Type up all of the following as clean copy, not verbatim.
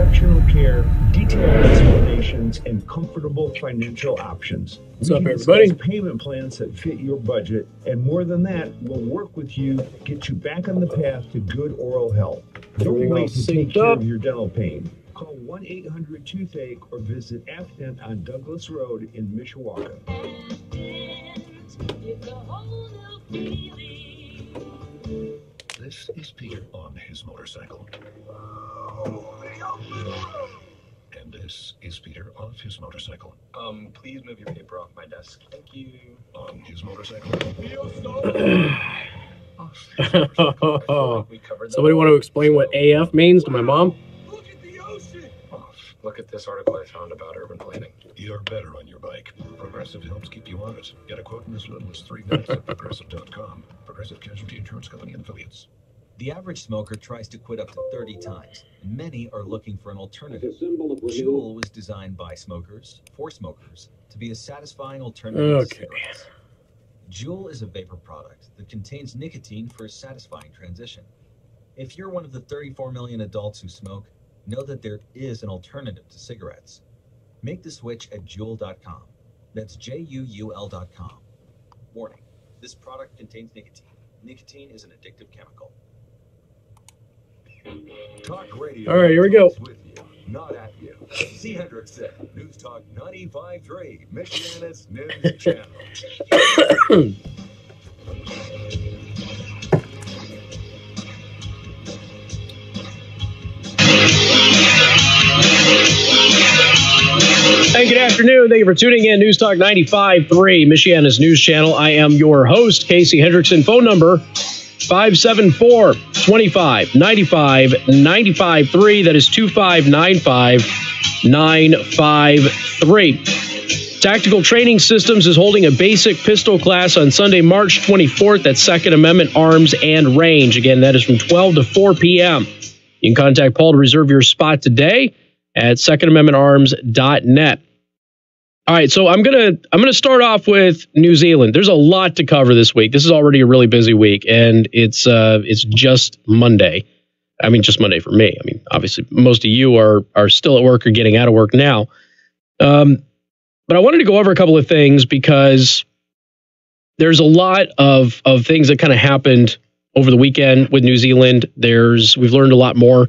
exceptional care, detailed explanations, and comfortable financial options. What's up, everybody? Payment plans that fit your budget, and more than that, we'll work with you to get you back on the path to good oral health. Don't wait to take care of your dental pain. Call 1-800-TOOTHACHE or visit Afton on Douglas Road in Mishawaka. This is Peter on his motorcycle. And this is Peter off his motorcycle. Please move your paper off my desk. Thank you. On his motorcycle. Somebody want to explain what AF means to my mom? Look at the ocean. Look at this article I found about urban planning. You're better on your bike. Progressive helps keep you on it. Get a quote in as little as 3 minutes at progressive.com. Progressive Casualty Insurance Company and Affiliates. The average smoker tries to quit up to 30 times. Many are looking for an alternative. Juul was designed by smokers, for smokers, to be a satisfying alternative to cigarettes. Juul is a vapor product that contains nicotine for a satisfying transition. If you're one of the 34 million adults who smoke, know that there is an alternative to cigarettes. Make the switch at Juul.com. That's JUUL.com. Warning, this product contains nicotine. Nicotine is an addictive chemical. Talk radio. All right, here we go. With you, not at you. See Hendrickson, News Talk 95.3, Michiana's news channel. Hey, good afternoon. Thank you for tuning in. News Talk 95.3, Michiana's news channel. I am your host, Casey Hendrickson. Phone number 574-25-95-95.3. That is 2595-953. Tactical Training Systems is holding a basic pistol class on Sunday, March 24th at Second Amendment Arms and Range. Again, that is from 12 to 4 p.m. You can contact Paul to reserve your spot today at secondamendmentarms.net. All right, so I'm gonna start off with New Zealand. There's a lot to cover this week. This is already a really busy week, and it's just Monday. I mean, just Monday for me. I mean, obviously, most of you are still at work or getting out of work now. But I wanted to go over a couple of things because there's a lot of things that kind of happened over the weekend with New Zealand. We've learned a lot more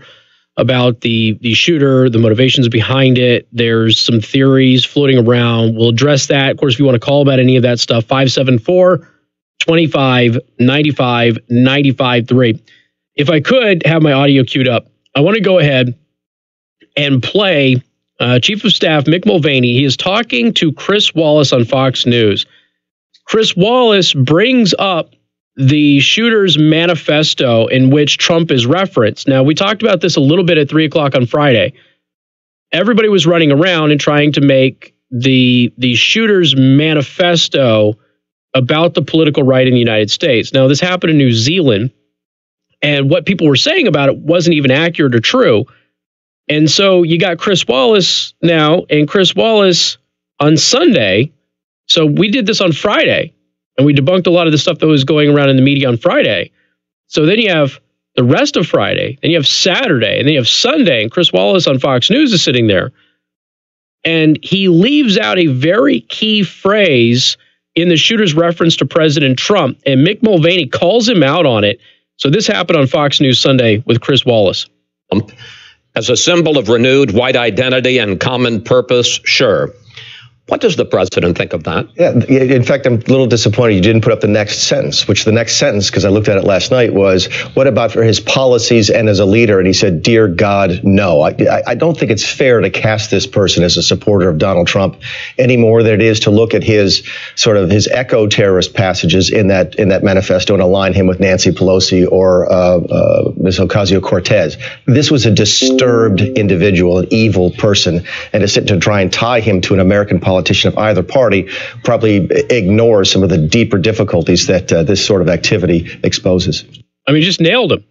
about the shooter, the motivations behind it. There's some theories floating around. We'll address that. Of course, if you want to call about any of that stuff, 574-25-95-95.3. If I could have my audio queued up, I want to go ahead and play Chief of Staff Mick Mulvaney. He is talking to Chris Wallace on Fox News. Chris Wallace brings up the shooter's manifesto in which Trump is referenced. Now, we talked about this a little bit at 3 o'clock on Friday. Everybody was running around and trying to make the shooter's manifesto about the political right in the United States. Now, this happened in New Zealand, and what people were saying about it wasn't even accurate or true. And so you got Chris Wallace now, and Chris Wallace on Sunday. So we did this on Friday. And we debunked a lot of the stuff that was going around in the media on Friday. So then you have the rest of Friday, then you have Saturday, and then you have Sunday, and Chris Wallace on Fox News is sitting there. And he leaves out a very key phrase in the shooter's reference to President Trump, and Mick Mulvaney calls him out on it. So this happened on Fox News Sunday with Chris Wallace. As a symbol of renewed white identity and common purpose, sure. What does the president think of that? Yeah, in fact, I'm a little disappointed you didn't put up the next sentence, which the next sentence, because I looked at it last night, was, what about for his policies and as a leader? And he said, dear God, no. I don't think it's fair to cast this person as a supporter of Donald Trump any more than it is to look at his sort of his eco-terrorist passages in that manifesto and align him with Nancy Pelosi or Ms. Ocasio-Cortez. This was a disturbed individual, an evil person, and to try and tie him to an American politician of either party probably ignores some of the deeper difficulties that this sort of activity exposes. I mean, just nailed him.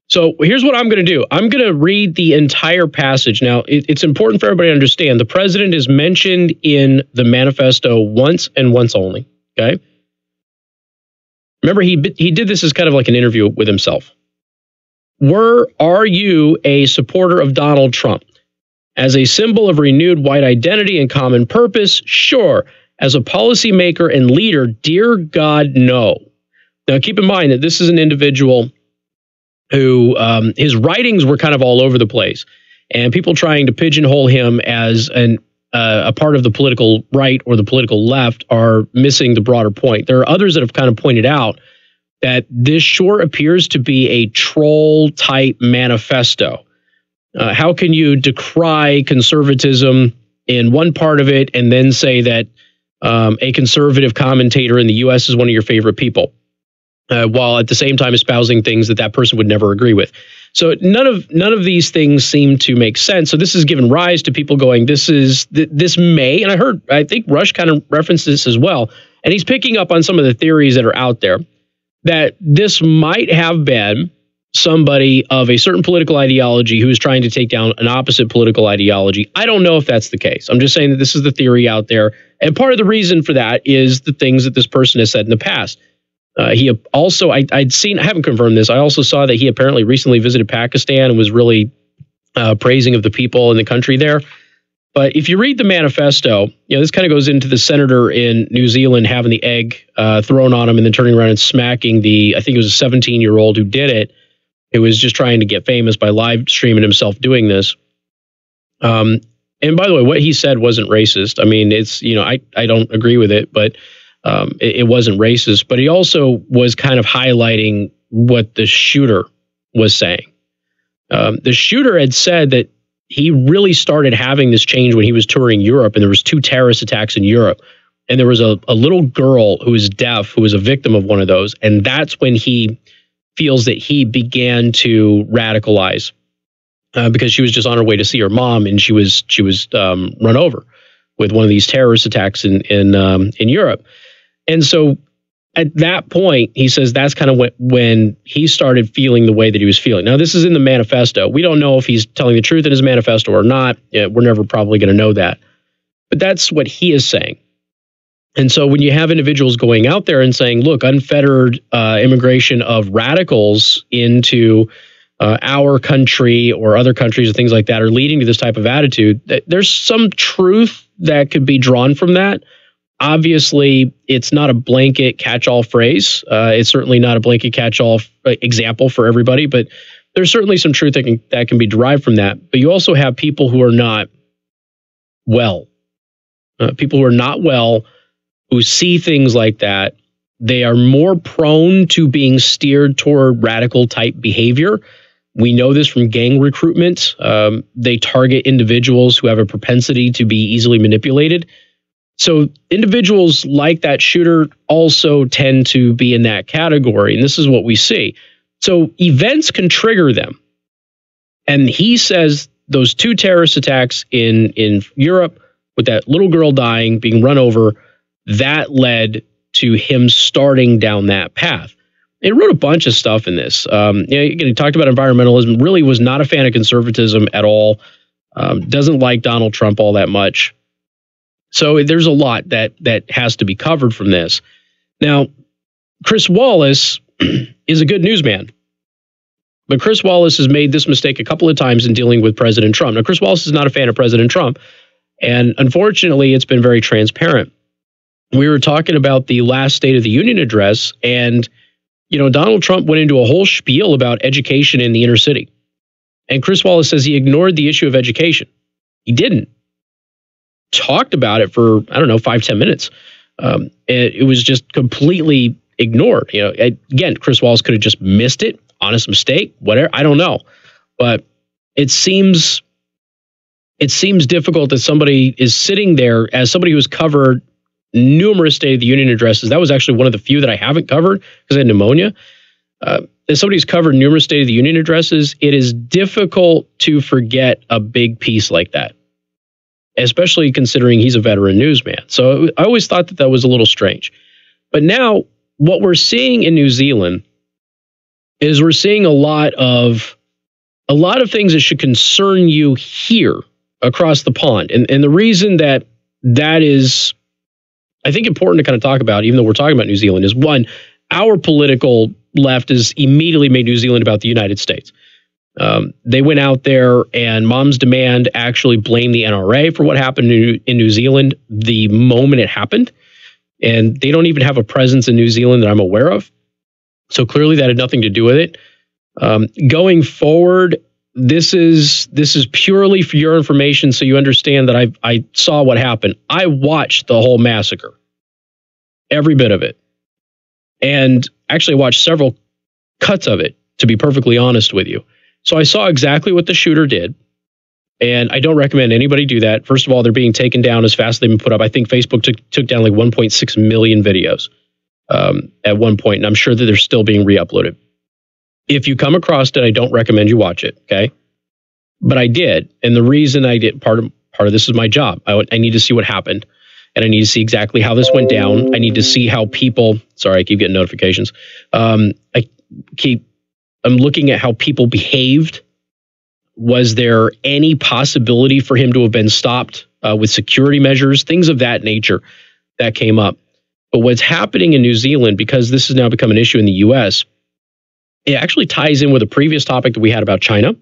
So here's what I'm going to do. I'm going to read the entire passage. Now, it's important for everybody to understand the president is mentioned in the manifesto once and once only. Okay. Remember, he did this as kind of like an interview with himself. Are you a supporter of Donald Trump? As a symbol of renewed white identity and common purpose, sure. As a policymaker and leader, dear God, no. Now, keep in mind that this is an individual who his writings were kind of all over the place, and people trying to pigeonhole him as a part of the political right or the political left are missing the broader point. There are others that have kind of pointed out that this sure appears to be a troll-type manifesto. How can you decry conservatism in one part of it and then say that a conservative commentator in the U.S. is one of your favorite people, while at the same time espousing things that that person would never agree with? So none of these things seem to make sense. So this has given rise to people going, this may, and I think Rush kind of referenced this as well, and he's picking up on some of the theories that are out there, that this might have been somebody of a certain political ideology who is trying to take down an opposite political ideology. I don't know if that's the case. I'm just saying that this is the theory out there. And part of the reason for that is the things that this person has said in the past. He also, I haven't confirmed this. I also saw that he apparently recently visited Pakistan and was really praising of the people in the country there. But if you read the manifesto, this kind of goes into the senator in New Zealand having the egg thrown on him and then turning around and smacking I think it was a 17-year-old who did it. It was just trying to get famous by live streaming himself doing this. And by the way, what he said wasn't racist. I mean, it's, I don't agree with it, but it wasn't racist. But he also was kind of highlighting what the shooter was saying. The shooter had said that he really started having this change when he was touring Europe, and there was 2 terrorist attacks in Europe. And there was a little girl who was deaf who was a victim of one of those. And that's when he feels that he began to radicalize because she was just on her way to see her mom, and she was run over with one of these terrorist attacks in Europe. And so at that point, he says that's kind of when he started feeling the way that he was feeling. Now, this is in the manifesto. We don't know if he's telling the truth in his manifesto or not. We're never probably going to know that. But that's what he is saying. And so when you have individuals going out there and saying, look, unfettered immigration of radicals into our country or other countries or things like that are leading to this type of attitude, there's some truth that could be drawn from that. Obviously, it's not a blanket catch-all phrase. It's certainly not a blanket catch-all example for everybody, but there's certainly some truth that can be derived from that. But you also have people who are not well. People who are not well, who see things like that. They are more prone to being steered toward radical type behavior. We know this from gang recruitment. They target individuals who have a propensity to be easily manipulated. So individuals like that shooter also tend to be in that category. And this is what we see. So events can trigger them. And he says those 2 terrorist attacks in Europe with that little girl dying, being run over, that led to him starting down that path. He wrote a bunch of stuff in this. He talked about environmentalism, really was not a fan of conservatism at all, doesn't like Donald Trump all that much. So there's a lot that has to be covered from this. Now, Chris Wallace is a good newsman, but Chris Wallace has made this mistake a couple of times in dealing with President Trump. Now, Chris Wallace is not a fan of President Trump, and unfortunately, it's been very transparent. We were talking about the last State of the Union address, and Donald Trump went into a whole spiel about education in the inner city. And Chris Wallace says he ignored the issue of education. He didn't. Talked about it for, 5-10 minutes. It was just completely ignored. Again, Chris Wallace could have just missed it, honest mistake, whatever. I don't know. But it seems difficult that somebody is sitting there as somebody who's covered numerous State of the Union addresses. That was actually one of the few that I haven't covered because I had pneumonia. As somebody who's covered numerous State of the Union addresses, it is difficult to forget a big piece like that, especially considering he's a veteran newsman. So I always thought that was a little strange. But now what we're seeing in New Zealand is we're seeing a lot of things that should concern you here across the pond. And the reason that is, I think, important to kind of talk about, even though we're talking about New Zealand, is one, our political left has immediately made New Zealand about the United States. They went out there, and Moms Demand actually blamed the NRA for what happened in New Zealand the moment it happened. And they don't even have a presence in New Zealand that I'm aware of. So clearly that had nothing to do with it. Going forward, this is purely for your information, so you understand that I saw what happened. I watched the whole massacre, every bit of it, and actually watched several cuts of it, to be perfectly honest with you. So I saw exactly what the shooter did, and I don't recommend anybody do that. First of all, they're being taken down as fast as they've been put up. I think Facebook took down like 1.6 million videos at one point, and I'm sure that they're still being re-uploaded. If you come across it, I don't recommend you watch it, okay? But I did, and the reason I did, part of this is my job. I need to see what happened, and I need to see exactly how this went down. I need to see how people, sorry, I keep getting notifications. I'm looking at how people behaved. Was there any possibility for him to have been stopped with security measures, things of that nature that came up? But what's happening in New Zealand, because this has now become an issue in the U.S., it actually ties in with a previous topic that we had about China.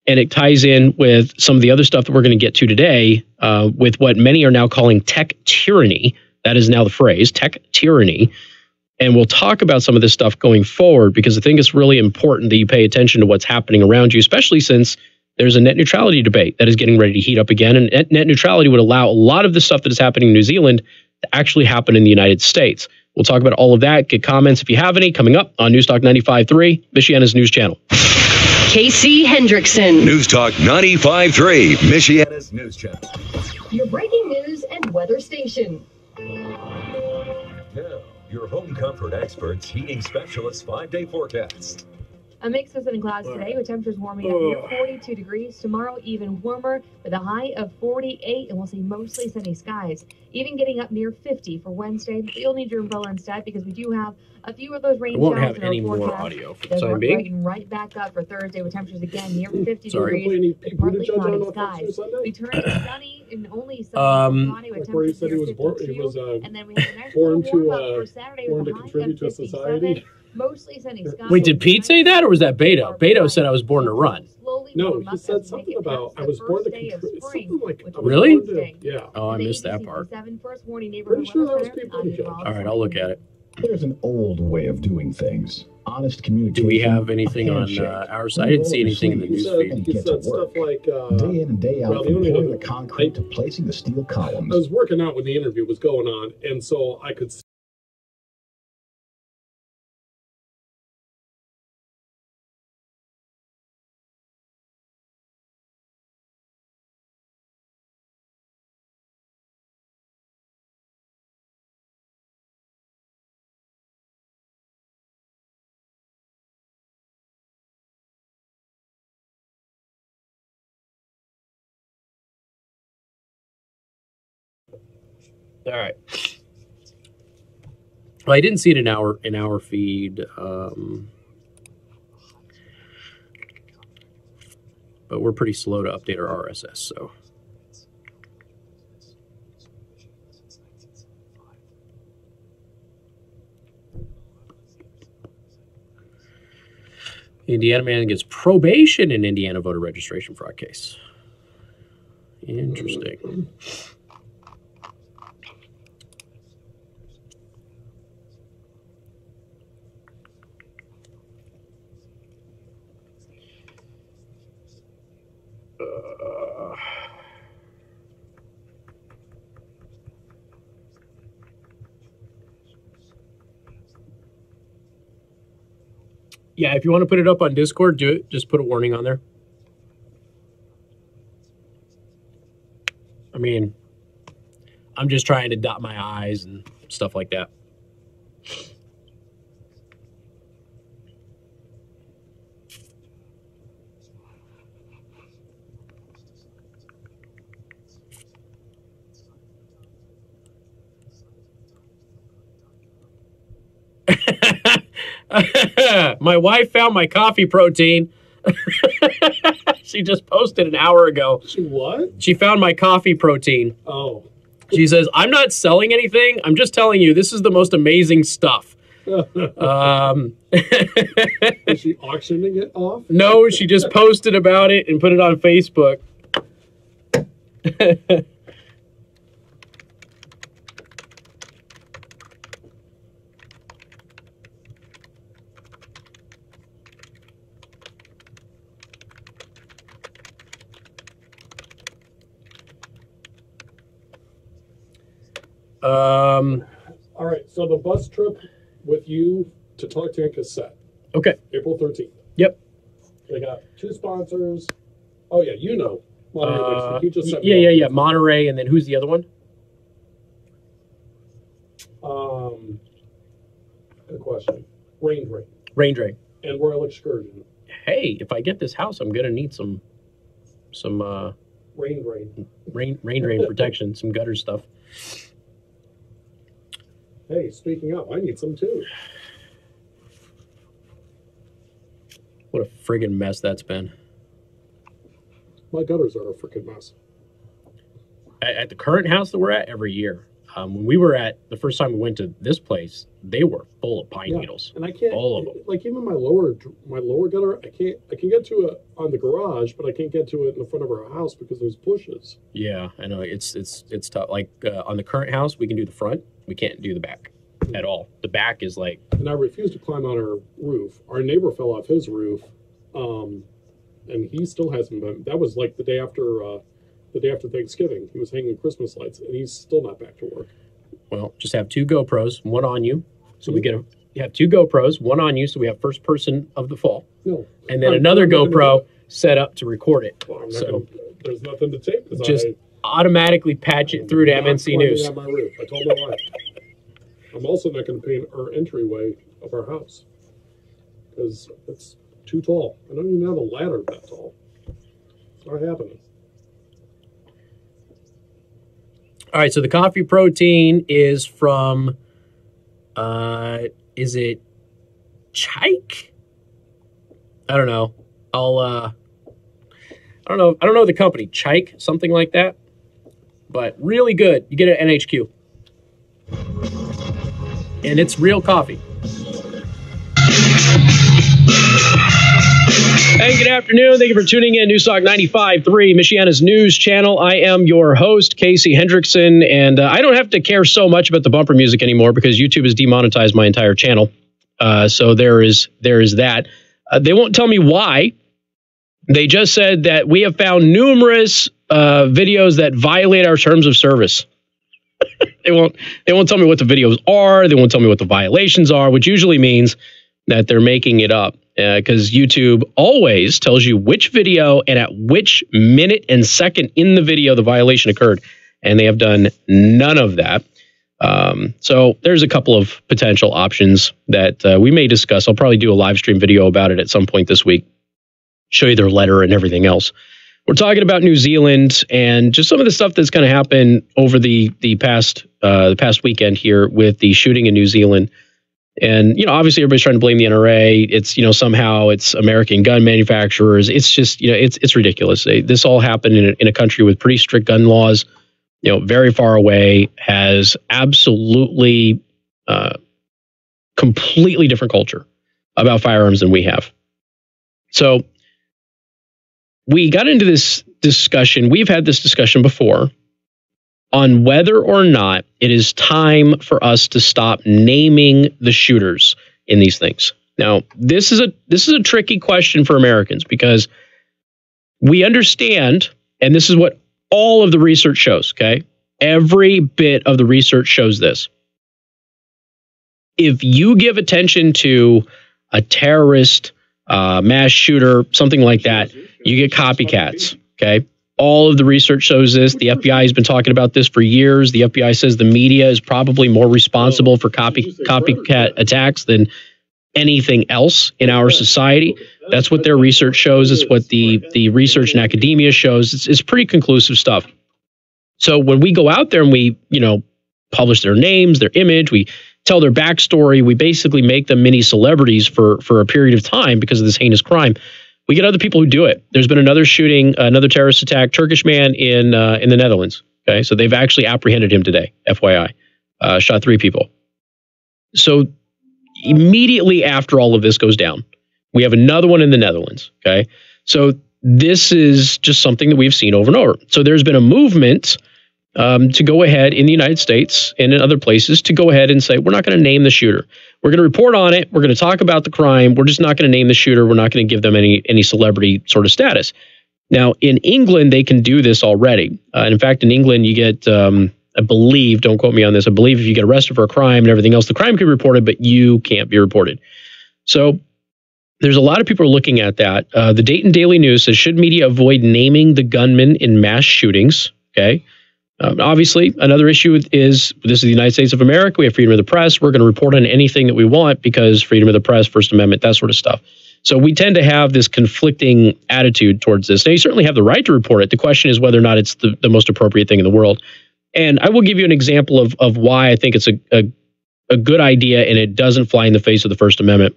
And it ties in with some of the other stuff that we're going to get to today with what many are now calling tech tyranny. That is now the phrase, tech tyranny. And we'll talk about some of this stuff going forward, because I think it's really important that you pay attention to what's happening around you, especially since there's a net neutrality debate that is getting ready to heat up again. And net neutrality would allow a lot of the stuff that is happening in New Zealand to actually happen in the United States. We'll talk about all of that. Get comments if you have any coming up on News Talk 95.3, Michiana's news channel. Casey Hendrickson. News Talk 95.3, Michiana's news channel. Your breaking news and weather station. Now, your home comfort experts, heating specialists, 5-day forecast. A mix of sun and clouds today, with temperatures warming up near 42 degrees. Tomorrow, even warmer with a high of 48, and we'll see mostly sunny skies. Even getting up near 50 for Wednesday. But you'll need your umbrella instead, because we do have a few of those rain showers. I won't have any more audio for the time being. Right back up for Thursday with temperatures again near 50 degrees. Partly cloudy skies. We turn to sunny and only sunny with temperatures near 52. And then we have an extra warm up for Saturday with a high of 57. Mostly sunny skies. Wait, did Pete say that, or was that Beto? Beto said I was born to run. No, he said something about I was born to contribute. Something like really? Yeah. Oh, I missed that part. Pretty sure that was people. All right, I'll look at it. There's an old way of doing things. Honest communication. Do we have anything on our side? I didn't see anything in the news feed. He said stuff like day in and day out, from pouring the concrete to placing the steel columns. I was working out when the interview was going on, and so I could see. All right. Well, I didn't see it in our feed, but we're pretty slow to update our RSS. So, Indiana man gets probation in Indiana voter registration fraud case. Interesting. Yeah, if you want to put it up on Discord, do it. Just put a warning on there. I mean, I'm just trying to dot my I's and stuff like that. My wife found my coffee protein. She just posted an hour ago. She what? She found my coffee protein. Oh. She says, I'm not selling anything. I'm just telling you, this is the most amazing stuff. Is she auctioning it off? No, she just posted about it and put it on Facebook. All right, so the bus trip with you to Talk Tank is set. Okay. April 13th. Yep. They got 2 sponsors. Oh, yeah, you know. Monterey, he just sent me yeah. Monterey, and then who's the other one? Good question. Rain Drain. Rain Drain. And Royal Excursion. Hey, if I get this house, I'm gonna need some Rain Drain. Rain drain protection, some gutter stuff. Hey, speaking of, I need some too. What a friggin' mess that's been. My gutters are a freaking mess. At the current house that we're at, every year. When we were at the first time we went to this place, they were full of pine needles. And I can't, all of them. Like even my lower gutter, I can get to it on the garage, but I can't get to it in the front of our house because there's bushes. Yeah, I know it's tough. Like on the current house, we can do the front, we can't do the back at all. The back is like. And I refuse to climb on our roof. Our neighbor fell off his roof, and he still hasn't been. That was like the day after Thanksgiving. He was hanging Christmas lights, and he's still not back to work. Well, just have 2 GoPros, one on you, so we you have 2 GoPros, one on you, so we have first person of the fall. No, and then another GoPro set up to record it. Well, so there's nothing to tape. Just automatically patch it through to MNC News. On my roof. I told my wife. I'm also not going to paint our entryway of our house because it's too tall. I don't even have a ladder that tall. It's not happening. All right, so the coffee protein is from, is it Chike? I don't know. I don't know the company. Chike, something like that. But really good. You get it at NHQ. And it's real coffee. Hey, good afternoon. Thank you for tuning in. Newstalk 95.3, Michiana's news channel. I am your host, Casey Hendrickson, and I don't have to care so much about the bumper music anymore because YouTube has demonetized my entire channel. So there is that. They won't tell me why. They just said that we have found numerous videos that violate our terms of service. They won't tell me what the videos are. They won't tell me what the violations are, which usually means that they're making it up. Because YouTube always tells you which video and at which minute and second in the video the violation occurred. And they have done none of that. So there's a couple of potential options that we may discuss. I'll probably do a live stream video about it at some point this week. Show you their letter and everything else. We're talking about New Zealand and just some of the stuff that's going to happen over the past weekend here with the shooting in New Zealand. And, obviously everybody's trying to blame the NRA. It's, somehow it's American gun manufacturers. It's just, it's ridiculous. This all happened in a country with pretty strict gun laws, very far away, has absolutely, completely different culture about firearms than we have. So we got into this discussion. We've had this discussion before on whether or not it is time for us to stop naming the shooters in these things. Now, this is a tricky question for Americans because we understand, and this is what all of the research shows, okay? Every bit of the research shows this. If you give attention to a terrorist, mass shooter, something like that, you get copycats, okay? All of the research shows this. The FBI has been talking about this for years. The FBI says the media is probably more responsible for copycat attacks than anything else in our society. That's what their research shows. It's what the research in academia shows. It's pretty conclusive stuff. So when we go out there and we, publish their names, their image, we tell their backstory, we basically make them mini celebrities for a period of time because of this heinous crime. We get other people who do it. There's been another shooting, another terrorist attack, Turkish man in the Netherlands. Okay, so they've actually apprehended him today, FYI. Shot 3 people. So immediately after all of this goes down, we have another one in the Netherlands. Okay. So this is just something that we've seen over and over. So there's been a movement to go ahead in the United States and in other places to go ahead and say, we're not going to name the shooter. We're going to report on it. We're going to talk about the crime. We're just not going to name the shooter. We're not going to give them any celebrity sort of status. Now, in England, they can do this already. And in fact, in England, you get, I believe, don't quote me on this, I believe if you get arrested for a crime and everything else, the crime can be reported, but you can't be reported. So there's a lot of people looking at that. The Dayton Daily News says, should media avoid naming the gunman in mass shootings? Okay. Obviously, another issue is this is the United States of America. We have freedom of the press. We're going to report on anything that we want because freedom of the press, First Amendment, that sort of stuff. So we tend to have this conflicting attitude towards this. Now, you certainly have the right to report it. The question is whether or not it's the most appropriate thing in the world. And I will give you an example of why I think it's a good idea and it doesn't fly in the face of the First Amendment.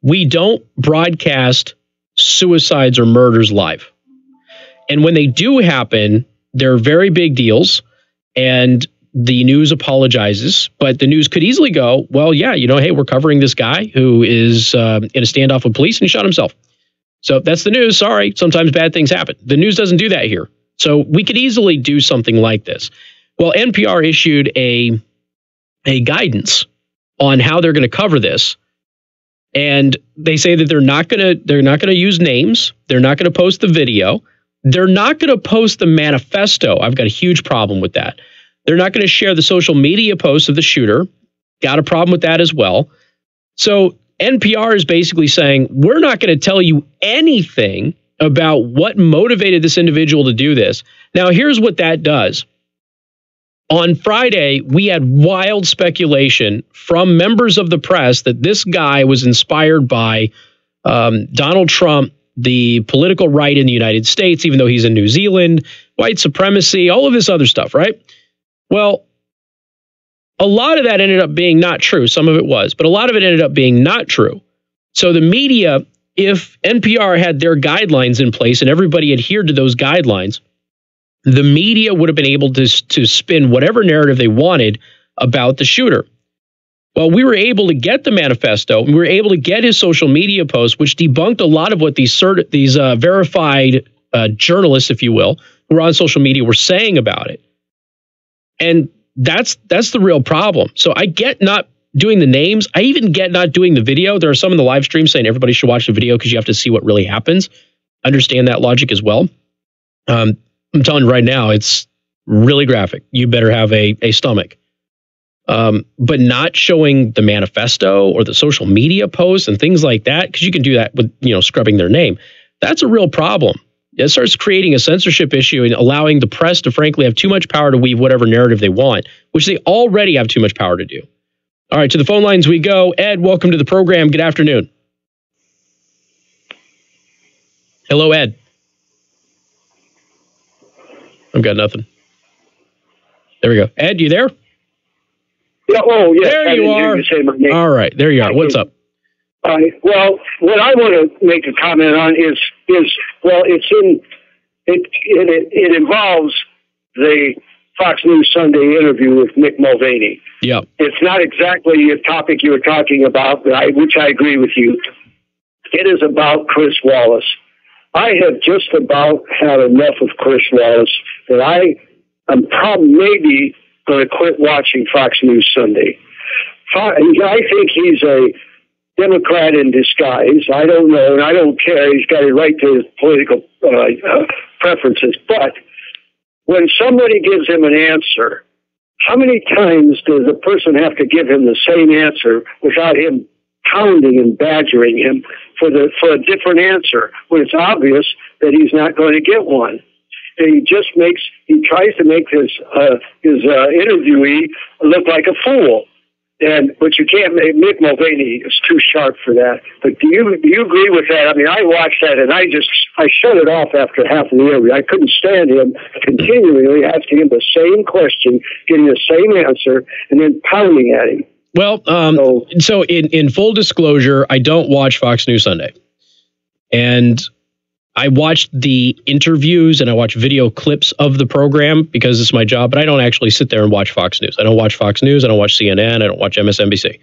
We don't broadcast suicides or murders live. And when they do happen, they're very big deals, and the news apologizes, but the news could easily go, well, yeah, hey, we're covering this guy who is in a standoff with police and he shot himself. So that's the news. Sorry, sometimes bad things happen. The news doesn't do that here. So we could easily do something like this. Well, NPR issued a guidance on how they're going to cover this. And they say that they're not going to use names. They're not going to post the video. They're not going to post the manifesto. I've got a huge problem with that. They're not going to share the social media posts of the shooter. Got a problem with that as well. So NPR is basically saying, we're not going to tell you anything about what motivated this individual to do this. Now, here's what that does. On Friday, we had wild speculation from members of the press that this guy was inspired by Donald Trump, the political right in the United States, even though he's in New Zealand, white supremacy, all of this other stuff, right? Well, a lot of that ended up being not true. Some of it was, but a lot of it ended up being not true. So the media, if NPR had their guidelines in place and everybody adhered to those guidelines, the media would have been able to spin whatever narrative they wanted about the shooter. Well, we were able to get the manifesto, and we were able to get his social media posts, which debunked a lot of what these verified journalists, if you will, who were on social media were saying about it. And that's the real problem. So I get not doing the names. I even get not doing the video. There are some in the live stream saying everybody should watch the video because you have to see what really happens. Understand that logic as well. I'm telling you right now, it's really graphic. You better have a stomach. But not showing the manifesto or the social media posts and things like that, because you can do that with, scrubbing their name. That's a real problem. It starts creating a censorship issue and allowing the press to frankly have too much power to weave whatever narrative they want, which they already have too much power to do. All right, to the phone lines we go. Ed, welcome to the program. Good afternoon. Hello, Ed. I've got nothing. There we go. Ed, you there? Yeah, oh, yeah. There you are. All right, there you are. What's up? Well, what I want to make a comment on is well, it involves the Fox News Sunday interview with Mick Mulvaney. Yeah, it's not exactly a topic you were talking about, which I agree with you. It is about Chris Wallace. I have just about had enough of Chris Wallace that I'm probably maybe going to quit watching Fox News Sunday. I think he's a Democrat in disguise. I don't know, and I don't care. He's got a right to his political preferences. But when somebody gives him an answer, how many times does a person have to give him the same answer without him pounding and badgering him for a different answer when it's obvious that he's not going to get one? And he tries to make his interviewee look like a fool. But you can't make Mick Mulvaney is too sharp for that. But do you agree with that? I mean, I watched that and I shut it off after half of the interview. I couldn't stand him continually asking him the same question, getting the same answer, and then pounding at him. Well, so in full disclosure, I don't watch Fox News Sunday. And I watched the interviews and I watch video clips of the program because it's my job, but I don't actually sit there and watch Fox News. I don't watch Fox News. I don't watch CNN. I don't watch MSNBC.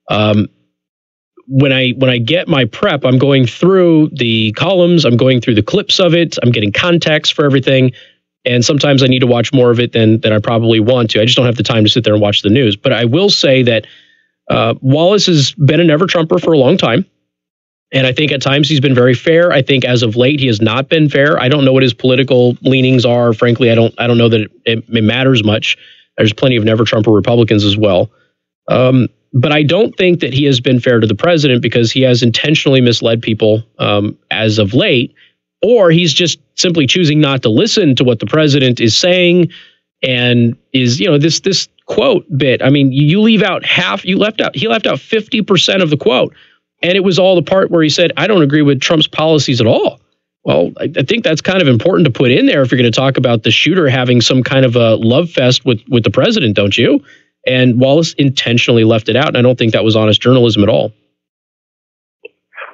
When I get my prep, I'm going through the columns, I'm going through the clips of it, I'm getting context for everything. And sometimes I need to watch more of it than I probably want to. I just don't have the time to sit there and watch the news. But I will say that Wallace has been a never-Trumper for a long time. And I think at times he's been very fair. I think as of late, he has not been fair. I don't know what his political leanings are. Frankly, I don't know that it matters much. There's plenty of never-Trumper Republicans as well. But I don't think that he has been fair to the president because he has intentionally misled people as of late, or he's just simply choosing not to listen to what the president is saying and is, this quote bit. I mean, he left out 50% of the quote. And it was all the part where he said, I don't agree with Trump's policies at all. Well, I think that's kind of important to put in there if you're going to talk about the shooter having some kind of a love fest with the president, don't you? And Wallace intentionally left it out. And I don't think that was honest journalism at all.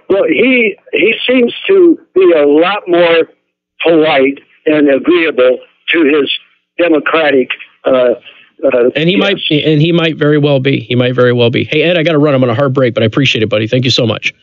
Well, he seems to be a lot more polite and agreeable to his Democratic and he might very well be. He might very well be. Hey, Ed, I got to run. I'm on a hard break, but I appreciate it, buddy. Thank you so much.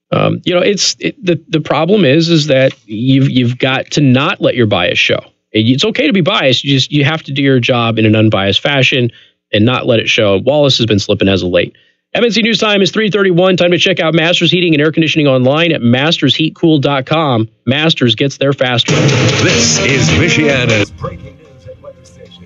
The problem is that you've got to not let your bias show. It's okay to be biased. You have to do your job in an unbiased fashion and not let it show. Wallace has been slipping as of late. MNC News Time is 3:31. Time to check out Masters Heating and Air Conditioning online at mastersheatcool.com. Masters gets there faster. This is Michiana's breaking news at weather station.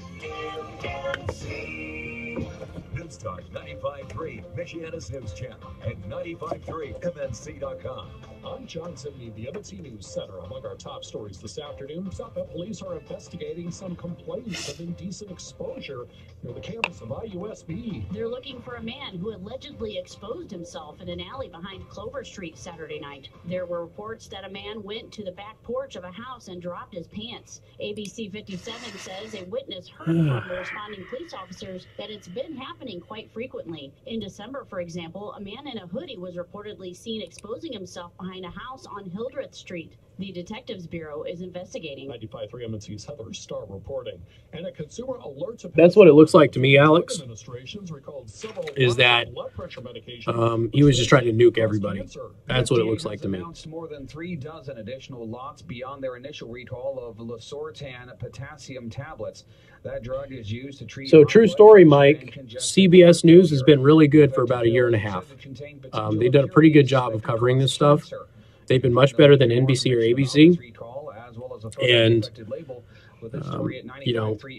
News Talk 95.3, Michiana's news channel, and 95.3 MNC.com. I'm John Zimney, the MNC News Center. Among our top stories this afternoon, South Bend police are investigating some complaints of indecent exposure near the campus of IUSB. They're looking for a man who allegedly exposed himself in an alley behind Clover Street Saturday night. There were reports that a man went to the back porch of a house and dropped his pants. ABC 57 says a witness heard from the responding police officers that it's been happening quite frequently. In December, for example, a man in a hoodie was reportedly seen exposing himself behind a house on Hildreth Street. The Detectives Bureau is investigating. 95.3 MNC's Heather Starr reporting. And a consumer alert to That's what it looks like to me, Alex, is that he was just trying to nuke everybody. That's what it looks like to me. More than 3 dozen additional lots beyond their initial recall of Losartan potassium tablets. That drug is used to treat. So, true story, Mike. CBS News has been really good for about a year and a half. They've done a pretty good job of covering this stuff. They've been much better than NBC or ABC. And,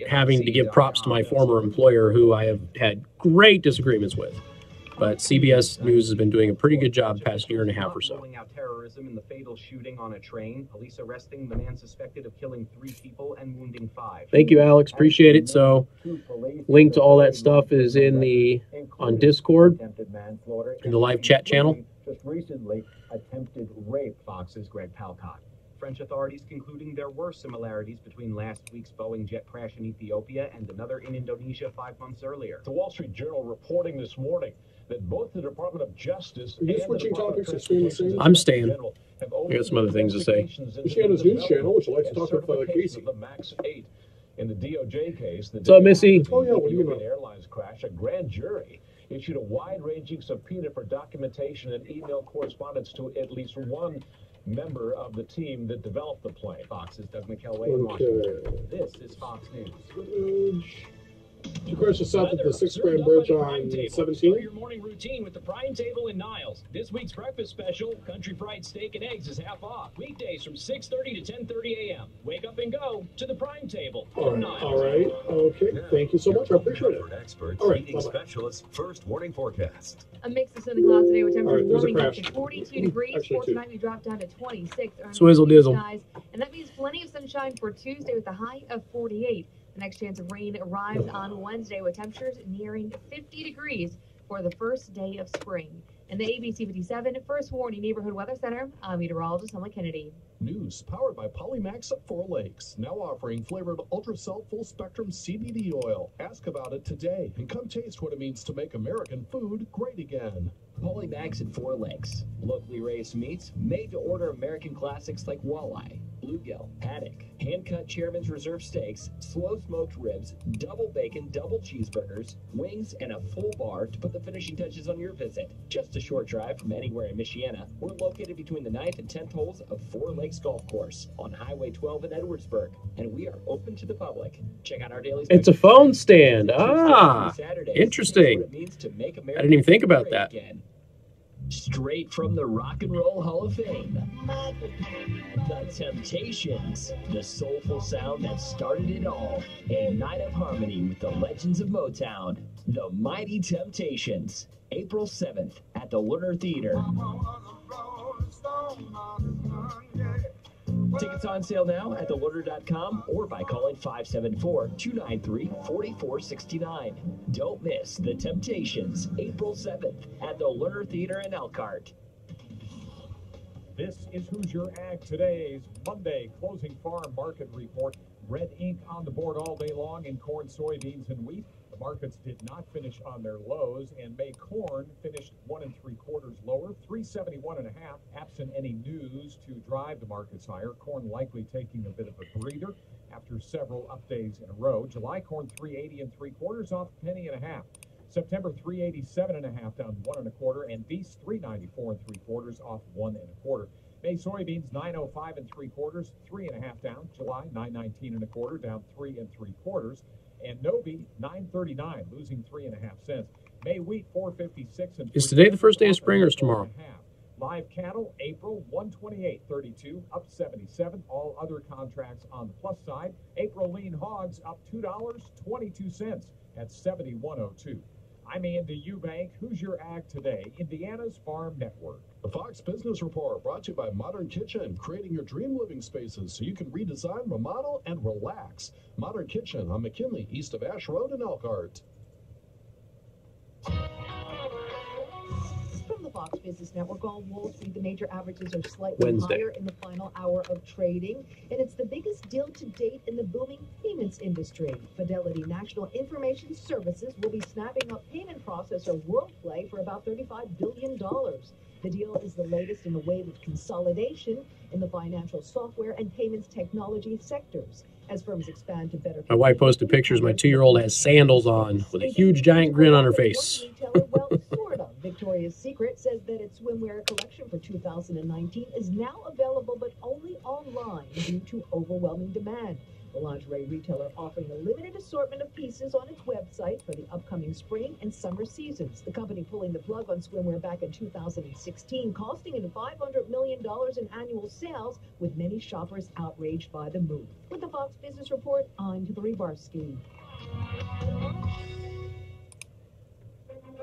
having to give props to my former employer, who I have had great disagreements with. But CBS News has been doing a pretty good job the past year and a half or so. Ruling out terrorism in the fatal shooting on a train. Police arresting the man suspected of killing 3 people and wounding 5. Thank you, Alex. Appreciate it. So, link to all that stuff is on Discord, in the live chat channel. Just recently attempted rape. Fox's Greg Palcott. French authorities concluding there were similarities between last week's Boeing jet crash in Ethiopia and another in Indonesia 5 months earlier. The Wall Street Journal reporting this morning that both the Department of Justice and switching topics I'm staying. I got some other things to say. Michiana's News Channel, which I'd like to talk with Casey. The Max 8 in the DOJ case. What's up, Missy? Ethiopian Airlines crash. A grand jury issued a wide-ranging subpoena for documentation and email correspondence to at least one member of the team that developed the plane. Fox's Doug McKelway in Washington. This is Fox News. You crash the south of the 6 Grand Bridge on 17. Your morning routine with the Prime Table in Niles. This week's breakfast special, country fried steak and eggs, is half off. Weekdays from 6:30 to 10:30 a.m. Wake up and go to the Prime Table in Niles. All right. Okay. Thank you so much. I appreciate it. Experts, all right. Heating specialists, first warning forecast. A mix of sun and clouds today with temperatures warming up to 42 degrees. For tonight, we drop down to 26. Swizzle dizzle. Skies, and that means plenty of sunshine for Tuesday with a high of 48. The next chance of rain arrives on Wednesday with temperatures nearing 50 degrees for the first day of spring. In the ABC 57 First Warning Neighborhood Weather Center, I'm meteorologist Emma Kennedy. News powered by Polymax at 4 Lakes, now offering flavored Ultra-Cell Full Spectrum CBD oil. Ask about it today and come taste what it means to make American food great again. Polymax at 4 Lakes, locally raised meats made to order American classics like walleye, bluegill, haddock, hand-cut Chairman's Reserve steaks, slow-smoked ribs, double bacon, double cheeseburgers, wings, and a full bar to put the finishing touches on your visit. Just a short drive from anywhere in Mishawaka. We're located between the 9th and 10th holes of Four Lakes Golf Course on Highway 12 in Edwardsburg, and we are open to the public. Check out our daily. It's a phone stand. Interesting. I didn't even think about that. Straight from the Rock and Roll Hall of Fame, The Temptations, the soulful sound that started it all. A night of harmony with the legends of Motown, The Mighty Temptations, April 7th at the Lerner Theater. Tickets on sale now at thelerner.com or by calling 574-293-4469. Don't miss The Temptations, April 7th at the Lerner Theater in Elkhart. This is Who's Your Ag Today's Monday closing farm market report. Red ink on the board all day long in corn, soybeans, and wheat. The markets did not finish on their lows, and May corn finished 1 3/4 lower, 371.5. Absent any news to drive the markets higher, corn likely taking a bit of a breather after several up days in a row. July corn 380 3/4 off a penny and a half. September 387.5 down 1 1/4, and beets 394 3/4 off 1 1/4. May soybeans 905 3/4, 3.5 down. July 919 1/4 down 3 3/4. And Novi 939 losing 3.5 cents. May wheat 456 Is today the first day of spring or is tomorrow? Live cattle April 128.32 up 77. All other contracts on the plus side. April lean hogs up $2.22 at 71.02. I'm Andy Eubank. Who's Your Ag Today? Indiana's Farm Network. The Fox Business Report brought to you by Modern Kitchen, creating your dream living spaces so you can redesign, remodel, and relax. Modern Kitchen on McKinley, east of Ash Road in Elkhart. From the Fox Business Network on Wall Street, the major averages are slightly higher in the final hour of trading, and it's the biggest deal to date in the booming payments industry. Fidelity National Information Services will be snapping up payment processor WorldPlay for about $35 billion. The deal is the latest in a wave of consolidation in the financial software and payments technology sectors. As firms expand to better. My wife posted pictures. My 2-year-old has sandals on with a huge giant grin on her face. Victoria's Secret says that its swimwear collection for 2019 is now available, but only online due to overwhelming demand. The lingerie retailer offering a limited assortment of pieces on its website for the upcoming spring and summer seasons. The company pulling the plug on swimwear back in 2016, costing it $500 million in annual sales, with many shoppers outraged by the move. With the Fox Business Report, I'm Hillary Barsky.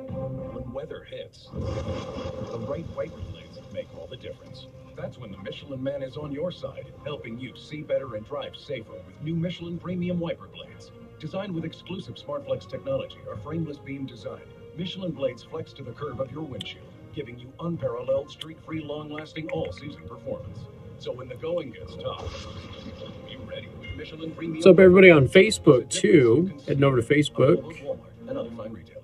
When weather hits, the right wiper blades make all the difference. That's when the Michelin Man is on your side, helping you see better and drive safer with new Michelin Premium Wiper Blades. Designed with exclusive SmartFlex technology or frameless beam design, Michelin blades flex to the curve of your windshield, giving you unparalleled, streak-free, long-lasting, all-season performance. So when the going gets tough, be ready with Michelin Premium. What's up, everybody on Facebook, too? Heading over to Facebook. Walmart and other fine retailers.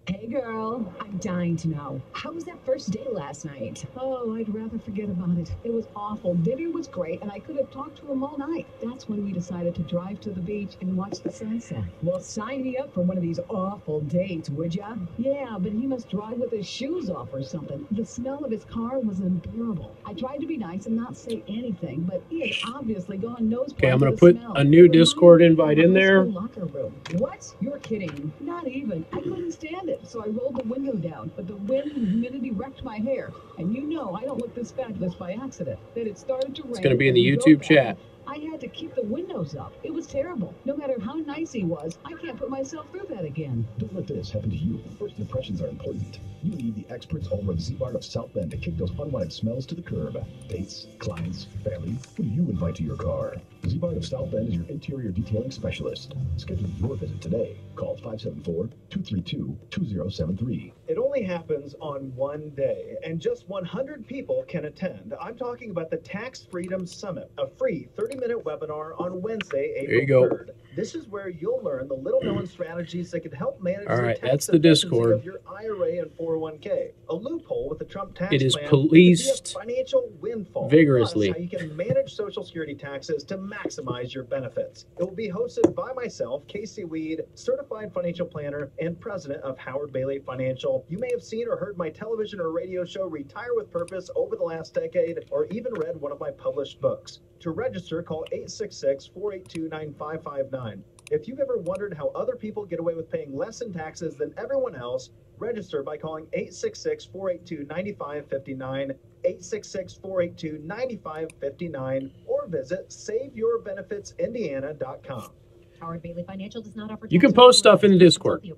Hey girl, I'm dying to know, how was that first date last night? Oh, I'd rather forget about it. It was awful. Dinner was great, and I could have talked to him all night. That's when we decided to drive to the beach and watch the sunset. Well, sign me up for one of these awful dates, would ya? Yeah, but he must drive with his shoes off or something. The smell of his car was unbearable. I tried to be nice and not say anything, but he had obviously gone nose. Okay, I'm going to put a new Discord invite in there. Locker room. What? You're kidding. Not even. I couldn't stand it. So I rolled the window down, but the wind and humidity wrecked my hair. And you know I don't look this fabulous by accident. Then it started to rain. It's going to be in the YouTube chat. I had to keep the windows up. It was terrible. No matter how nice he was, I can't put myself through that again. Don't let this happen to you. First impressions are important. You need the experts over at Z-Bar of South Bend to kick those unwanted smells to the curb. Dates, clients, family, who do you invite to your car? Z-Bar of South Bend is your interior detailing specialist. Schedule your visit today. Call 574-232-2073. It only happens on one day, and just 100 people can attend. I'm talking about the Tax Freedom Summit, a free 30-minute 30-minute webinar on Wednesday, There you April go. 3rd. This is where you'll learn the little-known strategies that could help manage All right, the tax that's the efficiency Discord. of your IRA and 401k. A loophole with the Trump tax It is plan policed could be a financial windfall. vigorously. Plus, how you can manage Social Security taxes to maximize your benefits. It will be hosted by myself, Casey Weed, certified financial planner and president of Howard Bailey Financial. You may have seen or heard my television or radio show Retire with Purpose over the last decade, or even read one of my published books. To register, call 866-482-9559. If you've ever wondered how other people get away with paying less in taxes than everyone else, register by calling 866-482-9559, 866-482-9559, or visit SaveYourBenefitsIndiana.com. Howard Bailey Financial does not offer. You can post stuff in the Discord.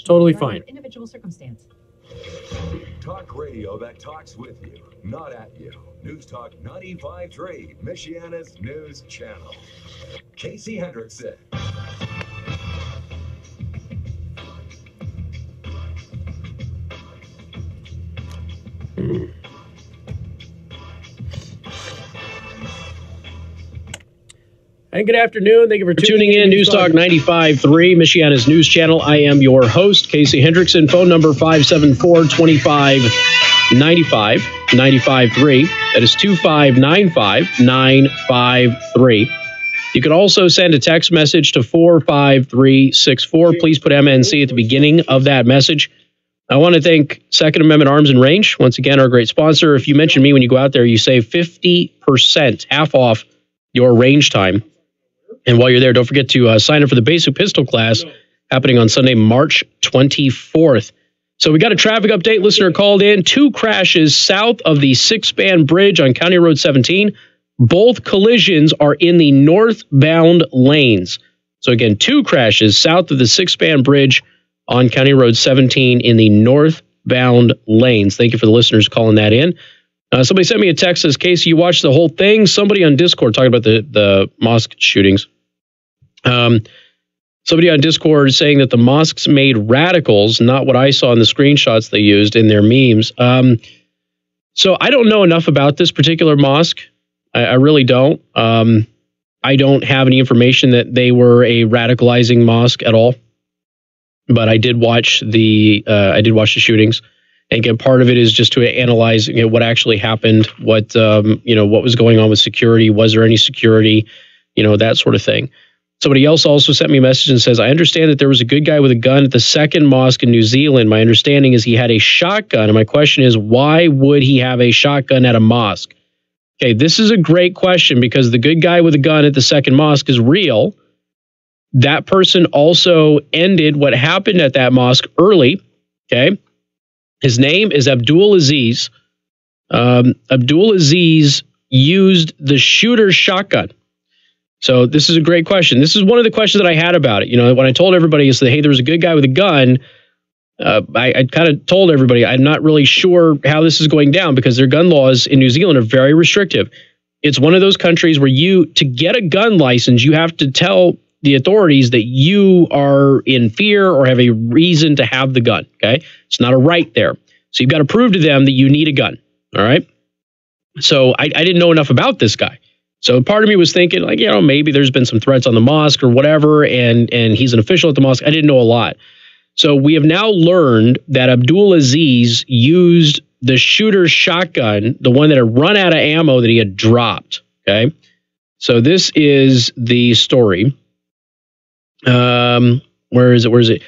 Totally fine. Individual circumstance. Talk radio that talks with you, not at you. News Talk 95.3, Michiana's news channel. Casey Hendrickson. And good afternoon. Thank you for tuning in. News Talk 95.3, Michiana's news channel. I am your host, Casey Hendrickson. Phone number 574-2595, 95.3. That is 2595-953. You can also send a text message to 45364. Please put MNC at the beginning of that message. I want to thank Second Amendment Arms and Range, once again, our great sponsor. If you mention me when you go out there, you save 50%, half off your range time. And while you're there, don't forget to sign up for the basic pistol class happening on Sunday, March 24th. So we got a traffic update. Listener called in. 2 crashes south of the 6-span bridge on County Road 17. Both collisions are in the northbound lanes. So again, 2 crashes south of the 6-span bridge on County Road 17 in the northbound lanes. Thank you for the listeners calling that in. Somebody sent me a text that says, Casey, you watched the whole thing? Somebody on Discord talking about the mosque shootings. Somebody on Discord is saying that the mosques made radicals, not what I saw in the screenshots they used in their memes. So I don't know enough about this particular mosque. I really don't. I don't have any information that they were a radicalizing mosque at all. But I did watch the shootings. And again, part of it is just to analyze what actually happened, what was going on with security. Was there any security? That sort of thing. Somebody else also sent me a message and says, I understand that there was a good guy with a gun at the second mosque in New Zealand. My understanding is he had a shotgun. And my question is, why would he have a shotgun at a mosque? Okay, this is a great question because the good guy with a gun at the second mosque is real. That person also ended what happened at that mosque early. Okay. His name is Abdul Aziz. Abdul Aziz used the shooter's shotgun. So this is a great question. This is one of the questions that I had about it. When I told everybody, hey, there was a good guy with a gun, I kind of told everybody I'm not really sure how this is going down because their gun laws in New Zealand are very restrictive. It's one of those countries where to get a gun license, you have to tell the authorities that you are in fear or have a reason to have the gun. Okay. It's not a right there. So you've got to prove to them that you need a gun. All right. So I didn't know enough about this guy. So part of me was thinking maybe there's been some threats on the mosque or whatever. And he's an official at the mosque. I didn't know a lot. So we have now learned that Abdul Aziz used the shooter's shotgun, the one that had run out of ammo that he had dropped. Okay. So this is the story. Where is it?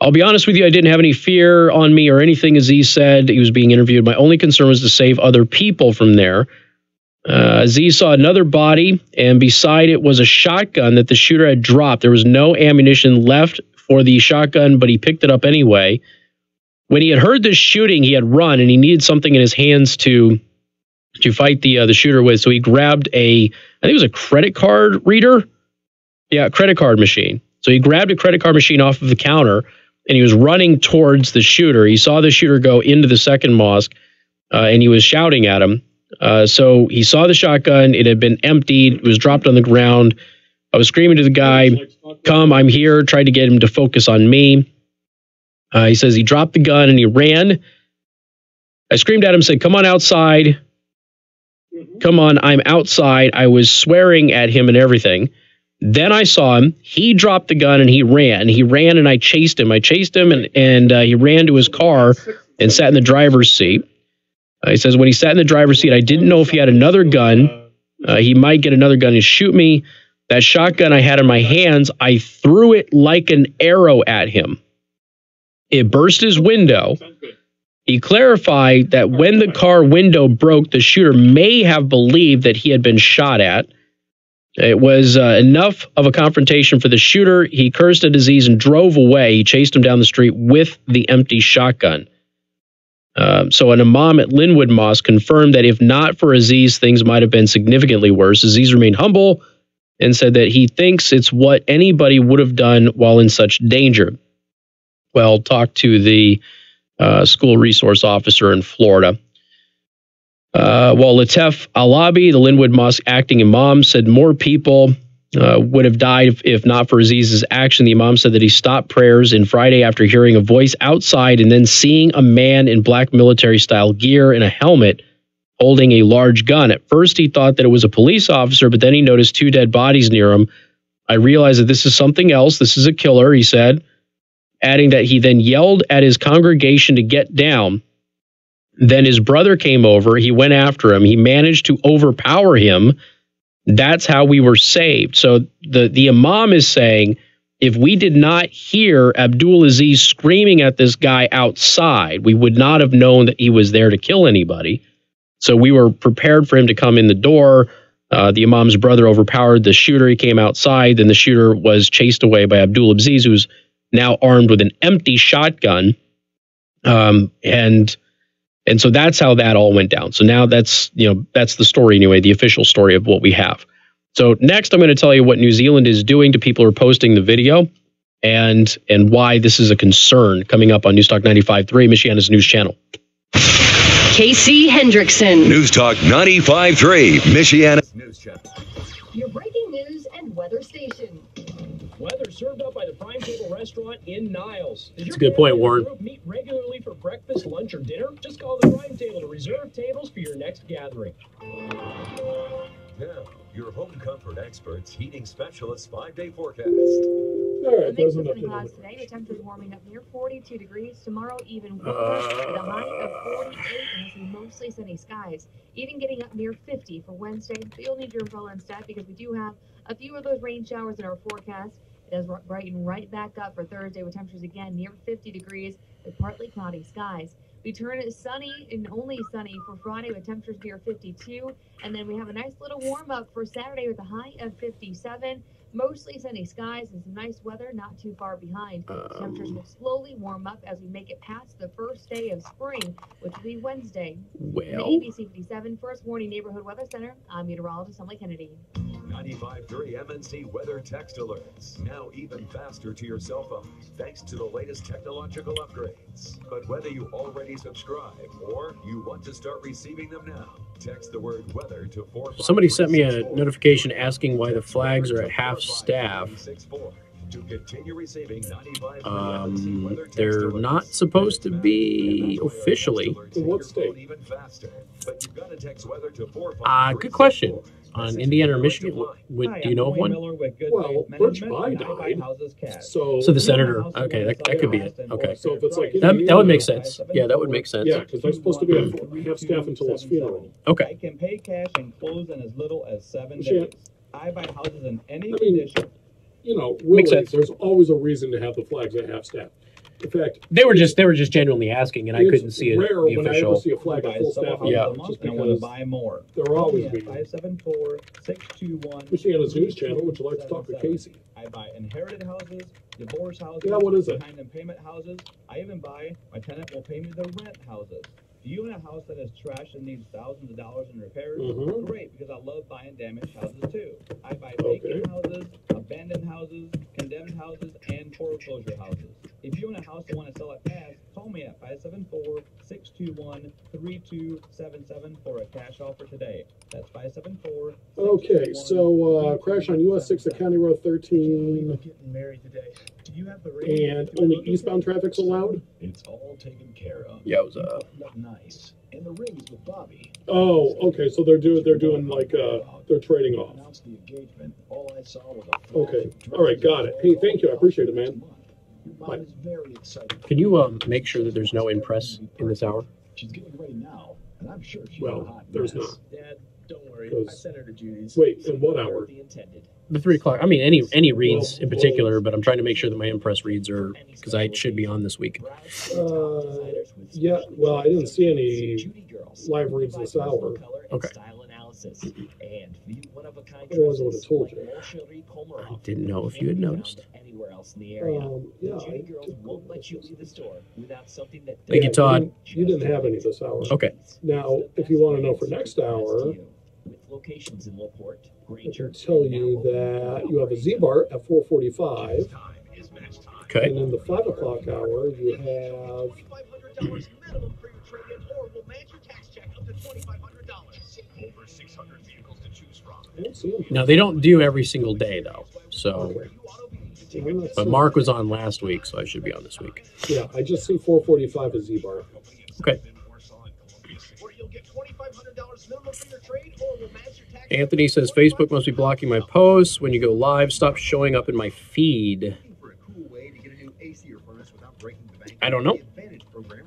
I'll be honest with you, I didn't have any fear on me or anything, Aziz said. He was being interviewed. My only concern was to save other people from there. Aziz saw another body, and beside it was a shotgun that the shooter had dropped. There was no ammunition left for the shotgun, but he picked it up anyway. When he had heard the shooting, he had run, and he needed something in his hands to fight the shooter with. So he grabbed I think it was a credit card reader. Yeah, credit card machine. So he grabbed a credit card machine off of the counter, and he was running towards the shooter. He saw the shooter go into the second mosque, and he was shouting at him. So he saw the shotgun. It had been emptied. It was dropped on the ground. I was screaming to the guy, come, I'm here, tried to get him to focus on me. He says he dropped the gun and he ran. I screamed at him, said, come on outside. come on, I'm outside. I was swearing at him and everything. Then I saw him. He dropped the gun and he ran. He ran and I chased him. And he ran to his car and sat in the driver's seat. He says, when he sat in the driver's seat, I didn't know if he had another gun. He might get another gun and shoot me. That shotgun I had in my hands, I threw it like an arrow at him. It burst his window. He clarified that when the car window broke, the shooter may have believed that he had been shot at. It was enough of a confrontation for the shooter. He cursed at Aziz and drove away. He chased him down the street with the empty shotgun. So an imam at Linwood Mosque confirmed that if not for Aziz, things might have been significantly worse. Aziz remained humble and said that he thinks it's what anybody would have done while in such danger. Well, talk to the school resource officer in Florida. While Lateef Alabi, the Linwood Mosque acting imam, said more people would have died if not for Aziz's action. The imam said that he stopped prayers on Friday after hearing a voice outside and then seeing a man in black military-style gear and a helmet holding a large gun. At first, he thought that it was a police officer, but then he noticed 2 dead bodies near him. I realized that this is something else. This is a killer, he said, adding that he then yelled at his congregation to get down. Then his brother came over. He went after him. He managed to overpower him. That's how we were saved. So the imam is saying, if we did not hear Abdul Aziz screaming at this guy outside, we would not have known that he was there to kill anybody. So we were prepared for him to come in the door. The imam's brother overpowered the shooter. He came outside. Then the shooter was chased away by Abdul Aziz, who's now armed with an empty shotgun. And so that's how that all went down. So now that's the story anyway, the official story of what we have. So next, I'm going to tell you what New Zealand is doing to people who are posting the video and why this is a concern coming up on Newstalk 95.3, Michiana's news channel. Casey Hendrickson. Newstalk 95.3, Michiana's news channel. Your breaking news and weather station. Weather served up by the Prime Table Restaurant in Niles. That's a good point, Warren. Meet regularly for breakfast, lunch, or dinner? Just call the Prime Table to reserve tables for your next gathering. Now, your home comfort experts, heating specialists, 5-day forecast. A mix of sunny clouds today, with temperatures warming up near 42 degrees. Tomorrow, even warmer, with a high of 48 and some mostly sunny skies. Even getting up near 50 for Wednesday. But you'll need your umbrella instead because we do have a few of those rain showers in our forecast. It does brighten right back up for Thursday with temperatures again near 50 degrees with partly cloudy skies. We turn it sunny and only sunny for Friday with temperatures near 52. And then we have a nice little warm up for Saturday with a high of 57. Mostly sunny skies and some nice weather not too far behind. Temperatures will slowly warm up as we make it past the first day of spring, which will be Wednesday. Well, the ABC 57 First Warning Neighborhood Weather Center, I'm meteorologist Emily Kennedy. 95.3 MNC weather text alerts. Now even faster to your cell phone, thanks to the latest technological upgrades. But whether you already subscribe or you want to start receiving them now, text the word weather to 45364. Somebody sent me a notification asking why the flags are at half staff. To continue receiving 95 They're not supposed to be officially. What state? Good question. On Indiana or Michigan, do you know of one? Well, Birch Bayh died. So the senator. Okay, that could be it. Okay. So if it's like that would make sense. Yeah, that would make sense. Yeah, because they're supposed to be half staff until his funeral. Okay. I can pay cash and close in as little as 7 days. I buy houses in any condition. You know, really, there's always a reason to have the flags at half staff. In fact, they were just genuinely asking, and I couldn't see it. Rare the when official. I ever see a flag at full staff. Yeah, just and I want to buy more. There will always be 574-621. Michiana's news channel. Would you like to talk to Casey? I buy inherited houses, divorce houses. Yeah, what is it? Behind and payment houses. I even buy my tenant will pay me the rent houses. Do you own a house that is trash and needs thousands of dollars in repairs? Great, because I love buying damaged houses too. I buy vacant houses, abandoned houses, condemned houses, and foreclosure houses. If you own a house and want to sell it fast, call me at 574-621-3277 for a cash offer today. That's 574. Okay, so crash on US 6 at County Road 13. Getting married today. Do you have the and only eastbound traffic's allowed? It's all taken care of. Yeah, it was nice. And the rings with Bobby. Oh, okay. So they're doing like they're trading off. The engagement. All I saw was a Okay. All right. Got it. Hey, thank you. I appreciate it, man. Mom is very excited. Can you make sure that there's no impress in this hour? She's getting ready now, and I'm sure she's Well, there's not. Dad, don't worry. I sent her to Judy's. Wait, in what hour? The 3 o'clock. I mean, any reads in particular, but I'm trying to make sure that my impress reads are because I should be on this week. Yeah. Well, I didn't see any live reads this hour. Okay. Otherwise, I would have told you. I didn't know if you had noticed. Yeah. Thank you, Todd. You didn't have any this hour. Okay. Now, if you want to know for next hour, I can tell you that you have a Z-bar at 4:45. Okay. And in the 5 o'clock hour, you have. Now they don't do every single day though, so. But Mark was on last week, so I should be on this week. Yeah, I just see 4:45 as Z-bar. Okay. Anthony says Facebook must be blocking my posts when you go live. Stop showing up in my feed. I don't know.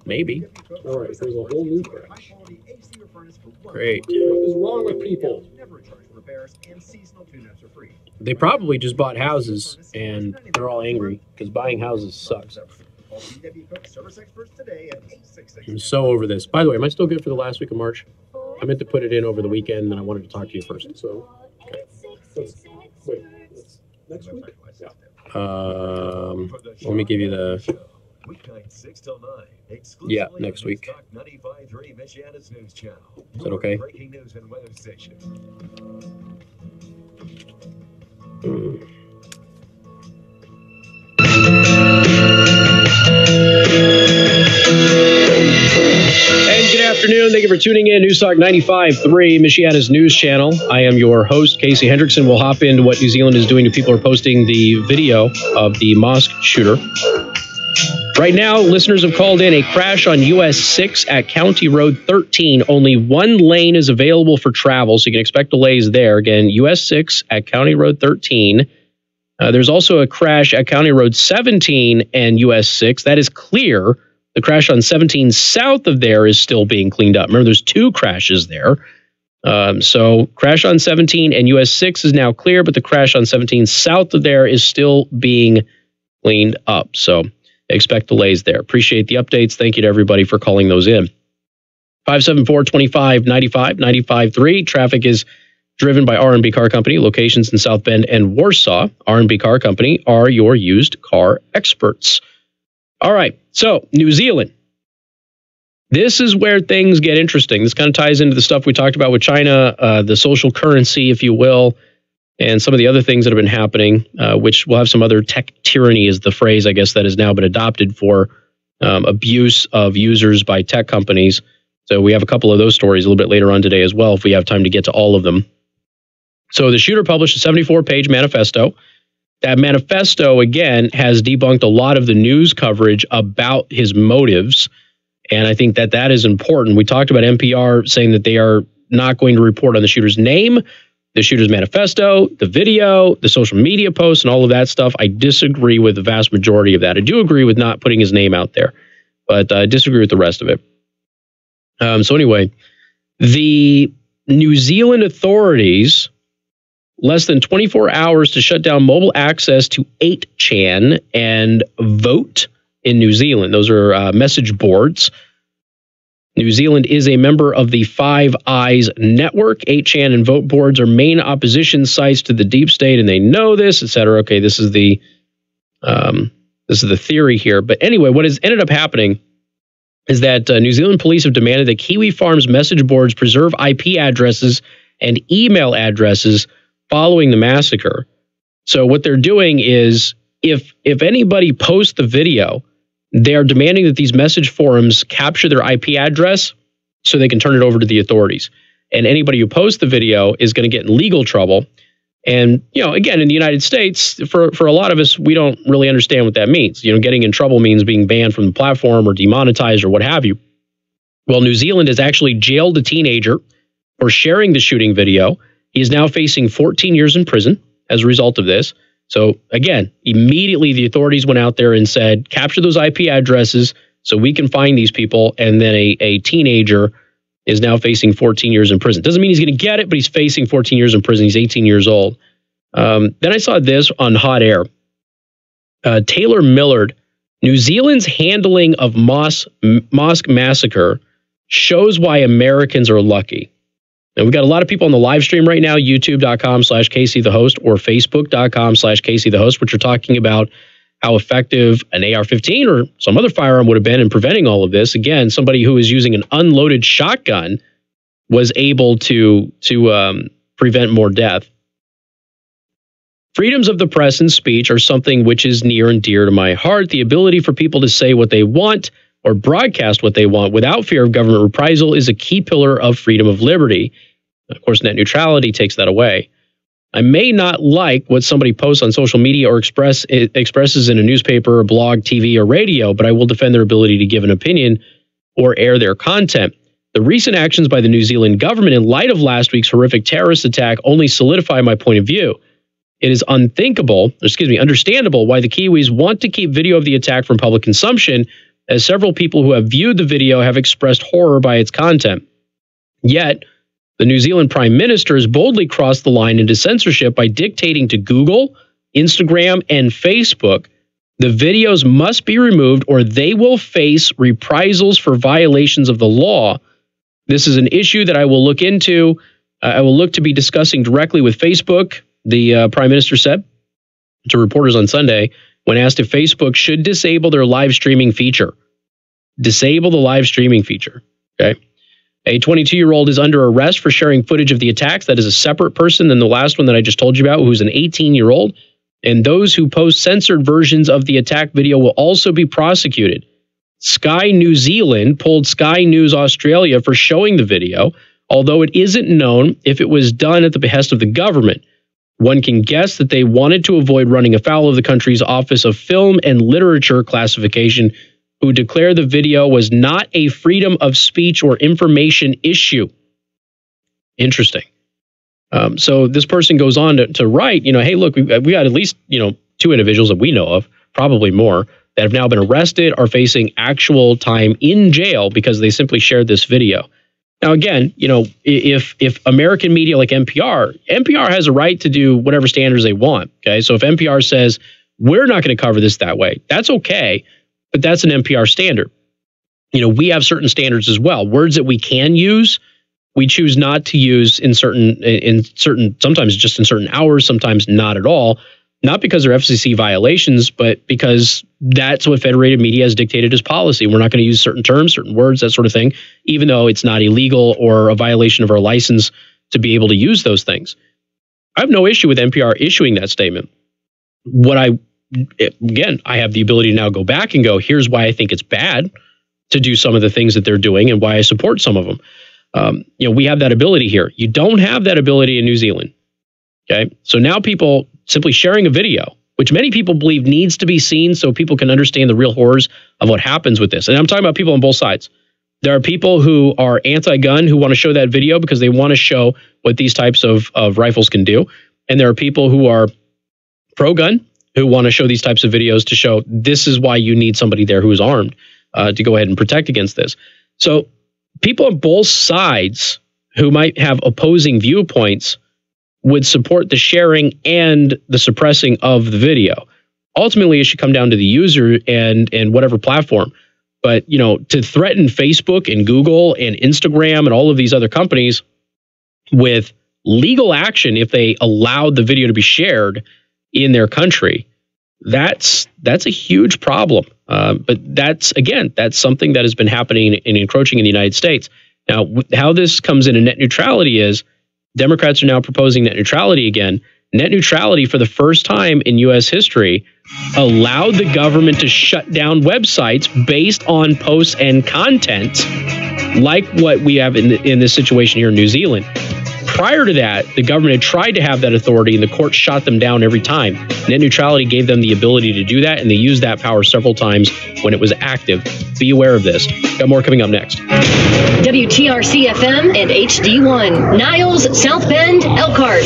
Maybe. All right, there's a whole new crash. Great. What is wrong with people? They probably just bought houses and they're all angry because buying houses sucks. I'm so over this. By the way, am I still good for the last week of March? I meant to put it in over the weekend, and I wanted to talk to you first. So, okay. Wait, next week? Yeah. Let me give you the. Yeah, next week. Is that okay? And good afternoon. Thank you for tuning in. Newstalk 95.3, Michiana's news channel. I am your host, Casey Hendrickson. We'll hop into what New Zealand is doing to people who are posting the video of the mosque shooter. Right now, listeners have called in a crash on US 6 at County Road 13. Only one lane is available for travel, so you can expect delays there. Again, US 6 at County Road 13. There's also a crash at County Road 17 and US 6. That is clear. The crash on 17 south of there is still being cleaned up. Remember, there's 2 crashes there. So crash on 17 and US 6 is now clear, but the crash on 17 south of there is still being cleaned up. So expect delays there. Appreciate the updates. Thank you to everybody for calling those in. 574-2595, 95.3. Traffic is driven by R&B Car Company, locations in South Bend and Warsaw. R&B Car Company are your used car experts. All right, so New Zealand. This is where things get interesting. This kind of ties into the stuff we talked about with China, the social currency, if you will, and some of the other things that have been happening, which will have some other tech tyranny is the phrase, I guess, that has now been adopted for abuse of users by tech companies. So we have a couple of those stories a little bit later on today as well, if we have time to get to all of them. So the shooter published a 74-page manifesto. That manifesto, again, has debunked a lot of the news coverage about his motives. And I think that that is important. We talked about NPR saying that they are not going to report on the shooter's name, the shooter's manifesto, the video, the social media posts, and all of that stuff. I disagree with the vast majority of that. I do agree with not putting his name out there, but I disagree with the rest of it. So anyway, the New Zealand authorities, less than 24 hours to shut down mobile access to 8chan and Vote in New Zealand. Those are message boards. New Zealand is a member of the Five Eyes network. 8chan and Vote boards are main opposition sites to the deep state, and they know this, etc. Okay, this is the theory here. But anyway, what has ended up happening is that New Zealand police have demanded that Kiwi Farms message boards preserve IP addresses and email addresses following the massacre. So what they're doing is, if anybody posts the video, they're demanding that these message forums capture their IP address so they can turn it over to the authorities. And anybody who posts the video is going to get in legal trouble. And, you know, again, in the United States, for a lot of us, we don't really understand what that means. You know, getting in trouble means being banned from the platform or demonetized or what have you. Well, New Zealand has actually jailed a teenager for sharing the shooting video. He is now facing 14 years in prison as a result of this. So again, immediately the authorities went out there and said, capture those IP addresses so we can find these people. And then a teenager is now facing 14 years in prison. Doesn't mean he's going to get it, but he's facing 14 years in prison. He's 18 years old. Then I saw this on Hot Air. Taylor Millard, New Zealand's handling of mosque massacre shows why Americans are lucky. Now, we've got a lot of people on the live stream right now, youtube.com/KC-the-host or facebook.com/KC-the-host, which are talking about how effective an AR-15 or some other firearm would have been in preventing all of this. Again, somebody who is using an unloaded shotgun was able to prevent more death. Freedoms of the press and speech are something which is near and dear to my heart. The ability for people to say what they want or broadcast what they want without fear of government reprisal is a key pillar of freedom of liberty. Of course, net neutrality takes that away. I may not like what somebody posts on social media or expresses in a newspaper, or blog, TV, or radio, but I will defend their ability to give an opinion or air their content. The recent actions by the New Zealand government in light of last week's horrific terrorist attack only solidify my point of view. It is understandable why the Kiwis want to keep video of the attack from public consumption, as several people who have viewed the video have expressed horror by its content. Yet, the New Zealand Prime Minister has boldly crossed the line into censorship by dictating to Google, Instagram, and Facebook the videos must be removed or they will face reprisals for violations of the law. This is an issue that I will look into. I will look to be discussing directly with Facebook, the Prime Minister said to reporters on Sunday when asked if Facebook should disable their live streaming feature. Disable the live streaming feature. Okay. A 22-year-old is under arrest for sharing footage of the attacks. That is a separate person than the last one that I just told you about, who's an 18-year-old. And those who post censored versions of the attack video will also be prosecuted. Sky New Zealand pulled Sky News Australia for showing the video, although it isn't known if it was done at the behest of the government. One can guess that they wanted to avoid running afoul of the country's Office of Film and Literature Classification, who declared the video was not a freedom of speech or information issue. Interesting. So this person goes on to write, hey, look, we got at least, 2 individuals that we know of, probably more, that have now been arrested, are facing actual time in jail because they simply shared this video. Now, again, if American media like NPR has a right to do whatever standards they want. Okay, so if NPR says we're not going to cover this that way, that's okay, but that's an NPR standard. We have certain standards as well. Words that we can use, we choose not to use in certain, sometimes just in certain hours, sometimes not at all. Not because they're FCC violations, but because that's what federated media has dictated as policy. We're not going to use certain terms, certain words, that sort of thing, even though it's not illegal or a violation of our license to be able to use those things. I have no issue with NPR issuing that statement. I have the ability to now go back and go, here's why I think it's bad to do some of the things that they're doing and why I support some of them. We have that ability here. You don't have that ability in New Zealand. Okay, so now people simply sharing a video, which many people believe needs to be seen so people can understand the real horrors of what happens with this. And I'm talking about people on both sides. There are people who are anti-gun who want to show that video because they want to show what these types of rifles can do. And there are people who are pro-gun who want to show these types of videos to show this is why you need somebody there who is armed to go ahead and protect against this. So people on both sides who might have opposing viewpoints would support the sharing and the suppressing of the video. Ultimately, it should come down to the user and whatever platform. But, to threaten Facebook and Google and Instagram and all of these other companies with legal action if they allowed the video to be shared in their country, that's a huge problem. But that's something that has been happening and encroaching in the United States. Now, how this comes into net neutrality is Democrats are now proposing net neutrality again. Net neutrality, for the first time in U.S. history, allowed the government to shut down websites based on posts and content like what we have in this situation here in New Zealand. Prior to that, the government had tried to have that authority, and the court shot them down every time. Net neutrality gave them the ability to do that, and they used that power several times when it was active. Be aware of this. Got more coming up next. WTRC FM and HD1. Niles, South Bend, Elkhart.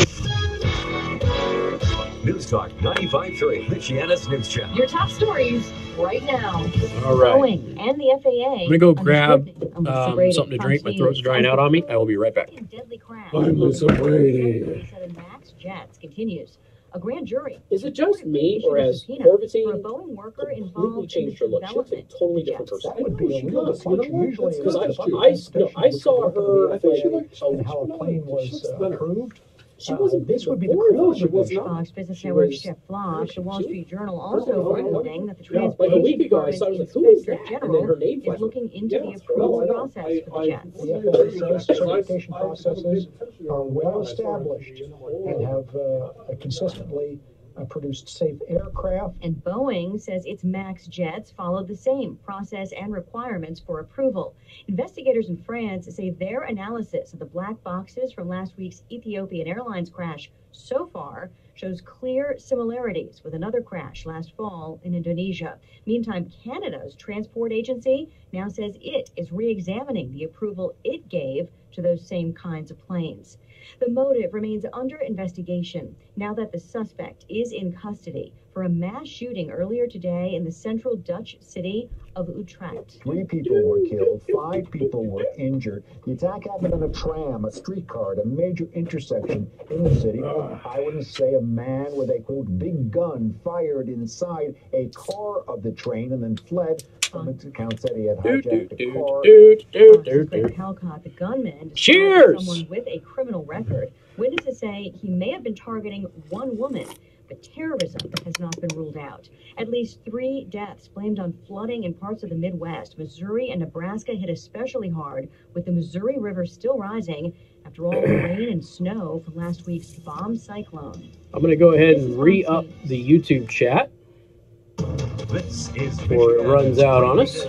News Talk 95.3, Michiana's News Channel. Your top stories right now. All right. Boeing and the FAA. I'm going to go grab something to drink. My throat's drying out on me. I will be right back. I'm Lisa Brady. Max Jets continues. A grand jury. Is it just me, or has Corvitine a Boeing worker involved changed her in the look? She looks like a development totally of the different jets? person. Would be usually Because I saw her. I think she looked. and how a plane was approved. She wasn't. This would be the criminal She was division. not. Fox Business Network Chef Flosh, the Wall Street Journal also reporting that the Like a week Transportation ago, I Department saw. I was like, "Who is Inspector that?" And then her General name is flashed. looking into Yeah, the no, approval I know. process for the jets. The FAA says certification processes are well established and have consistently produced safe aircraft. And Boeing says its MAX jets follow the same process and requirements for approval. Investigators in France say their analysis of the black boxes from last week's Ethiopian Airlines crash so far shows clear similarities with another crash last fall in Indonesia. Meantime, Canada's transport agency now says it is re-examining the approval it gave to those same kinds of planes. The motive remains under investigation now that the suspect is in custody for a mass shooting earlier today in the central Dutch city of Utrecht. 3 people were killed, 5 people were injured. The attack happened on a tram, a streetcar, at a major intersection in the city. Eyewitnesses say a man with a, quote, big gun fired inside a car of the train and then fled. Some accounts said he had hijacked a car. Halcott, the gunman, Cheers! Someone with a criminal record. Witnesses say he may have been targeting one woman, but terrorism has not been ruled out. At least 3 deaths blamed on flooding in parts of the Midwest. Missouri and Nebraska hit especially hard, with the Missouri River still rising after all the rain and snow from last week's bomb cyclone. I'm going to go ahead and re-up the YouTube chat This is before it runs out on us.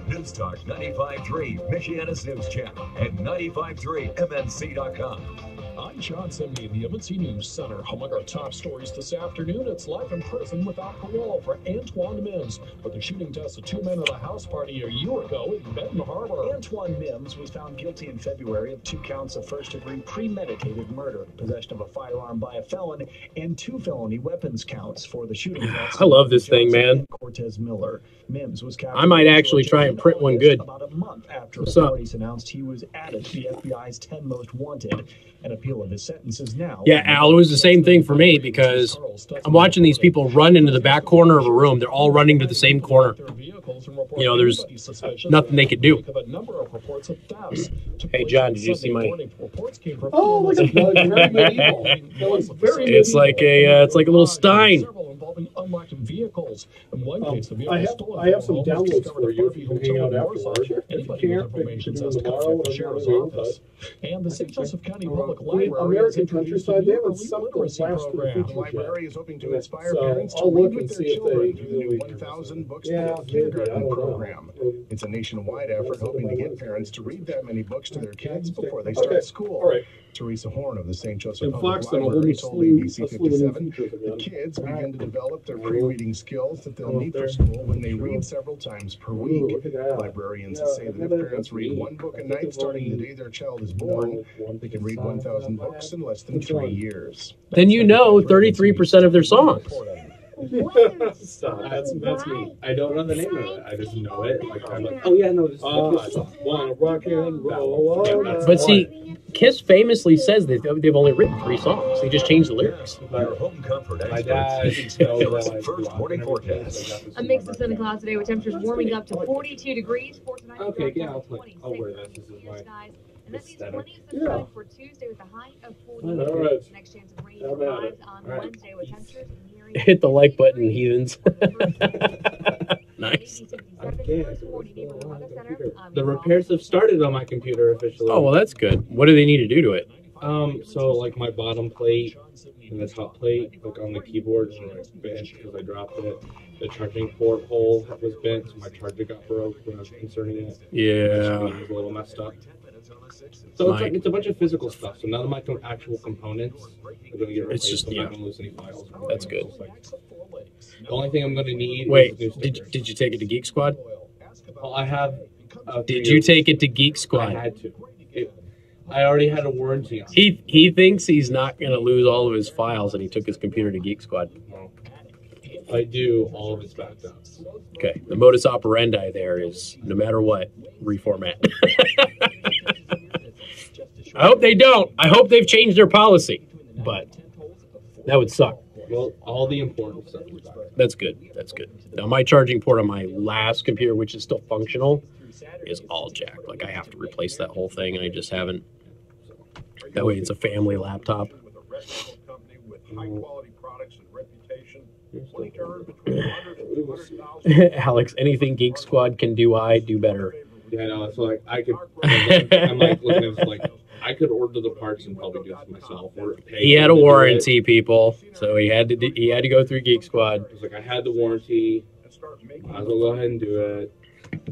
News Talk 95.3, Michiana's News Channel, and 95.3MNC.com. I'm John Simney in the MNC News Center. Among our top stories this afternoon, it's life in prison without parole for Antoine Mims for the shooting deaths of 2 men at a house party a year ago in Benton Harbor. Antoine Mims was found guilty in February of 2 counts of first-degree premeditated murder, possession of a firearm by a felon, and 2 felony weapons counts for the shooting deaths. I love this thing, man. Cortez Miller. Mims was captured. I might actually try and print one good. About a month after What's up? authorities announced he was added to the FBI's 10 most wanted. An appeal of his sentence is now. Yeah, Al, it was the same thing for me because I'm watching these people run into the back corner of a room. They're all running to the same corner. You know, there's nothing they could do. Hey, John, did you see my... Oh, look at that. It's like a little Stein. Unlocked vehicles. In one case, the vehicle stolen. I have some downloads for you if you can hang out afterwards. Anybody with information says to contact the sheriff's office. And the St. Joseph County Public Library American countryside, they have something last program. The library is hoping to inspire parents to read with their children through the new 1,000 Books for Kindergarten program. It's a nationwide effort hoping to get parents to read that many books to their kids before they start school. Teresa Horn of the St. Joseph Public Library told ABC 57 that kids begin to develop their pre-reading skills that they'll need for school when they read several times per week. Librarians say that if parents read 1 book a night starting the day their child is born, they can read 1,000 books in less than 3 years. Then you know 33% of their songs. That's me. I don't know the name of it. I just know it. Like, I'm like, oh yeah, no, this is wanna rock and roll. But see, Kiss famously says that they've only written 3 songs. They just changed the lyrics. Your home comfort My dad experts. First morning forecast. A mix of sun and clouds today with temperatures warming up to 42 degrees for tonight. Okay, yeah, I'll wear that. This is my And that means plenty of sunshine for Tuesday with a high of 48. All right. Next chance of rain arrives on Wednesday with temperatures nearing Hit the like button, heathens. Nice. The repairs have started on my computer officially. Oh, well, that's good. What do they need to do to it? So like my bottom plate and the top plate, like on the keyboard, and like bent because I dropped it. The charging port hole was bent, so my charger got broke when I was inserting it. Yeah. The screen was a little messed up. So it's a bunch of physical stuff. So none of my actual components are going to get replaced. It's just, so I'm not going to lose any files. That's good. The only thing I'm going to need Wait, is did you take it to Geek Squad? Well, I have. Did you take it to Geek Squad? I had to. I already had a warranty on it. He thinks he's not going to lose all of his files, and he took his computer to Geek Squad. I do. All of it's backed up. Okay. The modus operandi there is, no matter what, reformat. I hope they don't. I hope they've changed their policy. But that would suck. Well, all the important stuff is back. That's good. That's good. Now, my charging port on my last computer, which is still functional, is all jacked. Like, I have to replace that whole thing, and I just haven't. That way, it's a family laptop. Alex, anything Geek Squad can do, I do better. Yeah, no, it's like I could. I'm like looking at it, like I could order the parts and probably do it myself. Or pay He had a warranty, people, so he had to go through Geek Squad. It's like I had the warranty. Might as well go ahead and do it.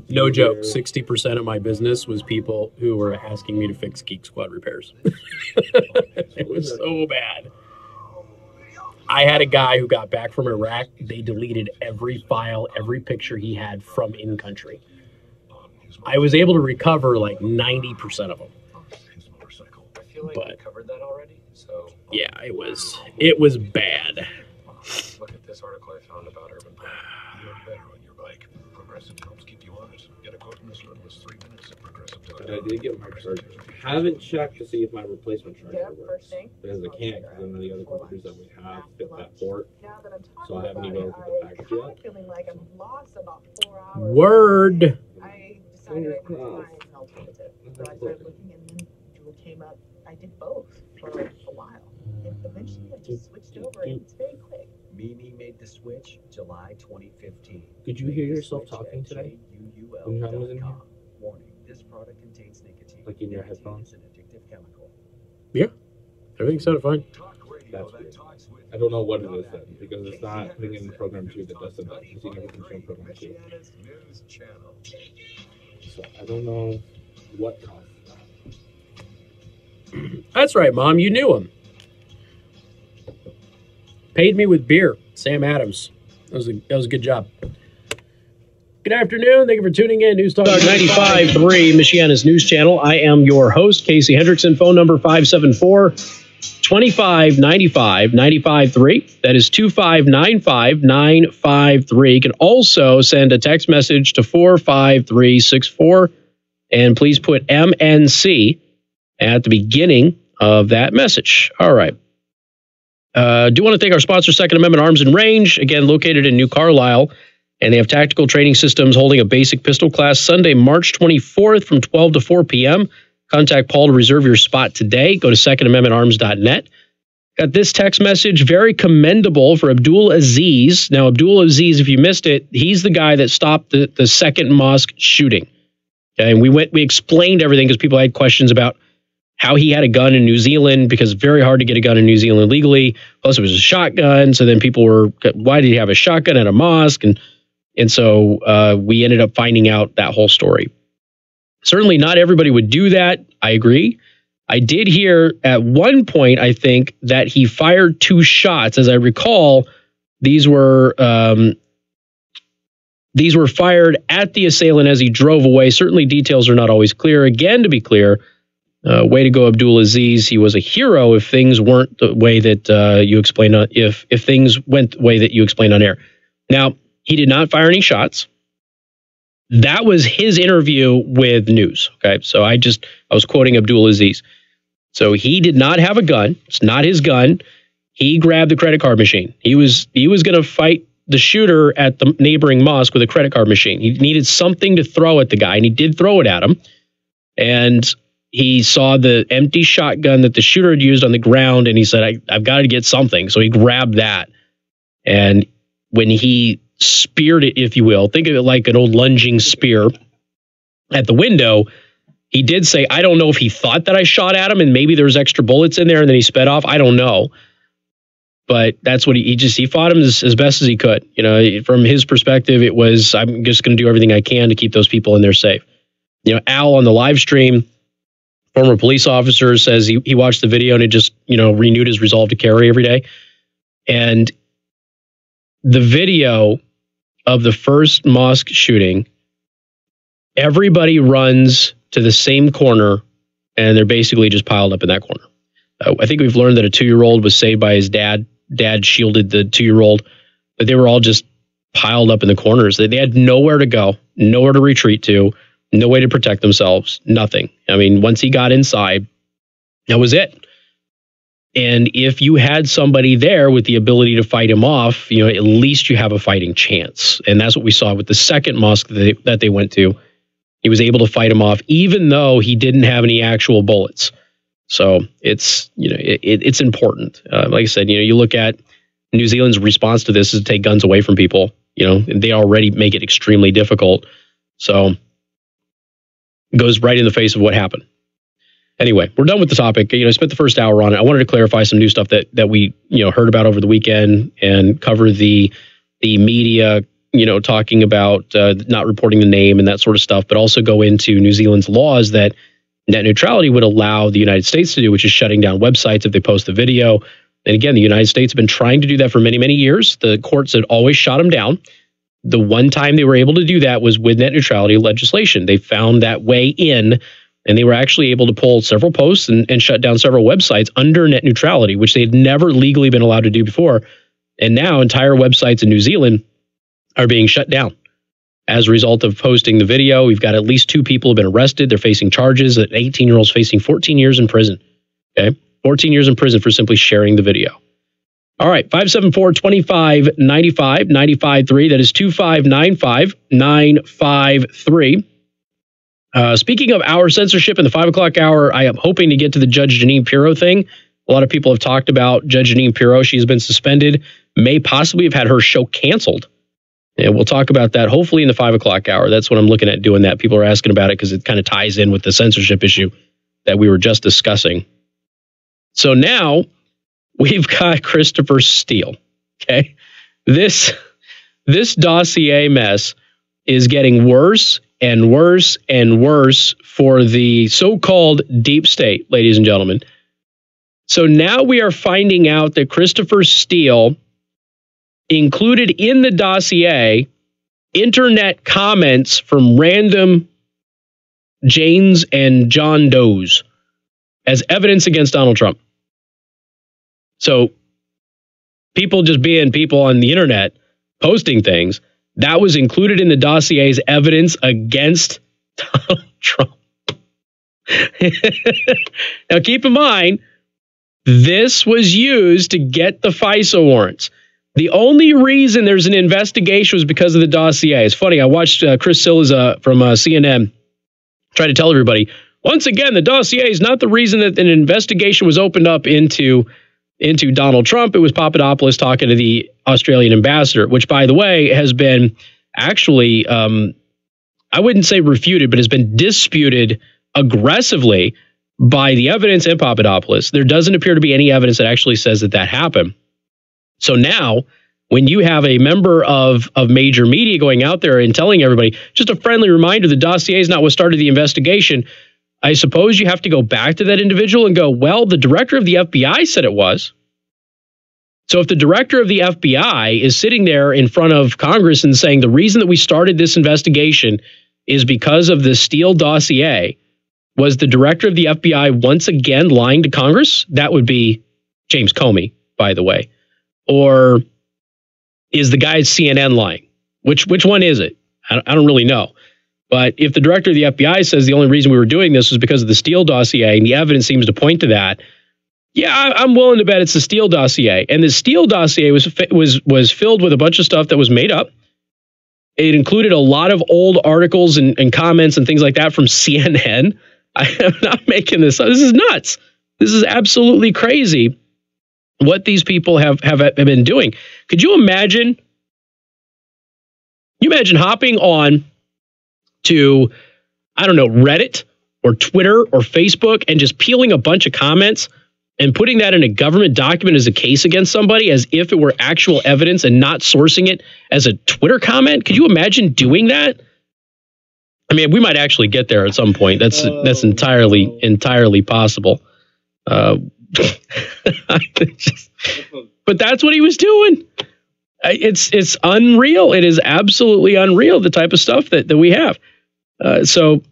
No joke. 60% of my business was people who were asking me to fix Geek Squad repairs. It was so bad. I had a guy who got back from Iraq. They deleted every file, every picture he had from in-country. I was able to recover like 90% of them. I feel like we covered that already. So yeah, it was bad. Look at this article I found about urban planning. You're better on your bike. Progressive helps keep you honest. Get a quote in as little as 3 minutes at progressive.com. But I did get my charger. Haven't checked to see if my replacement charger works. Because I can't, because none of the other computers that we have fit that port. So I haven't even opened the package yet. Feeling like I'm lost about 4 hours. Word. I decided I would find an alternative. So I started looking, and then Jewel came up. I did both for a while. And eventually I just switched over, and it's very quick. Mimi made the switch July 2015. Could you hear yourself talking today? When I was in here? Warning, this product contains nicotine. Like in your headphones? An addictive chemical. Yeah. Everything sounded fine. That's weird. I don't know what it is then, because it's not putting in program 2 that does it. It's using everything from program 2. So I don't know what caused that. That's right, Mom. You knew him. Paid me with beer. Sam Adams. That was a good job. Good afternoon. Thank you for tuning in. News Talk 95.3, Michiana's news channel. I am your host, Casey Hendrickson. Phone number 574-2595-95.3. That is 2595-953. You can also send a text message to 45364. And please put MNC at the beginning of that message. All right. Do want to thank our sponsor, Second Amendment Arms and Range, again, located in New Carlisle. And they have tactical training systems holding a basic pistol class Sunday, March 24th from 12 to 4 p.m. Contact Paul to reserve your spot today. Go to secondamendmentarms.net. Got this text message, very commendable for Abdul Aziz. Now, Abdul Aziz, if you missed it, he's the guy that stopped the second mosque shooting. Okay, and we explained everything because people had questions about how he had a gun in New Zealand, because it's very hard to get a gun in New Zealand legally. Plus, it was a shotgun. So then people were, why did he have a shotgun at a mosque? And so we ended up finding out that whole story. Certainly not everybody would do that. I agree. I did hear at one point, I think, that he fired 2 shots. As I recall, these were fired at the assailant as he drove away. Certainly details are not always clear. Again, to be clear, way to go, Abdul Aziz. He was a hero if things weren't the way that you explained. If things went the way that you explained on air. Now, he did not fire any shots. That was his interview with News. Okay, so I was quoting Abdul Aziz. So he did not have a gun. It's not his gun. He grabbed the credit card machine. He was going to fight the shooter at the neighboring mosque with a credit card machine. He needed something to throw at the guy, and he did throw it at him. And he saw the empty shotgun that the shooter had used on the ground, and he said, I've got to get something. So he grabbed that. And when he speared it, if you will, think of it like an old lunging spear at the window, he did say, I don't know if he thought that I shot at him and maybe there's extra bullets in there and then he sped off. I don't know. But that's what he fought him as best as he could. You know, from his perspective, it was, I'm just going to do everything I can to keep those people in there safe. You know, Al on the live stream, former police officer, says he watched the video and it just, you know, renewed his resolve to carry every day. And the video of the first mosque shooting, everybody runs to the same corner and they're basically just piled up in that corner. I think we've learned that a 2-year-old was saved by his dad. Dad shielded the 2-year-old, but they were all just piled up in the corners. They had nowhere to go, nowhere to retreat to, no way to protect themselves, nothing. I mean, once he got inside, that was it. And if you had somebody there with the ability to fight him off, you know, at least you have a fighting chance. And that's what we saw with the second mosque that they went to. He was able to fight him off, even though he didn't have any actual bullets. So it's, you know, it's important. Like I said, you know, you look at New Zealand's response to this is to take guns away from people. You know, they already make it extremely difficult. So it goes right in the face of what happened. Anyway, we're done with the topic. You know, I spent the first hour on it. I wanted to clarify some new stuff that we, you know, heard about over the weekend and cover the media, you know, talking about not reporting the name and that sort of stuff, but also go into New Zealand's laws that net neutrality would allow the United States to do, which is shutting down websites if they post a video. And again, the United States have been trying to do that for many, many years. The courts had always shot them down. The one time they were able to do that was with net neutrality legislation. They found that way in, and they were actually able to pull several posts and shut down several websites under net neutrality, which they had never legally been allowed to do before. And now entire websites in New Zealand are being shut down as a result of posting the video. We've got at least 2 people who have been arrested. They're facing charges. An 18-year-old's facing 14 years in prison. Okay, 14 years in prison for simply sharing the video. All right, 574-2595, 95.3. That is 2595-953. Speaking of our censorship in the 5 o'clock hour, I am hoping to get to the Judge Jeanine Pirro thing. A lot of people have talked about Judge Jeanine Pirro. She's been suspended, may possibly have had her show canceled. And we'll talk about that hopefully in the 5 o'clock hour. That's what I'm looking at doing that. People are asking about it because it kind of ties in with the censorship issue that we were just discussing. So now we've got Christopher Steele. Okay. This dossier mess is getting worse and worse and worse for the so-called deep state, ladies and gentlemen. So now we are finding out that Christopher Steele included in the dossier internet comments from random Janes and John Does as evidence against Donald Trump. So people just being people on the internet posting things, that was included in the dossier as evidence against Donald Trump. Now keep in mind, this was used to get the FISA warrants. The only reason there's an investigation was because of the dossier. It's funny, I watched Chris Silza from CNN try to tell everybody, once again, the dossier is not the reason that an investigation was opened up into Donald Trump. It was Papadopoulos talking to the Australian ambassador, which, by the way, has been actually, I wouldn't say refuted, but has been disputed aggressively by the evidence in Papadopoulos. There doesn't appear to be any evidence that actually says that happened. So now, when you have a member of major media going out there and telling everybody, just a friendly reminder, the dossier is not what started the investigation, I suppose you have to go back to that individual and go, well, the director of the FBI said it was. So if the director of the FBI is sitting there in front of Congress and saying the reason that we started this investigation is because of the Steele dossier, was the director of the FBI once again lying to Congress? That would be James Comey, by the way. Or is the guy at CNN lying? Which one is it? I don't really know. But if the director of the FBI says the only reason we were doing this was because of the Steele dossier, and the evidence seems to point to that, yeah, I'm willing to bet it's the Steele dossier. And the Steele dossier was filled with a bunch of stuff that was made up. It included a lot of old articles and comments and things like that from CNN. I am not making this up. This is nuts. This is absolutely crazy what these people have been doing. Could you imagine? You imagine hopping on to, I don't know, Reddit or Twitter or Facebook and just peeling a bunch of comments and putting that in a government document as a case against somebody as if it were actual evidence and not sourcing it as a Twitter comment. Could you imagine doing that? I mean, we might actually get there at some point. That's entirely possible. But that's what he was doing. It's unreal. It is absolutely unreal, the type of stuff that we have. So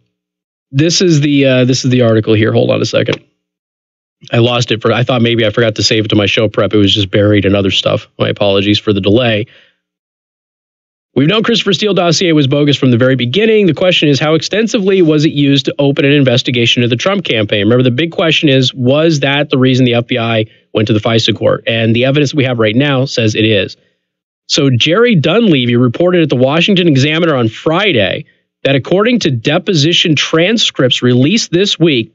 this is the article here. Hold on a second. I lost it I thought maybe I forgot to save it to my show prep. It was just buried in other stuff. My apologies for the delay. We've known Christopher Steele dossier was bogus from the very beginning. The question is, how extensively was it used to open an investigation of the Trump campaign? Remember, the big question is, was that the reason the FBI went to the FISA court? And the evidence we have right now says it is. So Jerry Dunleavy reported at the Washington Examiner on Friday that according to deposition transcripts released this week,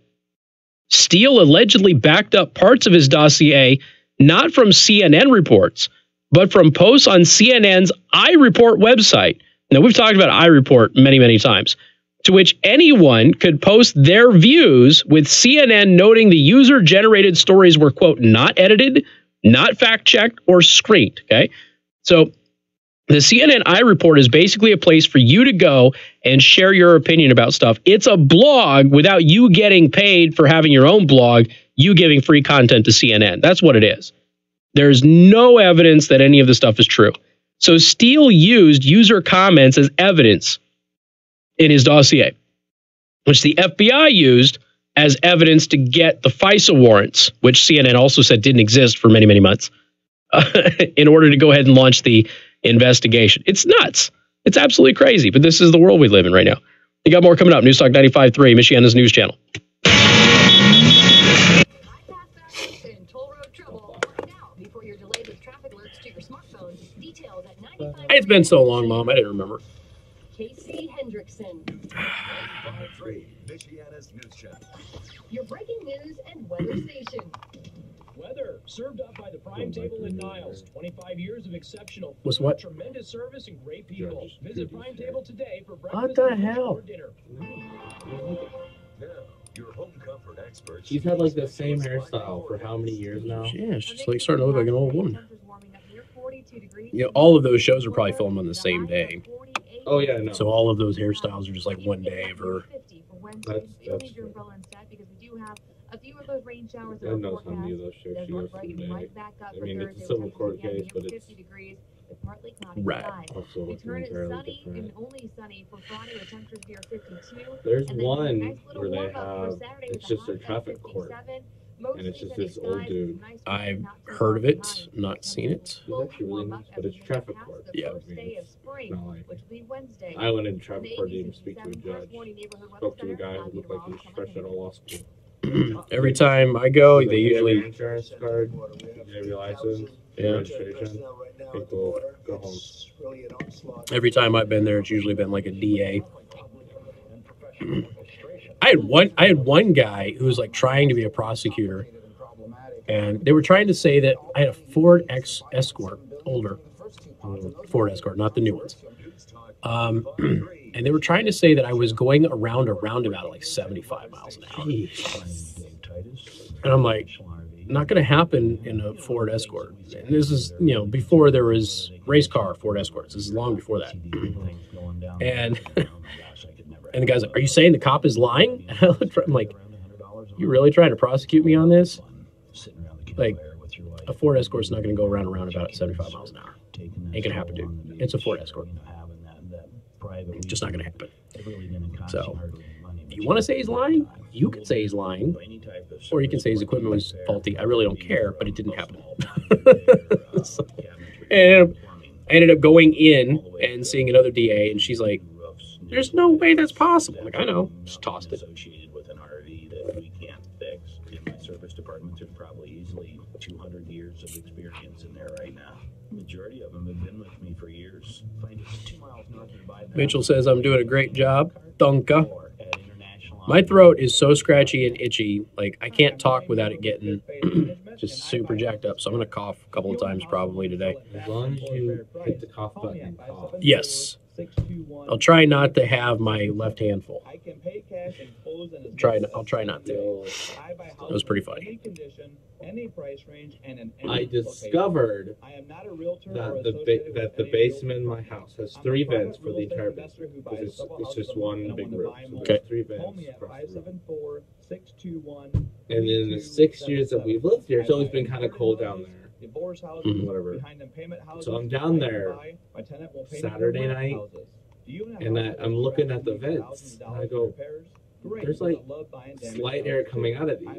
Steele allegedly backed up parts of his dossier, not from CNN reports, but from posts on CNN's iReport website. Now, we've talked about iReport many, many times, to which anyone could post their views, with CNN noting the user-generated stories were, quote, not edited, not fact-checked, or screened, okay? So the CNN iReport is basically a place for you to go and share your opinion about stuff. It's a blog without you getting paid for having your own blog, you giving free content to CNN. That's what it is. There's no evidence that any of the stuff is true. So Steele used user comments as evidence in his dossier, which the FBI used as evidence to get the FISA warrants, which CNN also said didn't exist for many, many months, in order to go ahead and launch the investigation. It's nuts. It's absolutely crazy, but this is the world we live in right now. You got more coming up. News Talk 95.3, Michiana's news channel. It's been so long, Mom. I didn't remember. Casey Hendrickson. 95.3, Michiana's news channel. Your breaking news and weather station. Weather served up by the Prime Table in Niles. 25 years of exceptional Was what? Tremendous service and great people. Visit Prime Table today for What breakfast, the lunch, hell? or dinner. Now, your home comfort experts. She's had like the same hairstyle for how many years now? Yeah, she's like starting to look like an old woman. You know, all of those shows are probably filmed on the same day. Oh yeah, no. So all of those hairstyles are just like one day of her. That's a few of those rain showers God knows how many of those shows she goes through a day. I mean, it's a civil court case, but it's partly cloudy right. Also, we turn it entirely sunny different. and only sunny for Friday with temperatures near 52. There's and then one nice where they warm-up for have, Saturday it's with just a a high of traffic court. 57. And it's just this old dude. I've heard of it, not seen it. It's actually really nice, but it's traffic court. Yeah. Not like, I went in traffic court to even speak to a judge. Spoke to a guy who looked like he was fresh out of law school. Every time I go, they usually insurance card, you have your license, your registration. People go home. Every time I've been there, it's usually been like a DA. I had one guy who was like trying to be a prosecutor, and they were trying to say that I had a Ford Escort, older Ford Escort, not the new ones. And they were trying to say that I was going around a roundabout at like 75 miles an hour. And I'm like, not going to happen in a Ford Escort. And this is, you know, before there was race car Ford Escorts. This is long before that. And the guy's like, are you saying the cop is lying? I'm like, you really trying to prosecute me on this? Like, a Ford Escort's not going to go around a roundabout at 75 miles an hour. Ain't going to happen, dude. It's a Ford Escort. Just not going to happen. So, if you want to say he's lying, you can say he's lying. Or you can say his equipment was faulty. I really don't care, but it didn't happen. So, and I ended up going in and seeing another DA, and she's like, there's no way that's possible. I'm like, I know. Just tossed it. Associated with an RV that we can't fix. In my service department, there's probably easily 200 years of experience in there right now. The majority of them have been with me for years. Find it 2 miles north of Dubai. Mitchell says I'm doing a great job. Donka. My throat is so scratchy and itchy, like I can't talk without it getting just super jacked up. So I'm going to cough a couple of times probably today. As long as you hit the cough button and cough. Yes. I'll try not to have my left hand full. I'll try not to. It was pretty funny. any price range and in any I discovered location. I am not a realtor that the basement in my house has 3 vents for the entire basement. Because it's just one big room. So Okay. 3 vents. Call me at across the room. 574-621. And in the 6 years that we've lived here, it's always been kind of cold down there. Divorce houses, Whatever. behind them payment houses. So I'm down there My tenant will pay Saturday me for rent night, houses. Do you and have I'm looking at the vents, and I go, there's like slight air coming out of these,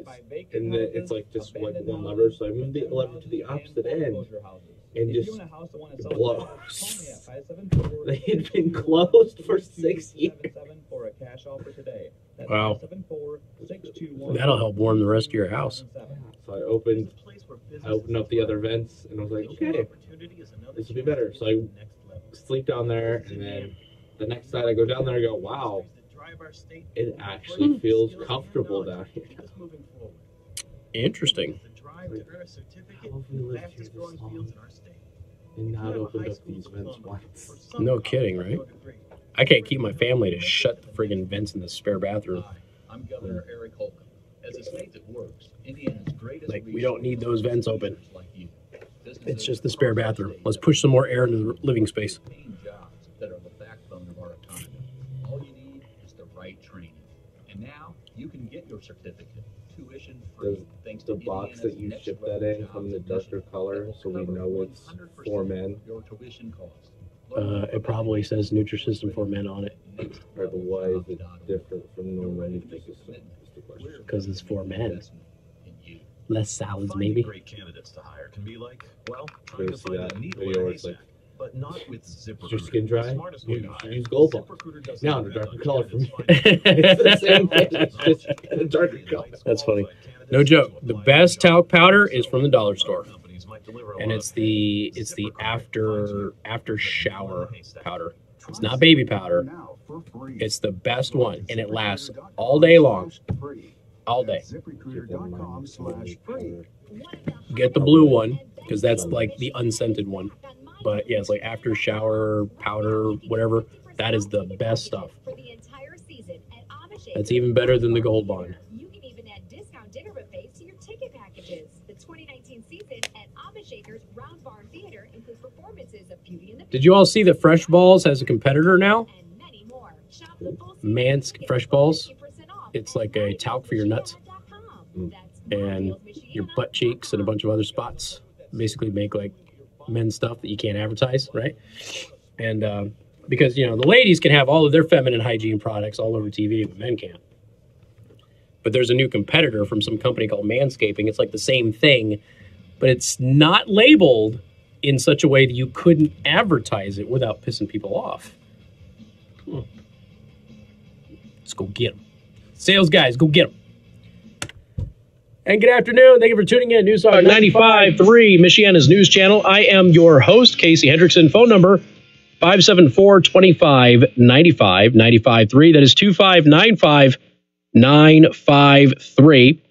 and it's like just like one lever. So I move the lever to the opposite end, and just it blows. They had been closed for 6 years. For a cash offer today. That's Wow. 574-621. That'll help warm the rest of your house. So I opened up the other vents, and I was like, okay, this will be better. So I sleep down there, and then the next night I go down there, I go, wow, it actually feels comfortable down here. Interesting. How have we lived here this long and not opened up these vents once? No kidding, right? I can't keep my family to shut the friggin' vents in the spare bathroom. I'm Governor Eric Holcomb. As a state that works, Indiana's greatest Like, we don't need those vents open. It's just the spare bathroom. Let's push some more air into the living space. jobs that are the backbone of our economy. All you need is the right training. And now you can get your certificate tuition free. Does the box that you ship that in come in the darker color so we know it's for men? Your tuition cost. It probably says Nutrisystem for Men on it. Right, but why is it different from normal Nutrisystem? Because it's for men. Less salads, maybe. Great candidates to hire can be like, well, You trying to ever see find that a needle video in a where it's like, haystack, but not with ZipRecruiter. is your skin dry? Smartest You way to hire. use Gold Bond. ZipRecruiter doesn't Now in a depend darker on color for me. candidates finding- It's the same thing, it's just a darker color. That's funny. No joke. The best talc powder is from the dollar store, and it's the after shower powder. It's not baby powder. It's the best one, and it lasts all day long. All day. Get the blue one because that's like the unscented one. But yeah, it's like after shower powder, whatever. That is the best stuff. That's even better than the Gold Bond. You can even add discount dinner buffets to your ticket packages. The 2019 season at Amish Acres Round Barn Theater includes performances of Beauty and the Did you all see that Fresh Balls has a competitor now? Mansk Fresh Balls. It's like a talc for your nuts and your butt cheeks and a bunch of other spots. Basically make like men's stuff that you can't advertise, right? And because, you know, the ladies can have all of their feminine hygiene products all over TV, but men can't. But there's a new competitor from some company called Manscaping. It's like the same thing, but it's not labeled in such a way that you couldn't advertise it without pissing people off. Let's go get them. Sales guys, go get them. And good afternoon. Thank you for tuning in. News Talk 95.3, Michiana's news channel. I am your host, Casey Hendrickson. Phone number 574-2595-95.3. That is 2595-953.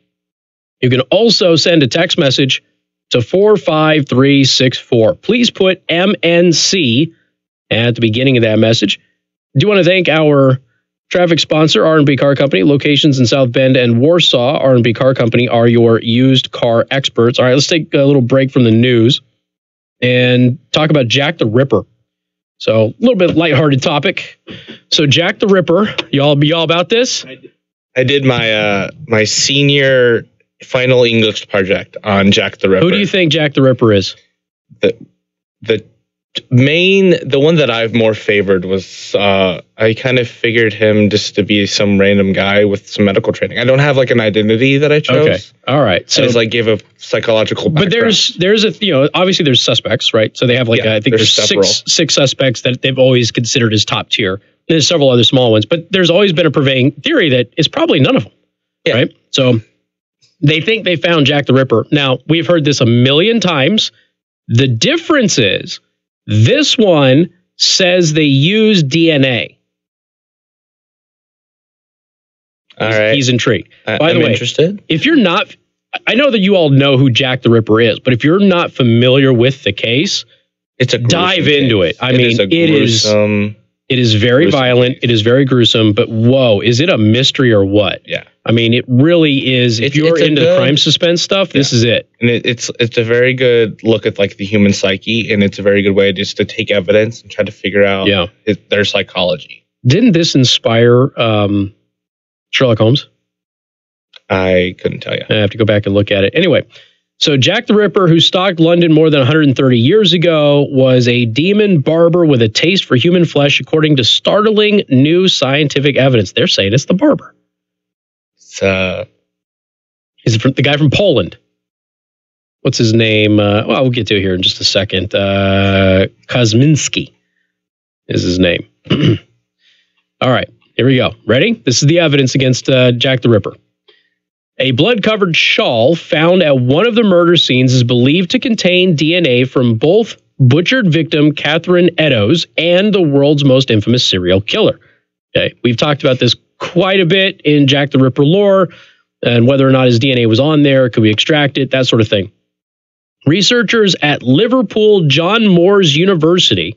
You can also send a text message to 45364. Please put MNC at the beginning of that message. I do want to thank our traffic sponsor, R&B Car Company, locations in South Bend and Warsaw. R&B Car Company are your used car experts. All right, let's take a little break from the news and talk about Jack the Ripper. So a little bit lighthearted topic. So Jack the Ripper, y'all about this? I did my my senior final English project on Jack the Ripper. Who do you think Jack the Ripper is? The one that I've more favored was I kind of figured him just to be some random guy with some medical training. I don't have like an identity that I chose. Okay, all right. So I just like gave a psychological background. But there's a, you know, obviously there's suspects, right? So they have like I think there's six suspects that they've always considered as top tier. There's several other small ones, but there's always been a prevailing theory that it's probably none of them, right? So they think they found Jack the Ripper. Now we've heard this a million times. The difference is, this one says they use DNA. All right. He's intrigued. By the way, interested. If you're not, I know that you all know who Jack the Ripper is, but if you're not familiar with the case, it's a dive into it. I mean, it is It is very violent. It is very gruesome. But whoa, is it a mystery or what? Yeah. I mean, it really is. If you're into the crime suspense stuff, this is it. And it's a very good look at like the human psyche, and it's a very good way just to take evidence and try to figure out their psychology. Didn't this inspire Sherlock Holmes? I couldn't tell you. I have to go back and look at it. Anyway, so Jack the Ripper, who stalked London more than 130 years ago, was a demon barber with a taste for human flesh, according to startling new scientific evidence. They're saying it's the barber. He's the guy from Poland. What's his name? Well, we'll get to it here in just a second. Kosminski is his name. All right, here we go. Ready? This is the evidence against Jack the Ripper. A blood-covered shawl found at one of the murder scenes is believed to contain DNA from both butchered victim Catherine Eddowes and the world's most infamous serial killer. Okay, we've talked about this quite a bit in Jack the Ripper lore, and whether or not his DNA was on there, could we extract it, that sort of thing. Researchers at Liverpool John Moores University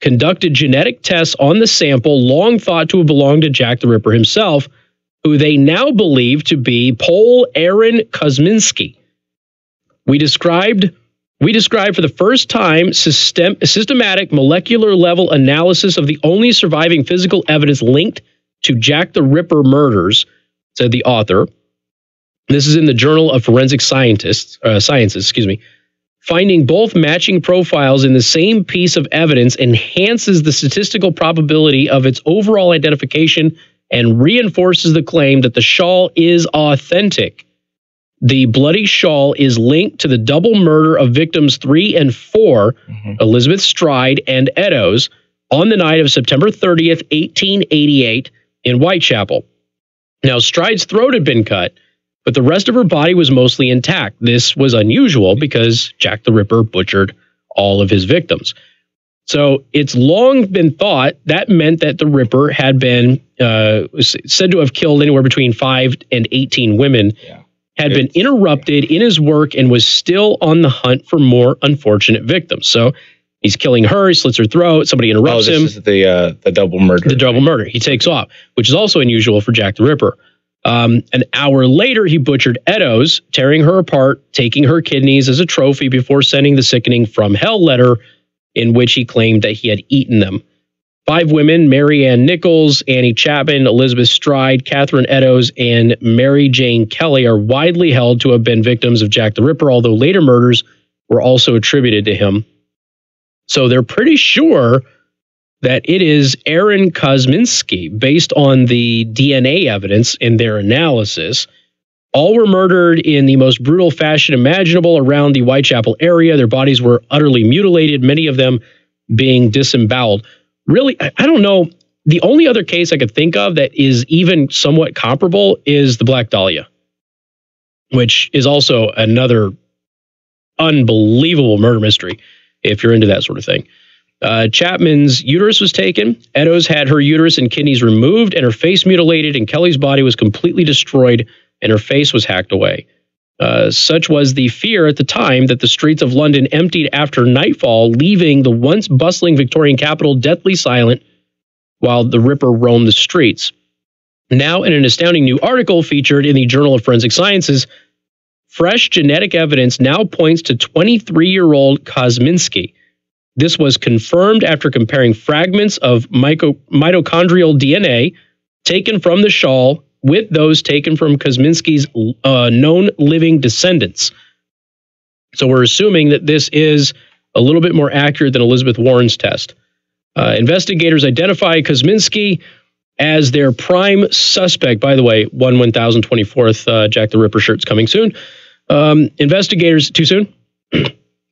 conducted genetic tests on the sample long thought to have belonged to Jack the Ripper himself, who they now believe to be Pole Aaron Kosminski. We described for the first time systematic molecular level analysis of the only surviving physical evidence linked to Jack the Ripper murders, said the author. This is in the Journal of Forensic Sciences. Finding both matching profiles in the same piece of evidence enhances the statistical probability of its overall identification and reinforces the claim that the shawl is authentic. The bloody shawl is linked to the double murder of victims 3 and 4, Elizabeth Stride and Eddowes, on the night of September 30th, 1888, in Whitechapel. Now, Stride's throat had been cut, but the rest of her body was mostly intact. This was unusual because Jack the Ripper butchered all of his victims. So it's long been thought that meant that the Ripper had been said to have killed anywhere between 5 and 18 women, had been interrupted in his work and was still on the hunt for more unfortunate victims. So he's killing her, he slits her throat, somebody interrupts him. This is the double murder. The double murder. He takes off, which is also unusual for Jack the Ripper. An hour later, he butchered Eddowes, tearing her apart, taking her kidneys as a trophy before sending the sickening From Hell letter in which he claimed that he had eaten them. 5 women, Mary Ann Nichols, Annie Chapman, Elizabeth Stride, Catherine Eddowes, and Mary Jane Kelly are widely held to have been victims of Jack the Ripper, although later murders were also attributed to him. So they're pretty sure that it is Aaron Kosminski, based on the DNA evidence in their analysis. All were murdered in the most brutal fashion imaginable around the Whitechapel area. Their bodies were utterly mutilated, many of them being disemboweled. Really, I don't know. The only other case I could think of that is even somewhat comparable is the Black Dahlia, which is also another unbelievable murder mystery, if you're into that sort of thing. Chapman's uterus was taken. Eddowes had her uterus and kidneys removed and her face mutilated, and Kelly's body was completely destroyed and her face was hacked away. Such was the fear at the time that the streets of London emptied after nightfall, leaving the once bustling Victorian capital deathly silent while the Ripper roamed the streets. Now, in an astounding new article featured in the Journal of Forensic Sciences, fresh genetic evidence now points to 23-year-old Kosminski. This was confirmed after comparing fragments of mitochondrial DNA taken from the shawl with those taken from Kosminski's known living descendants. So we're assuming that this is a little bit more accurate than Elizabeth Warren's test. Investigators identify Kosminski as their prime suspect. By the way, 1024th Jack the Ripper shirt's coming soon. Investigators, too soon?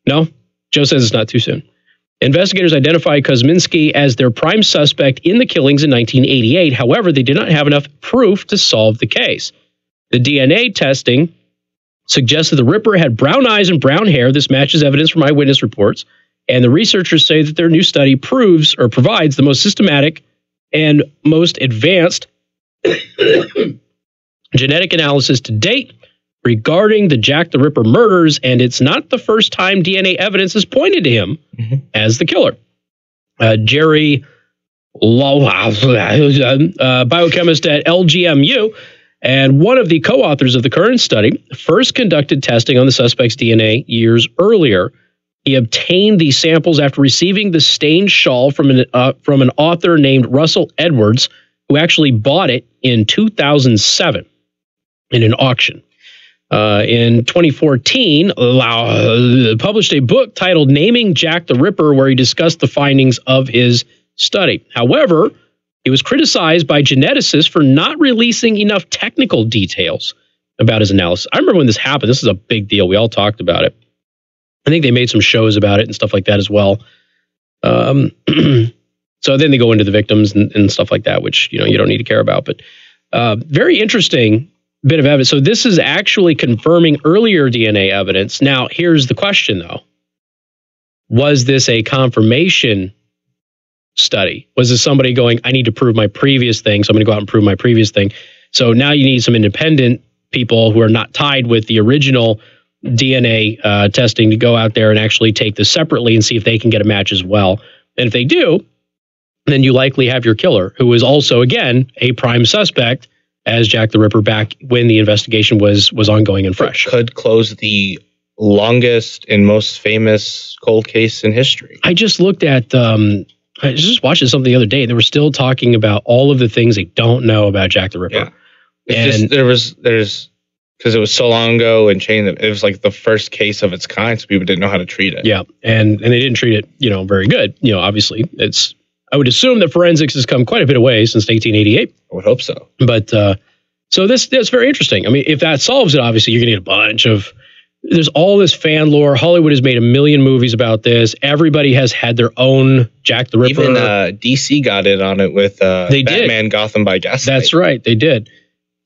No? Joe says it's not too soon. Investigators identified Kosminski as their prime suspect in the killings in 1988. However, they did not have enough proof to solve the case. The DNA testing suggested the Ripper had brown eyes and brown hair. This matches evidence from eyewitness reports. And the researchers say that their new study provides the most systematic and most advanced genetic analysis to date regarding the Jack the Ripper murders, and it's not the first time DNA evidence has pointed to him as the killer. Jerry biochemist at LGMU, and one of the co-authors of the current study, first conducted testing on the suspect's DNA years earlier. He obtained these samples after receiving the stained shawl from an author named Russell Edwards, who actually bought it in 2007 in an auction. In 2014, published a book titled Naming Jack the Ripper, where he discussed the findings of his study. However, he was criticized by geneticists for not releasing enough technical details about his analysis. I remember when this happened. This is a big deal. We all talked about it. I think they made some shows about it and stuff like that as well. So then they go into the victims and stuff like that, which you don't need to care about. But very interesting bit of evidence. So this is actually confirming earlier DNA evidence. Now, here's the question, though. Was this a confirmation study? Was this somebody going, I need to prove my previous thing, so I'm going to go out and prove my previous thing? So now you need some independent people who are not tied with the original DNA testing to go out there and actually take this separately and see if they can get a match as well. And if they do, then you likely have your killer, who is also, again, a prime suspect as Jack the Ripper back when the investigation was ongoing and fresh. Could close the longest and most famous cold case in history. I just looked at, I just watched something the other day. They were still talking about all of the things they don't know about Jack the Ripper. Yeah. It's just, there's because it was so long ago and it was like the first case of its kind, so people didn't know how to treat it. Yeah, and they didn't treat it, very good. Obviously, I would assume that forensics has come quite a bit of way since 1888. I would hope so. But so that's very interesting. I mean, if that solves it, obviously you're going to get a bunch of. There's all this fan lore. Hollywood has made a million movies about this. Everybody has had their own Jack the Ripper. Even DC got in on it with Batman Gotham by Gaslight. That's right, they did.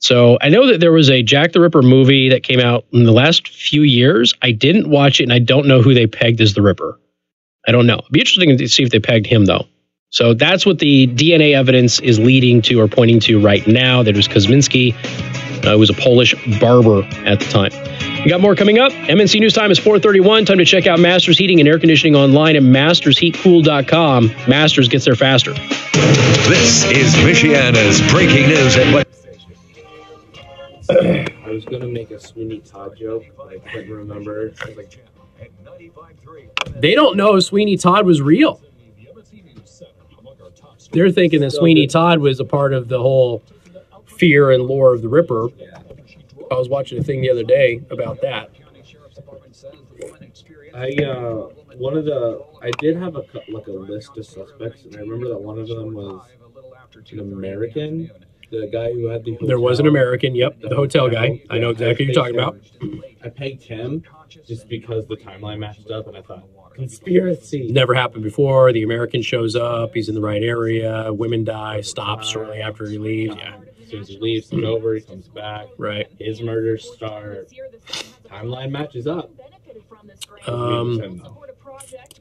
So I know that there was a Jack the Ripper movie that came out in the last few years. I didn't watch it, and I don't know who they pegged as the Ripper. I don't know. It'd be interesting to see if they pegged him, though. So that's what the DNA evidence is leading to or pointing to right now. There was Kosminski, who was a Polish barber at the time. We got more coming up. MNC News Time is 4:31. Time to check out Masters Heating and Air Conditioning online at mastersheatcool.com. Masters gets there faster. This is Michiana's breaking news at what? I was going to make a Sweeney Todd joke, but I couldn't remember. I was like, they don't know Sweeney Todd was real. They're thinking that Sweeney Todd was a part of the whole fear and lore of the Ripper. I was watching a thing the other day about that. I did have a list of suspects, and I remember that one of them was an American. The guy who had the hotel. There was an American, yep, the hotel guy. I know exactly who you're talking about. I pegged him just because the timeline matched up, and I thought, conspiracy. Never happened before. The American shows up. He's in the right area. Women die. Stops shortly after he leaves. Yeah. As soon as he leaves, it's over. He comes back. Right. His murders start. Timeline matches up.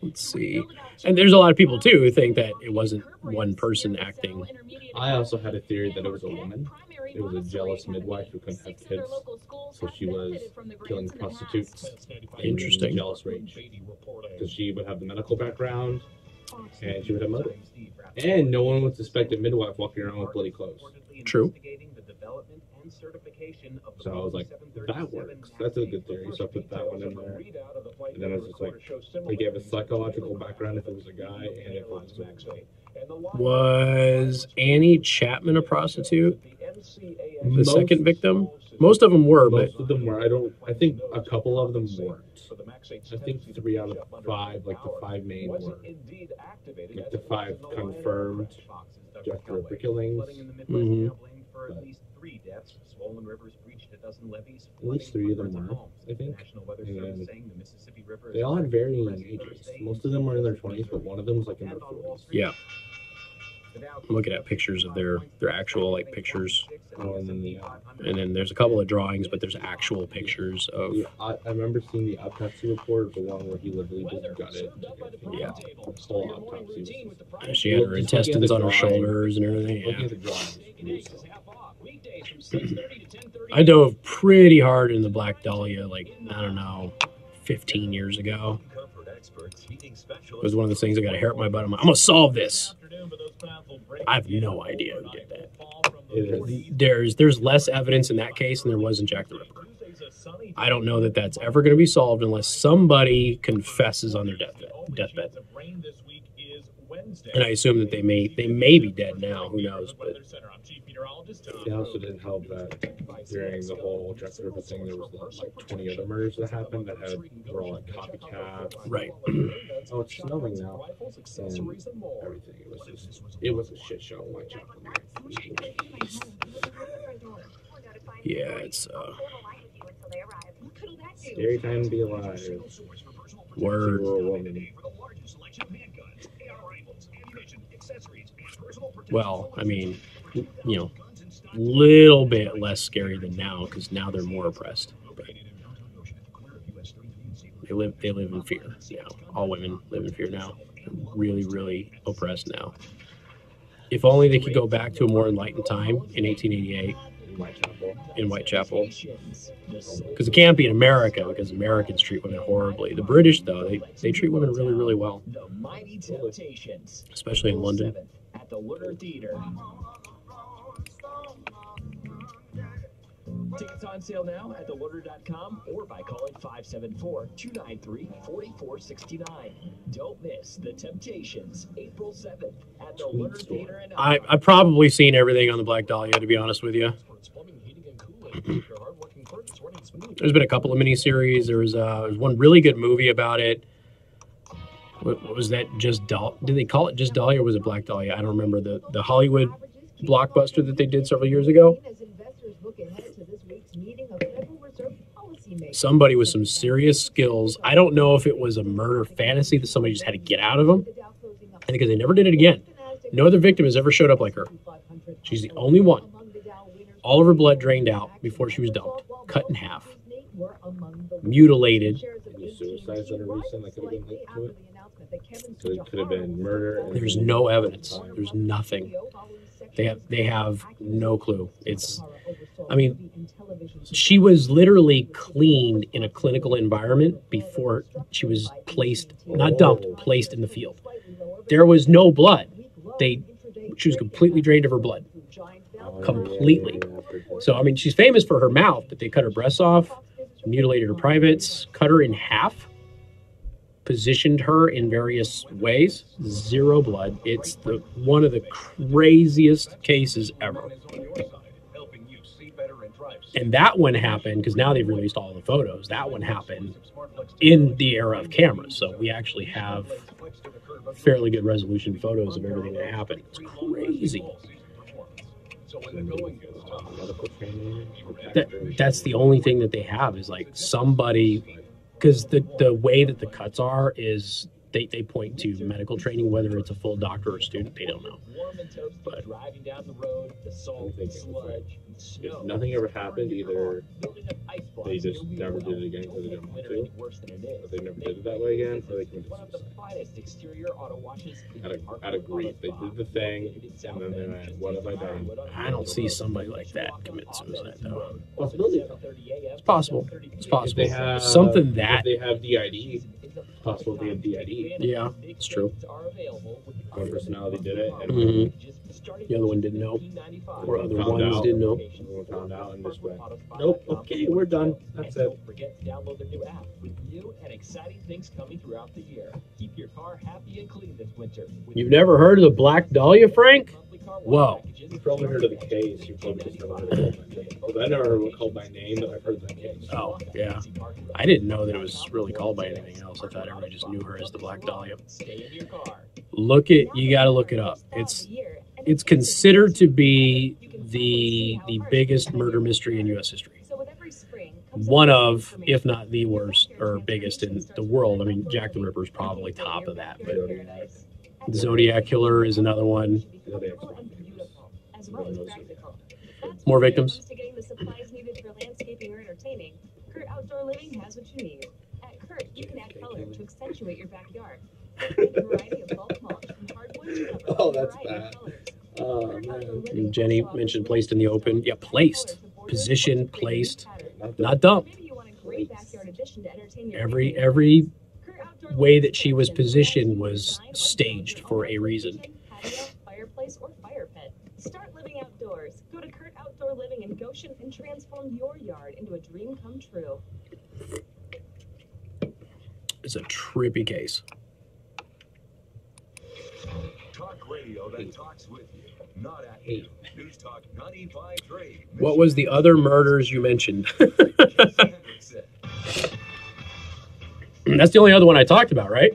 Let's see. And there's a lot of people, too, who think that it wasn't one person acting. I also had a theory that it was a woman. It was a jealous midwife who couldn't have kids, so she was killing prostitutes. Interesting. Jealous rage. Because she would have the medical background, and she would have motive. And no one would suspect a midwife walking around with bloody clothes. True. So I was like, that works. That's a good theory. So I put that one in there. And then I was just like, they gave a psychological background if it was a guy and if it was a woman. Was Annie Chapman a prostitute? The second victim? Most of them were, but most of them were. I think a couple of them weren't. I think 3 out of 5, like the 5 main were. Like the 5 confirmed Jack the Ripper killings. Mm-hmm. At least 3 of them were, I think. And they all had varying ages. Most of them were in their 20s, but one of them was like in their 40s. Yeah. I'm looking at pictures of their actual pictures. And then there's a couple of drawings, but there's actual pictures of. Yeah, I remember seeing the autopsy report, the one where he literally just got it. Yeah. The whole autopsy. She had her intestines on her shoulders and everything. Looking at the drawings. I dove pretty hard in the Black Dahlia, 15 years ago. It was one of those things I got a hair up my butt. I'm going to solve this. I have no idea who did that. There's less evidence in that case than there was in Jack the Ripper. I don't know that that's ever going to be solved unless somebody confesses on their deathbed. And I assume that they may be dead now. Who knows? But it also didn't help that during the whole Jack the Ripper thing, there was like 20 other murders that happened that were all like copycats. Right. Oh, it's snowing now. And everything. It was a shit show in Whitechapel. Yeah, it's scary time to be alive. Word. Well, I mean, you know, little bit less scary than now because now they're more oppressed. But they live in fear. You know, all women live in fear now. They're really, really oppressed now. If only they could go back to a more enlightened time in 1888 in Whitechapel. Because it can't be in America because Americans treat women horribly. The British, though, they treat women really, really well. Especially in London. At the Lurder Theater. Tickets on sale now at thelurder.com or by calling 574-293-4469. Don't miss The Temptations, April 7th at the Lurder Theater. I've probably seen everything on the Black Dahlia, to be honest with you. There's been a couple of miniseries. There was one really good movie about it. What was that? Did they call it Just Dahlia or was it Black Dahlia? I don't remember. The Hollywood blockbuster that they did several years ago. Somebody with some serious skills. I don't know if it was a murder fantasy that somebody just had to get out of them. And because they never did it again. No other victim has ever showed up like her. She's the only one. All of her blood drained out before she was dumped. Cut in half. Mutilated. Any suicides that are recent that could have been linked to it? So it could have been murder. There's no evidence. There's nothing. They have no clue. I mean, she was literally cleaned in a clinical environment before she was placed, not dumped, placed in the field. There was no blood. She was completely drained of her blood. Completely. So, I mean, she's famous for her mouth, but they cut her breasts off, mutilated her privates, cut her in half, positioned her in various ways. Zero blood. It's one of the craziest cases ever. And that one happened, because now they've released all the photos, that one happened in the era of cameras. So we actually have fairly good resolution photos of everything that happened. It's crazy. That's the only thing that they have is like somebody, because the way that the cuts are is they point to medical training, whether it's a full doctor or student, they don't know. But if nothing ever happened, either they just never did it again because they didn't want to, but they never did it that way again, or they committed suicide. Out of grief, they did the thing, and then they went, what have I done? I don't see somebody like that commit suicide, though. Possibility. It's possible. It's possible. If they have, something that... If they have DID, it's possible they have DID. Yeah, it's true. One personality did it, and the other one didn't know, or other ones didn't know. Everyone found out and just went, nope, okay, we're done. That's it. Don't forget to download their new app with new and exciting things coming throughout the year. Keep your car happy and clean this winter. You've never heard of the Black Dahlia, Frank? Whoa. You've probably heard of the case. You've probably just never heard of it called by name. I never heard it called by name, but I've heard of that case. Oh, yeah. I didn't know that it was really called by anything else. I thought everybody just knew her as the Black Dahlia. You gotta look it up. It's considered to be the biggest murder mystery in U.S. history. One of, if not the worst or biggest in the world. I mean, Jack the Ripper is probably top of that, but the Zodiac Killer is another one. More victims. To getting the supplies needed for landscaping or entertaining, Kurt Outdoor Living has what you need. At Kurt, you can add color to accentuate your backyard. A variety of bulk mulch from hardwood to rubber. Oh, that's bad. Oh, man. Jenny mentioned placed in the open. Yeah, placed. Positioned, placed. Not dumped. Every way that she was positioned was staged for a reason. Fireplace or fire pit. Start living outdoors. Go to Kurt Outdoor Living in Goshen and transform your yard into a dream come true. It's a trippy case. Talk radio that talks with you, not at you. News Talk 95.3. What was the other murders you mentioned? That's the only other one I talked about, right?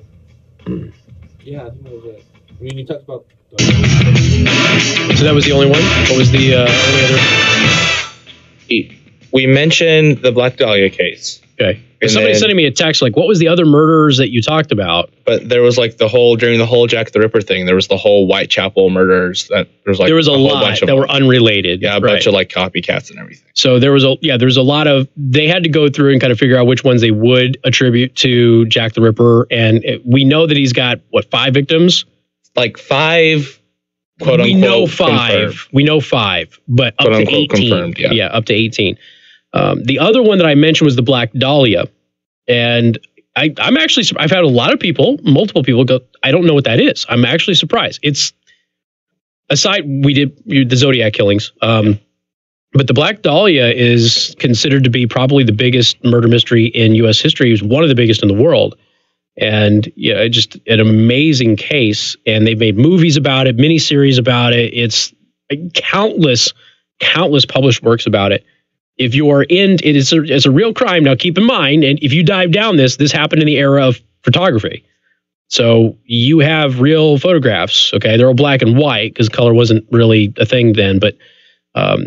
Yeah, I think that was it. I mean, you talked about... So that was the only one? What was the only other? We mentioned the Black Dahlia case. Okay. Somebody's sending me a text like, what was the other murders that you talked about? But there was like during the whole Jack the Ripper thing, there was the whole Whitechapel murders. There was a lot that were unrelated. Yeah, a bunch of like copycats and everything. So there was a lot of, they had to go through and kind of figure out which ones they would attribute to Jack the Ripper. And we know that he's got, 5 victims? Like 5, quote unquote. We know 5. Confirmed. We know 5, but up Quote, to 18. Confirmed, yeah. Up to 18. The other one that I mentioned was the Black Dahlia. And I'm actually, I've had multiple people go, I don't know what that is. I'm actually surprised. It's, we did the Zodiac killings. But the Black Dahlia is considered to be probably the biggest murder mystery in U.S. history. It was one of the biggest in the world. And yeah, just an amazing case. And they've made movies about it, miniseries about it. It's countless published works about it. If you are it's a real crime. Now, keep in mind, and if you dive down this happened in the era of photography. So you have real photographs. Okay, they're all black and white because color wasn't really a thing then, but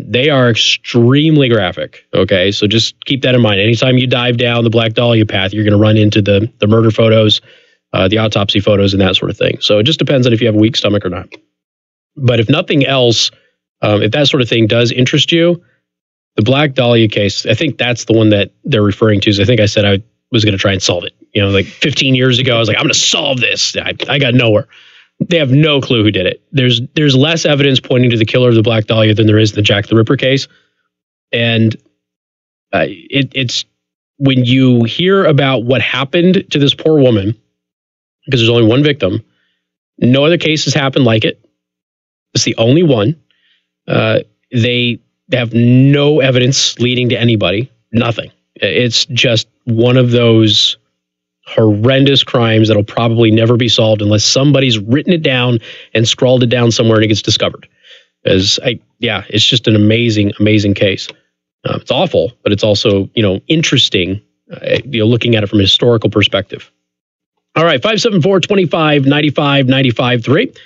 they are extremely graphic. Okay, so just keep that in mind. Anytime you dive down the Black Dahlia path, you're going to run into the murder photos, the autopsy photos, and that sort of thing. So it just depends on if you have a weak stomach or not. But if nothing else, if that sort of thing does interest you, the Black Dahlia case, I think that's the one that they're referring to. So I think I said I was going to try and solve it. Like 15 years ago, I was like, I'm going to solve this. I got nowhere. They have no clue who did it. There's less evidence pointing to the killer of the Black Dahlia than there is the Jack the Ripper case. And it's when you hear about what happened to this poor woman, because there's only one victim, no other cases happened like it. It's the only one. They have no evidence leading to anybody. Nothing. It's just one of those horrendous crimes that'll probably never be solved unless somebody's written it down and scrawled it down somewhere and it gets discovered. It's just an amazing, amazing case. It's awful, but it's also, interesting, looking at it from a historical perspective. All right, 574-25-95-95-3.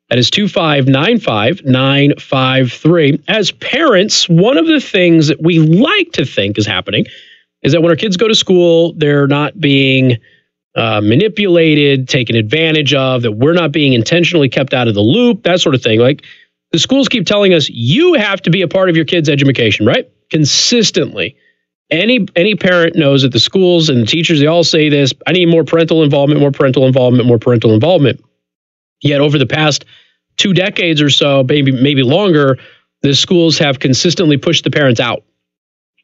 That is 2595-953. As parents, one of the things that we like to think is happening is that when our kids go to school, they're not being manipulated, taken advantage of, that we're not being intentionally kept out of the loop, that sort of thing. Like the schools keep telling us, you have to be a part of your kid's education, right? Consistently. Any parent knows that the schools and the teachers, they all say this, I need more parental involvement, more parental involvement, more parental involvement. Yet over the past 2 decades or so, maybe longer, the schools have consistently pushed the parents out.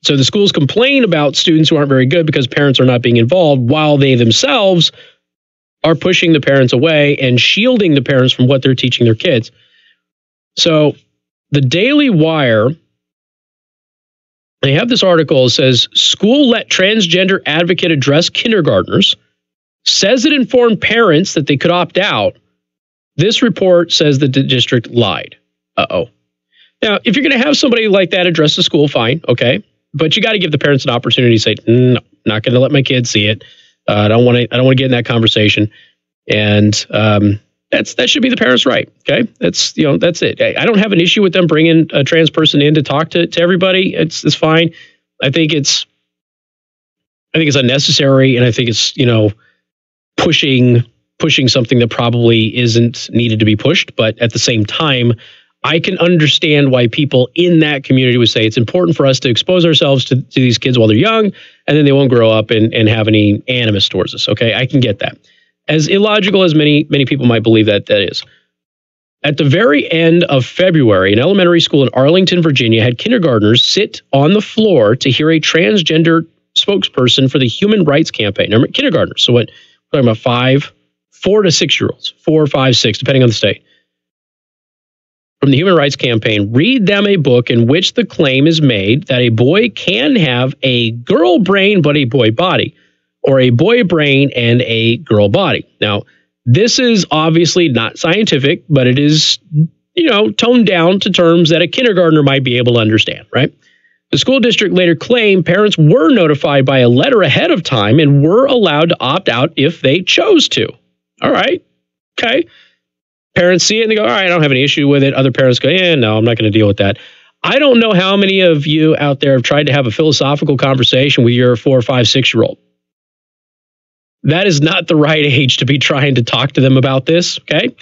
So the schools complain about students who aren't very good because parents are not being involved, while they themselves are pushing the parents away and shielding the parents from what they're teaching their kids. So the Daily Wire, they have this article that says, school let transgender advocate address kindergartners, says it informed parents that they could opt out. This report says that the district lied. Uh-oh. Now, if you're going to have somebody like that address the school, fine, okay. But you got to give the parents an opportunity to say, no, not going to let my kids see it. I don't want to get in that conversation. And that should be the parents' right, okay? That's it. I don't have an issue with them bringing a trans person in to talk to everybody. It's fine. I think it's unnecessary, and I think it's, pushing something that probably isn't needed to be pushed. But at the same time, I can understand why people in that community would say it's important for us to expose ourselves to these kids while they're young, and then they won't grow up and have any animus towards us. Okay, I can get that. As illogical as many people might believe that is. At the very end of February, an elementary school in Arlington, Virginia, had kindergartners sit on the floor to hear a transgender spokesperson for the Human Rights Campaign. Now, kindergartners. So talking about 4 to 6 year olds, 4, 5, 6, depending on the state, from the Human Rights Campaign, read them a book in which the claim is made that a boy can have a girl brain but a boy body, or a boy brain and a girl body. Now, this is obviously not scientific, but it is, toned down to terms that a kindergartner might be able to understand, right? The school district later claimed parents were notified by a letter ahead of time and were allowed to opt out if they chose to. All right. Okay. Parents see it and they go, all right, I don't have any issue with it. Other parents go, no, I'm not going to deal with that. I don't know how many of you out there have tried to have a philosophical conversation with your 4, 5, 6-year-old. That is not the right age to be trying to talk to them about this, okay?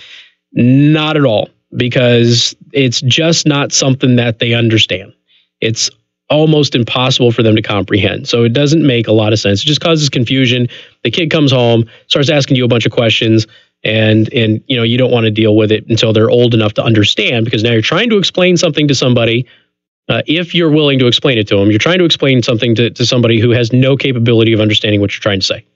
Not at all, because it's just not something that they understand. It's almost impossible for them to comprehend. So it doesn't make a lot of sense. It just causes confusion. The kid comes home, starts asking you a bunch of questions, and you don't want to deal with it until they're old enough to understand, because now you're trying to explain something to somebody. If you're willing to explain it to them, you're trying to explain something to somebody who has no capability of understanding what you're trying to say.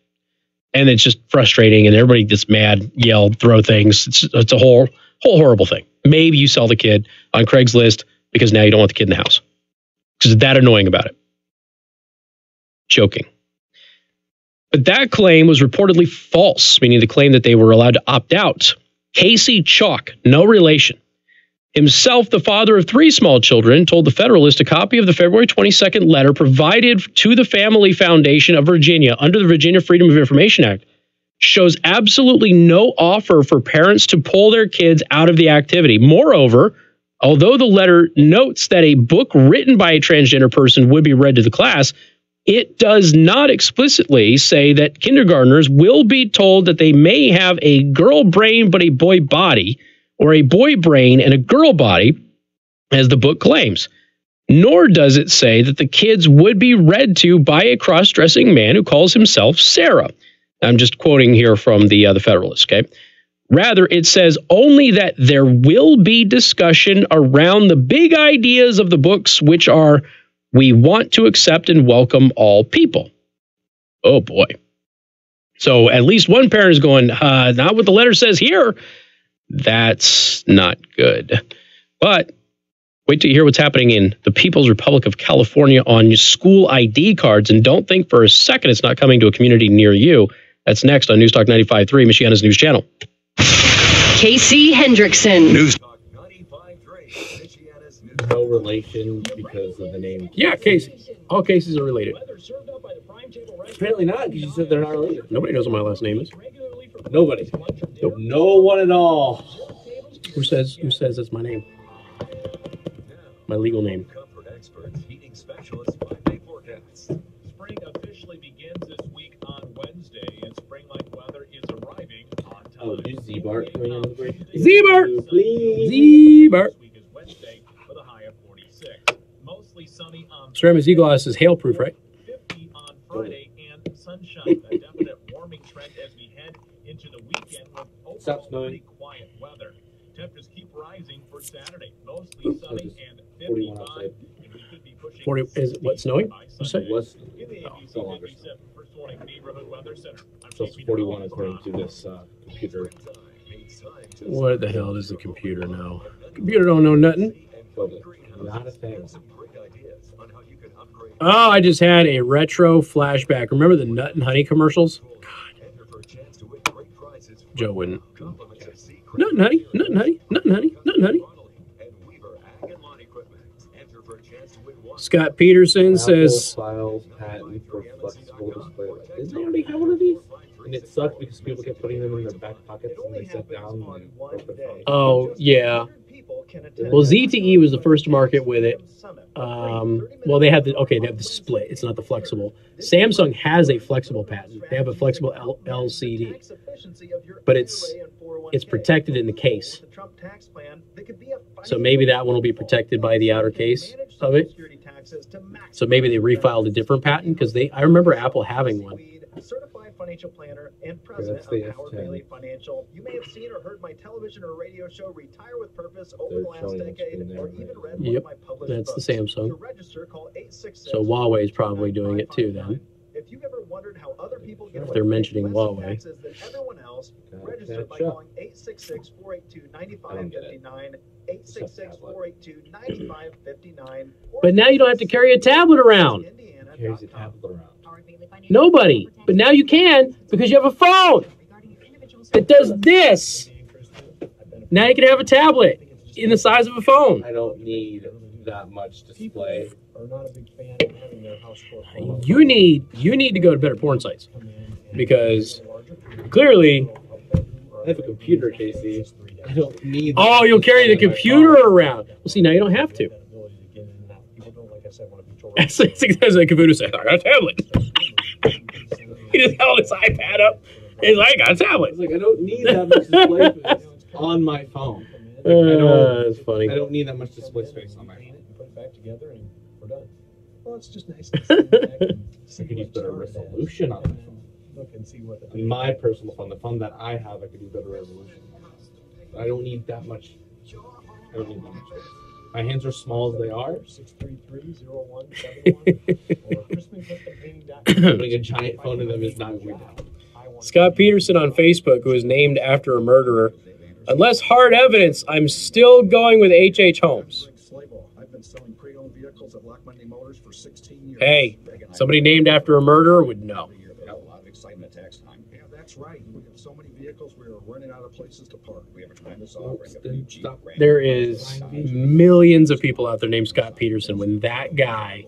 And it's just frustrating, and everybody gets mad, yell, throw things. It's a whole horrible thing. Maybe you sell the kid on Craigslist because now you don't want the kid in the house. Because it's that annoying about it. Joking. But that claim was reportedly false, meaning the claim that they were allowed to opt out. Casey Chalk, no relation, himself the father of 3 small children, told the Federalist a copy of the February 22nd letter provided to the Family Foundation of Virginia under the Virginia Freedom of Information Act shows absolutely no offer for parents to pull their kids out of the activity. Moreover, although the letter notes that a book written by a transgender person would be read to the class, it does not explicitly say that kindergartners will be told that they may have a girl brain but a boy body, or a boy brain and a girl body, as the book claims. Nor does it say that the kids would be read to by a cross-dressing man who calls himself Sarah. I'm just quoting here from the Federalist, okay? Rather, it says only that there will be discussion around the big ideas of the books, which are, we want to accept and welcome all people. Oh, boy. So at least one parent is going, not what the letter says here. That's not good. But wait till you hear what's happening in the People's Republic of California on school ID cards, and don't think for a second it's not coming to a community near you. That's next on News Talk 95.3, Michiana's news channel. Casey Hendrickson. News. No relation because of the name. Yeah, Casey. All cases are related. Apparently not, because you said they're not related. Nobody knows what my last name is. Nobody. Nope. No one at all. Who says that's my name? My legal name. Spring officially begins this week on Wednesday, and spring-like weather is arriving on time. Oh, is Z-Bart coming on the break? Z-Bart! Please. Z-Bart! This week is Wednesday with a high of 46. Mostly sunny on Ceramic Eagle-Eyes is hail-proof, right? 50 on Friday, and sunshine. A definite warming trend as we head into the weekend with overall pretty quiet weather. Temperatures keep rising for Saturday. Mostly sunny and 55. And we could be pushing 40 is what, snowing? What's in the ABC 57 First Warning Neighborhood Weather Center. So it's 41 according to this computer. What the hell does the computer know? Computer don't know nothing. Not a thing. Oh, I just had a retro flashback. Remember the Nut and Honey commercials? God. Joe wouldn't. Nut and Honey, Nut and Honey, Nut and Honey, Nut and Honey. Scott Peterson says... Files patent for flexible display. Didn't they already have one of these? And it sucked because people kept putting them in their back pockets and they sat down and oh, yeah. Well, ZTE was the first to market with it. Well, they have the split. It's not the flexible. Samsung has a flexible patent. They have a flexible LCD, but it's protected in the case. So maybe that one will be protected by the outer case of it. So maybe they refiled a different patent, because I remember Apple having one. Certified financial planner and president of Howard Bailey Financial. You may have seen or heard my television or radio show Retire with Purpose over the last decade, or even read one of my published That's books. the Samsung. To register, call 866. So Huawei's probably doing it too then. If you've ever wondered how other people get If they're mentioning Huawei. taxes than everyone else, register by calling 866-482-9559, 866-482-9559. But now you don't have to carry a tablet around. Carries a tablet around. Nobody. But now you can because you have a phone that does this. Now you can have a tablet in the size of a phone. I don't need that much display. Are not a big fan of having their house for You need to go to better porn sites because clearly. I have a computer, Casey. I don't need. Oh, you'll carry the computer around. Well, see, now you don't have to. As the computer says, I got a tablet. He just held his iPad up. He's like, I got a tablet. It's like, I don't need that much display space on my phone. That's funny. I don't need that much display space on my phone. Put it back together and we're done. Well, it's just nice. I could use better resolution on my phone. Look and see what On my personal phone, the phone that I have, I could do better resolution. I don't need that much. I don't need that much space. My hands are small as they are. 633-0171 Putting a giant phone in them is not going to. Scott Peterson on Facebook, who was named after a murderer. Unless hard evidence, I'm still going with H.H. Holmes. I've been selling pre-owned vehicles at Black Monday Motors for 16 years. Hey, somebody named after a murderer would know. A lot of excitement at tax time. Yeah, that's right. We have so many vehicles, we are running out of places to park. We have a tremendous offering of new Jeep. There is millions of people out there named Scott Peterson. When that guy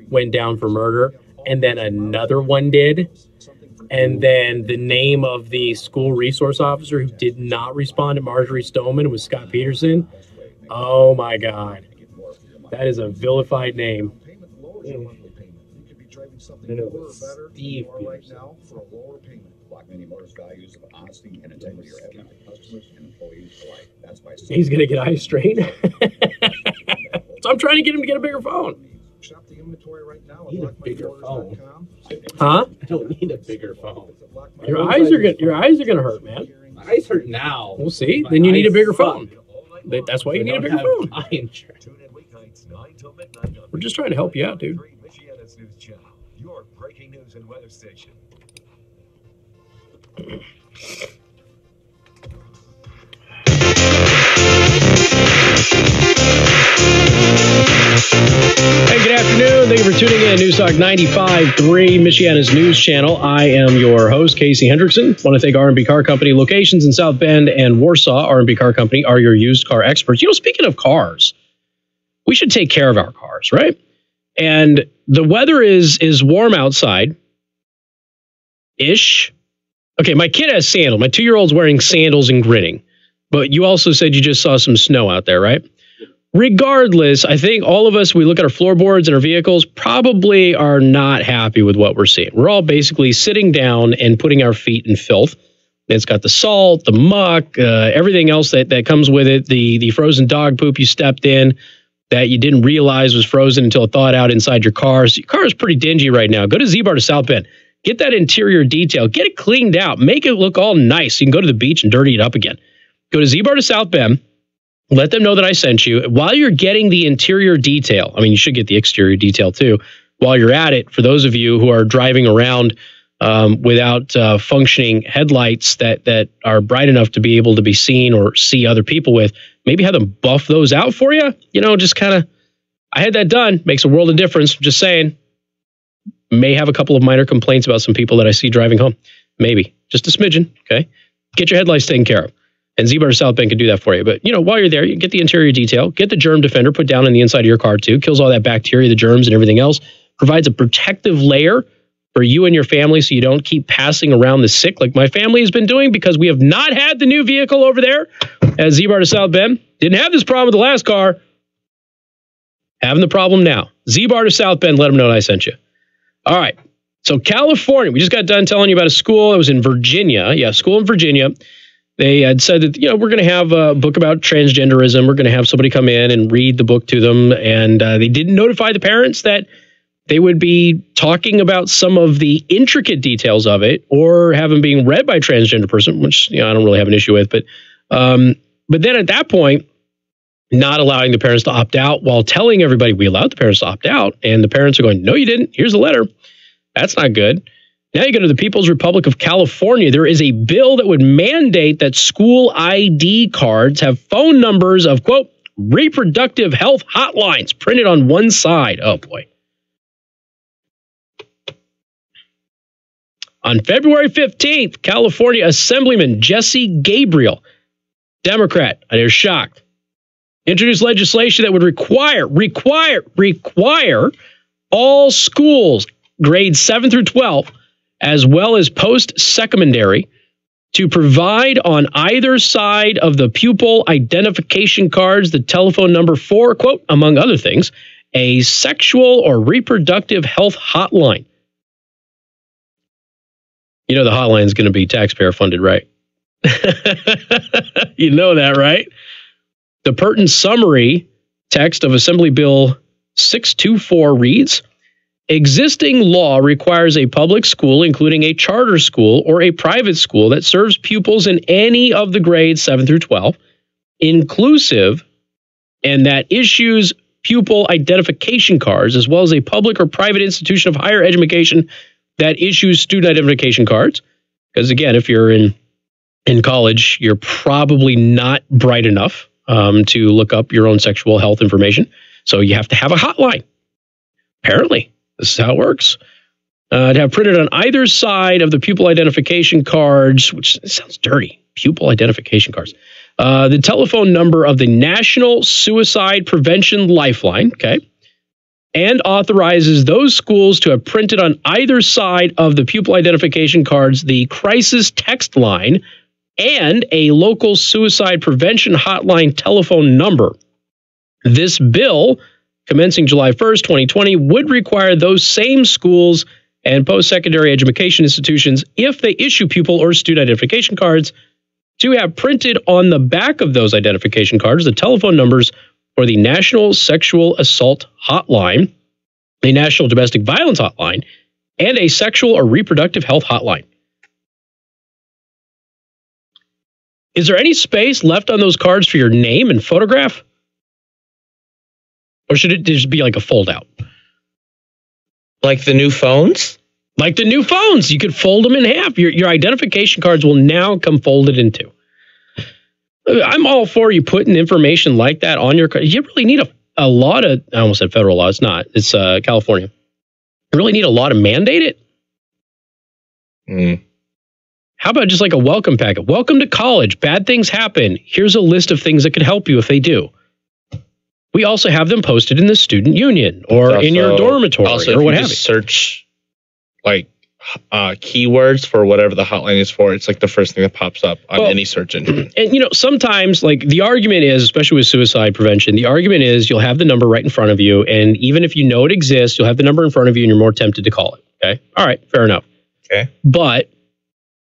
went down for murder, and then another one did, and then the name of the school resource officer who did not respond to Marjorie Stoneman was Scott Peterson. Oh my God. That is a vilified name. Steve right now for a lower payment. Black Monday Motors values of honesty and integrity are evident to customers and employees alike. That's why He's going to get eye strain. So I'm trying to get him to get a bigger phone. Shop the inventory right now I need a bigger phone. Huh? I don't need a bigger phone. Your eyes are gonna hurt, man. My eyes hurt now. We'll see. Then you need a bigger phone. That's why you need a bigger phone. We're just trying to help you out, dude. Michiana's News Channel, your breaking news and weather station. Hey, good afternoon. Thank you for tuning in. News Talk 95.3, Michiana's News Channel. I am your host, Casey Hendrickson. Want to thank R&B Car Company. Locations in South Bend and Warsaw. R&B Car Company are your used car experts. You know, speaking of cars, we should take care of our cars, right? And the weather is warm outside-ish. Okay, my kid has sandals. My 2-year-old's wearing sandals and grinning. But you also said you just saw some snow out there, right? Regardless, I think all of us, we look at our floorboards and our vehicles, probably are not happy with what we're seeing. We're all basically sitting down and putting our feet in filth. It's got the salt, the muck, everything else that comes with it, the frozen dog poop you stepped in that you didn't realize was frozen until it thawed out inside your car. So your car is pretty dingy right now. Go to Z-Bar to South Bend. Get that interior detail. Get it cleaned out. Make it look all nice. You can go to the beach and dirty it up again. Go to Z-Bar to South Bend. Let them know that I sent you. While you're getting the interior detail, I mean, you should get the exterior detail too. While you're at it, for those of you who are driving around without functioning headlights that are bright enough to be able to be seen or see other people with, maybe have them buff those out for you. You know, just kind of, I had that done. Makes a world of difference. Just saying. May have a couple of minor complaints about some people that I see driving home. Maybe. Just a smidgen, okay? Get your headlights taken care of. And Z-Bar South Bend can do that for you. But, you know, while you're there, you get the interior detail, get the germ defender put down on the inside of your car too, kills all that bacteria, the germs and everything else, provides a protective layer for you and your family so you don't keep passing around the sick like my family has been doing because we have not had the new vehicle over there at Z-Bar to South Bend. Didn't have this problem with the last car. Having the problem now. Z-Bar to South Bend, let them know that I sent you. All right. So California, we just got done telling you about a school. It was in Virginia. Yeah, school in Virginia. They had said that, you know, we're going to have a book about transgenderism. We're going to have somebody come in and read the book to them. And they didn't notify the parents that they would be talking about some of the intricate details of it or have them being read by a transgender person, which, you know, I don't really have an issue with. But then at that point, not allowing the parents to opt out while telling everybody we allowed the parents to opt out. And the parents are going, no, you didn't. Here's the letter. That's not good. Now you go to the People's Republic of California. There is a bill that would mandate that school ID cards have phone numbers of, quote, reproductive health hotlines printed on one side. Oh, boy. On February 15th, California Assemblyman Jesse Gabriel, Democrat, and they're shocked, introduced legislation that would require all schools, grades 7 through 12, as well as post-secondary, to provide on either side of the pupil identification cards the telephone number for, quote, among other things, a sexual or reproductive health hotline. You know the hotline is going to be taxpayer funded, right? You know that, right? The pertinent summary text of Assembly Bill 624 reads, existing law requires a public school, including a charter school or a private school that serves pupils in any of the grades 7 through 12, inclusive, and that issues pupil identification cards, as well as a public or private institution of higher education that issues student identification cards. Because again, if you're in college, you're probably not bright enough to look up your own sexual health information. So you have to have a hotline. Apparently, this is how it works. To have printed on either side of the pupil identification cards, which sounds dirty, pupil identification cards, the telephone number of the National Suicide Prevention Lifeline, okay, and authorizes those schools to have printed on either side of the pupil identification cards the crisis text line and a local suicide prevention hotline telephone number. This bill, commencing July 1st, 2020, would require those same schools and post-secondary education institutions, if they issue pupil or student identification cards, to have printed on the back of those identification cards the telephone numbers for the National Sexual Assault Hotline, a National Domestic Violence Hotline, and a Sexual or Reproductive Health Hotline. Is there any space left on those cards for your name and photograph? Or should it just be like a fold-out? Like the new phones? Like the new phones. You could fold them in half. Your identification cards will now come folded in two. I'm all for you putting information like that on your card. You really need a lot of, I almost said federal law. It's not. It's California. You really need a law to mandate it? How about just like a welcome packet? Welcome to college. Bad things happen. Here's a list of things that could help you if they do. We also have them posted in the student union or in your dormitory or what have you. Search like keywords for whatever the hotline is for. It's like the first thing that pops up on any search engine. And, you know, sometimes like the argument is, especially with suicide prevention, the argument is you'll have the number right in front of you. And even if you know it exists, you'll have the number in front of you and you're more tempted to call it. Okay. All right. Fair enough. Okay. But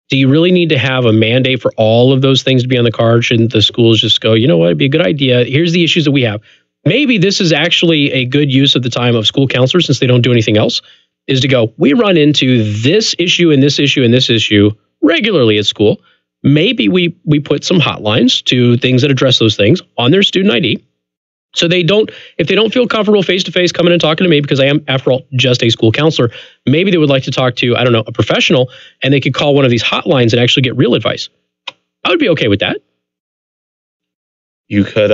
do you really need to have a mandate for all of those things to be on the card? Shouldn't the schools just go, you know what, it'd be a good idea. Here's the issues that we have. Maybe this is actually a good use of the time of school counselors, since they don't do anything else, is to go, we run into this issue and this issue and this issue regularly at school. Maybe we put some hotlines to things that address those things on their student ID. So they don't, if they don't feel comfortable face-to-face coming and talking to me, because I am, after all, just a school counselor, maybe they would like to talk to, I don't know, a professional, and they could call one of these hotlines and actually get real advice. I would be okay with that. You could,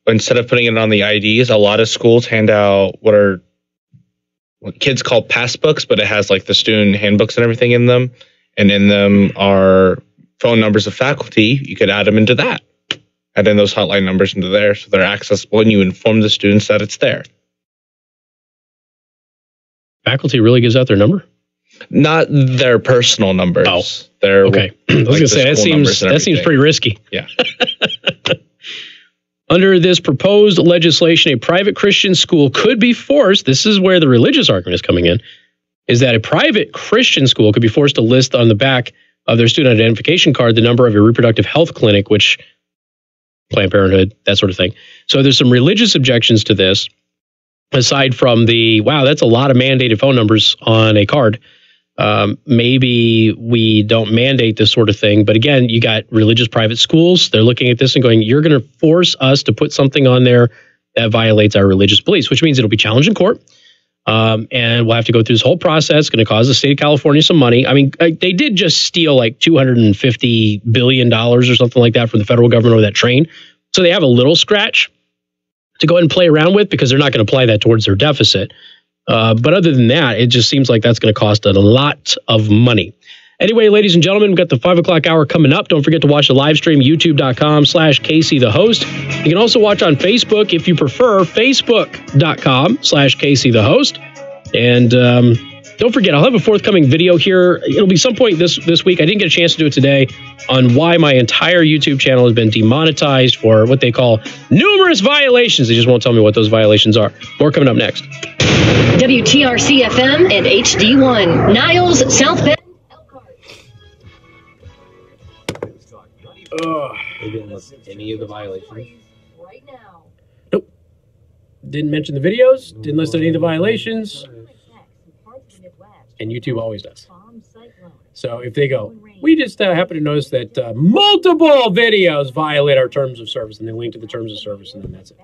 instead of putting it on the IDs, a lot of schools hand out what kids call passbooks, but it has like the student handbooks and everything in them. And in them are phone numbers of faculty. You could add them into that. Add in those hotline numbers into there so they're accessible, and you inform the students that it's there. Faculty really gives out their number? Not their personal numbers. Oh, their, okay. I was going to say, that seems pretty risky. Yeah. Under this proposed legislation, a private Christian school could be forced, this is where the religious argument is coming in, is that a private Christian school could be forced to list on the back of their student identification card the number of a reproductive health clinic, which Planned Parenthood, that sort of thing. So there's some religious objections to this, aside from the, wow, that's a lot of mandated phone numbers on a card. Maybe we don't mandate this sort of thing. But again, you got religious private schools. They're looking at this and going, you're going to force us to put something on there that violates our religious beliefs, which means it'll be challenged in court. And we'll have to go through this whole process. It's going to cost the state of California some money. I mean, they did just steal like $250 billion or something like that from the federal government over that train. So they have a little scratch to go ahead and play around with because they're not going to apply that towards their deficit. But other than that, it just seems like that's going to cost a lot of money. Anyway, ladies and gentlemen, we've got the 5 o'clock hour coming up. Don't forget to watch the live stream, youtube.com/Casey the host. You can also watch on Facebook if you prefer, facebook.com/Casey the host. And don't forget, I'll have a forthcoming video here. It'll be some point this week. I didn't get a chance to do it today on why my entire YouTube channel has been demonetized for what they call numerous violations. They just won't tell me what those violations are. More coming up next. WTRC FM and HD1, Niles, South Bend. They didn't list any of the violations. Nope. Didn't mention the videos. Didn't list any of the violations. And YouTube always does. So if they go, we just happen to notice that multiple videos violate our terms of service, and they link to the terms of service, and then that's it.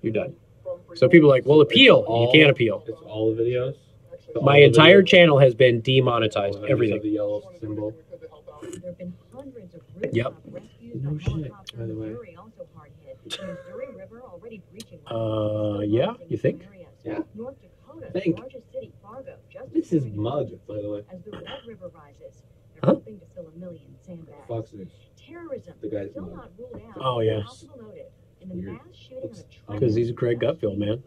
You're done. So people are like, well, appeal. You can't appeal. It's all the videos. My entire channel has been demonetized. Everything. The yellow symbol. Yep. No shit, by the way. Yeah, you think? Yeah. I think. This is mud, by the way. Huh? Fox News. The guy's mud. Oh, yeah. Because he's Greg Gutfield, man.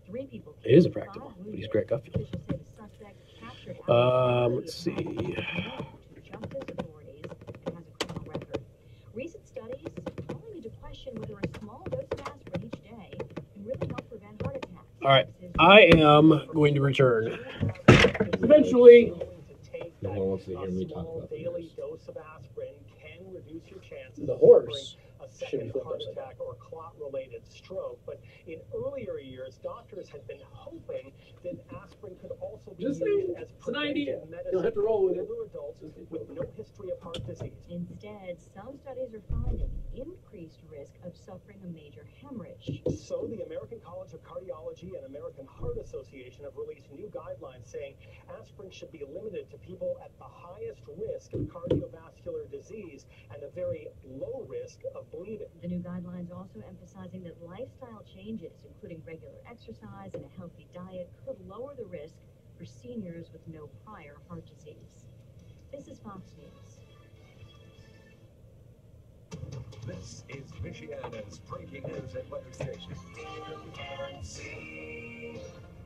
It is a practical, but he's Greg Gutfield. Let's see. Recent studies calling into question whether a small dose of aspirin each day can really help prevent heart attacks. All right, I am going to return. Eventually. No one wants to hear me talk about daily dose of aspirin can reduce your chances The horse of a second heart attack or clot-related stroke. But in earlier years, doctors had been hoping that aspirin could also be used as preventive medicine. You'll have to roll with it. For adults with no history of heart disease. Instead, some studies are finding increased risk of suffering a major hemorrhage. So the American College of Cardiology and American Heart Association have released new guidelines saying aspirin should be limited to people at the highest risk of cardiovascular disease and a very low risk of bleeding. The new guidelines also emphasizing that lifestyle changes, including regular exercise and a healthy diet, could lower the risk for seniors with no prior heart disease. This is Fox News. This is Michiana's breaking news and weather station.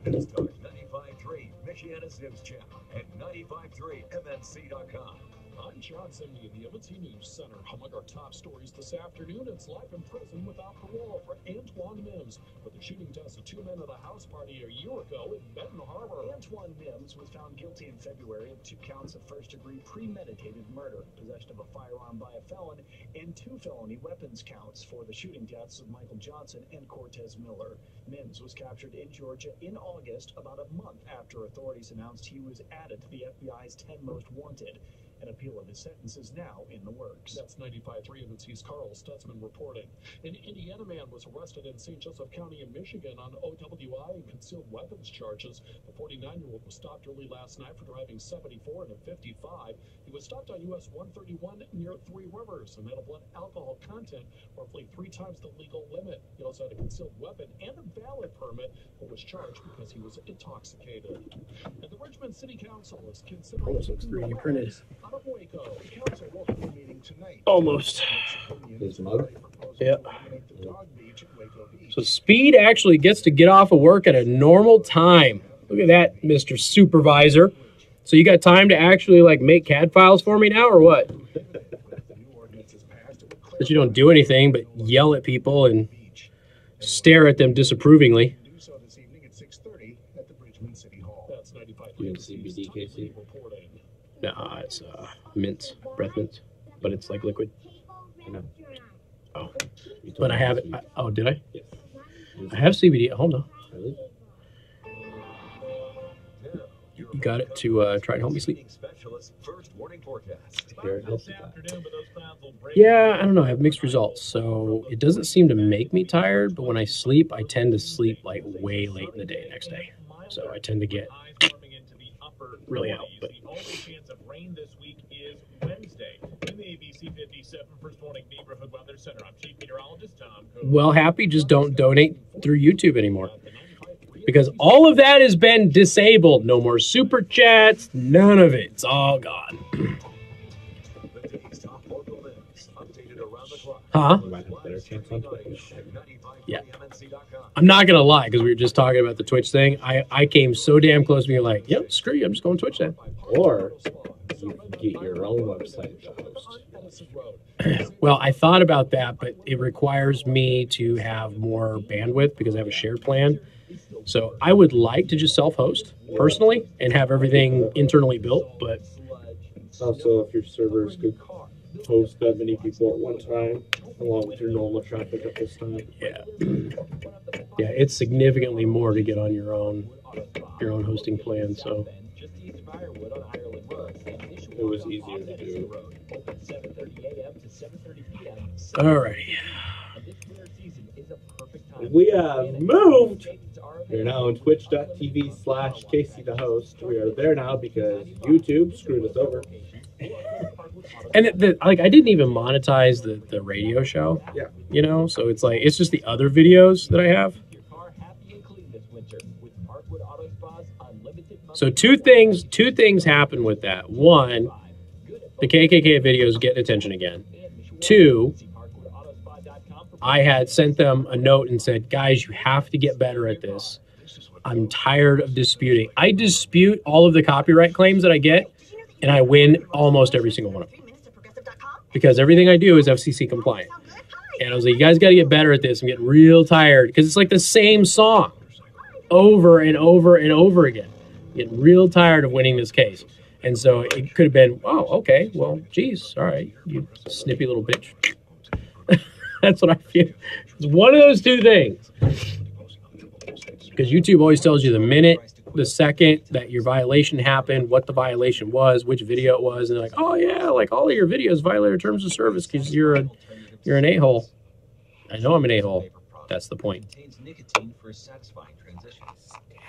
News Talk 95.3, Michiana's news channel, and 95.3 MNC.com. I'm John Zimney in the MNC News Center. Among our top stories this afternoon, it's life in prison without parole for Antoine Mims for the shooting deaths of two men at a house party a year ago in Benton Harbor. Antoine Mims was found guilty in February of 2 counts of first-degree premeditated murder, possession of a firearm by a felon, and 2 felony weapons counts for the shooting deaths of Michael Johnson and Cortez Miller. Mims was captured in Georgia in August, about a month after authorities announced he was added to the FBI's 10 most wanted. An appeal of his sentence is now in the works. That's 95.3 MNC's Carl Stutzman reporting. An Indiana man was arrested in St. Joseph County in Michigan on OWI and concealed weapons charges. The 49-year-old was stopped early last night for driving 74 and a 55. He was stopped on US 131 near Three Rivers and had a blood alcohol content roughly 3 times the legal limit. He also had a concealed weapon and a valid permit, but was charged because he was intoxicated. And the Richmond City Council is considering... 3D printed. Out of Waco. The council will have a meeting tonight. Almost. His mother? Yeah. So Speed actually gets to get off of work at a normal time. Look at that, Mr. Supervisor. So you got time to actually like make CAD files for me now or what? That you don't do anything but yell at people and stare at them disapprovingly. You have CBD, Casey? No, it's mints, breath mints, but it's like liquid. I know. Oh, but I have it. Oh, did I? Yes. I have CBD. Hold on. You got it to try and help me sleep? Yeah, I don't know. I have mixed results. So it doesn't seem to make me tired, but when I sleep, I tend to sleep like way late in the day next day. So I tend to get really out. But The only chance of rain this week is Wednesday. In the ABC 57 First Warning Neighborhood Weather Center, I'm Chief Meteorologist Tom Cook. well, happy, just don't donate through YouTube anymore. Because all of that has been disabled. No more super chats. None of it. It's all gone. Huh? Yeah. I'm not going to lie, because we were just talking about the Twitch thing. I came so damn close to being like, yep, screw you. I'm just going Twitch then. Or you can get your own website to host. Well, I thought about that, but it requires me to have more bandwidth because I have a shared plan. So I would like to just self-host personally and have everything internally built, but also if your servers could host that many people at one time, along with your normal traffic at this time. Yeah, yeah, it's significantly more to get on your own hosting plan. So it was easier to do. Alrighty. We moved. We're now on twitch.tv/Casey the host. We are there now because YouTube screwed us over. And like I didn't even monetize the radio show. Yeah. You know, so it's like it's just the other videos that I have. So two things happen with that. One, the KKK videos get attention again. Two, I had sent them a note and said, guys, you have to get better at this. I'm tired of disputing. I dispute all of the copyright claims that I get, and I win almost every single one of them. Because everything I do is FCC compliant. And I was like, you guys got to get better at this. I'm getting real tired. Because it's like the same song over and over and over again. I'm getting real tired of winning this case. And so it could have been, oh, okay, well, geez, all right, you snippy little bitch. That's what I feel. It's one of those two things. Because YouTube always tells you the second that your violation happened, what the violation was, which video it was, and they're like, oh yeah, like all of your videos violate terms of service because you're an a-hole. I know I'm an a-hole. That's the point.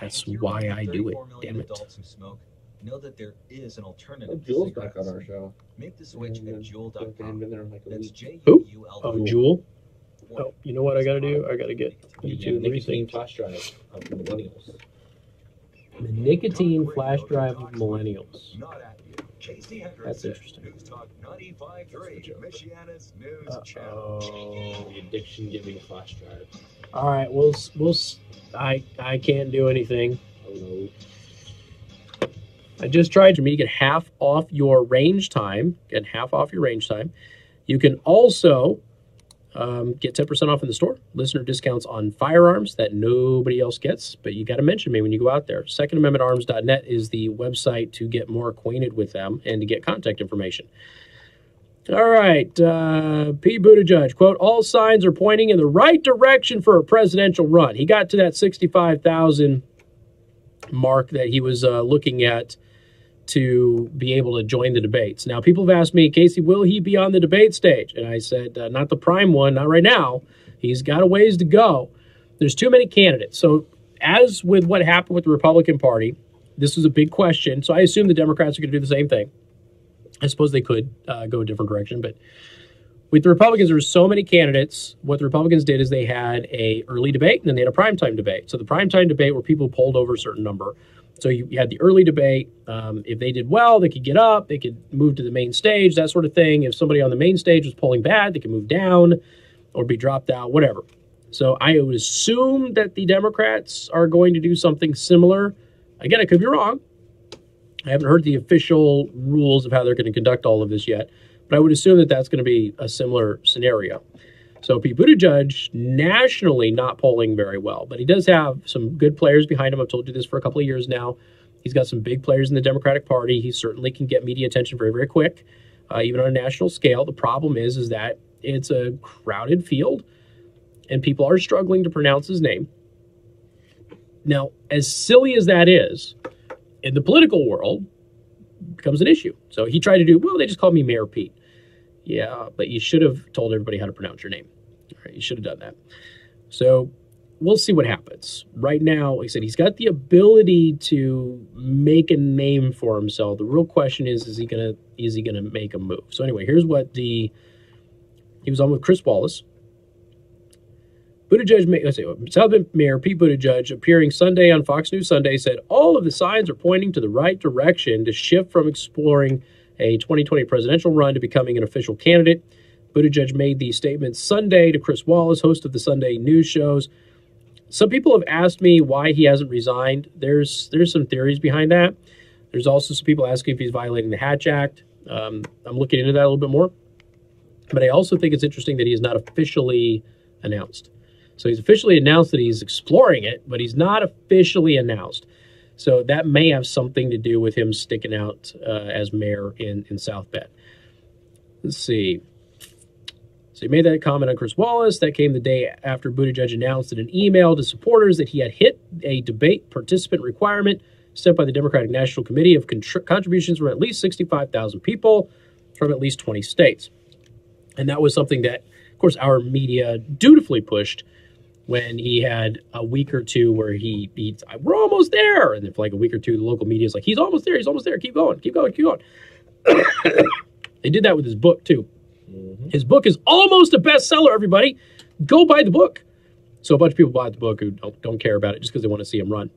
That's why I do it. Damn it. Know that there is an alternative. Jules back on our show. Make the switch at Juul.com. That's Who? Oh, Juul. Oh, you know what I gotta do? I gotta get YouTube nicotine flash drive of millennials. The nicotine flash drive of millennials. That's interesting. The addiction giving flash drive. All right, I can't do anything. Oh no. I just tried for me to get half off your range time. Get half off your range time. You can also get 10% off in the store. Listener discounts on firearms that nobody else gets, but you got to mention me when you go out there. SecondAmendmentArms.net is the website to get more acquainted with them and to get contact information. All right, Pete Buttigieg, quote, all signs are pointing in the right direction for a presidential run. He got to that 65,000 mark that he was looking at to be able to join the debates. Now, people have asked me, Casey, will he be on the debate stage? And I said, not the prime one, not right now. He's got a ways to go. There's too many candidates. So as with what happened with the Republican Party, this was a big question. So I assume the Democrats are going to do the same thing. I suppose they could go a different direction. But with the Republicans, there were so many candidates. What the Republicans did is they had a early debate and then they had a primetime debate. So the primetime debate where people polled over a certain number. So you had the early debate. If they did well, they could get up. They could move to the main stage, that sort of thing. If somebody on the main stage was polling bad, they could move down or be dropped out, whatever. So I would assume that the Democrats are going to do something similar. Again, I could be wrong. I haven't heard the official rules of how they're going to conduct all of this yet. But I would assume that that's going to be a similar scenario. So Pete Buttigieg, nationally not polling very well, but he does have some good players behind him. I've told you this for a couple of years now. He's got some big players in the Democratic Party. He certainly can get media attention very, very quick, even on a national scale. The problem is that it's a crowded field, and people are struggling to pronounce his name. Now, as silly as that is, in the political world becomes an issue. So he tried to do, well, they just called me Mayor Pete. Yeah, but you should have told everybody how to pronounce your name. All right, you should have done that. So we'll see what happens. Right now, like I said, he's got the ability to make a name for himself. The real question is he gonna make a move? So anyway, here's what he was on with Chris Wallace. South Bend Mayor Pete Buttigieg, appearing Sunday on Fox News Sunday, said all of the signs are pointing to the right direction to shift from exploring a 2020 presidential run to becoming an official candidate. Buttigieg made these statements Sunday to Chris Wallace, host of the Sunday news shows. Some people have asked me why he hasn't resigned. There's some theories behind that. There's also some people asking if he's violating the Hatch Act. I'm looking into that a little bit more. But I also think it's interesting that he is not officially announced. So he's officially announced that he's exploring it, but he's not officially announced. So that may have something to do with him sticking out as mayor in South Bend. Let's see. So he made that comment on Chris Wallace. That came the day after Buttigieg announced in an email to supporters that he had hit a debate participant requirement set by the Democratic National Committee of contributions from at least 65,000 people from at least 20 states. And that was something that, of course, our media dutifully pushed when he had a week or two where he's, we're almost there. And then for like a week or two, the local media is like, he's almost there. Keep going. They did that with his book, too. Mm-hmm. His book is almost a bestseller, everybody. Go buy the book. So a bunch of people bought the book who don't care about it just because they want to see him run.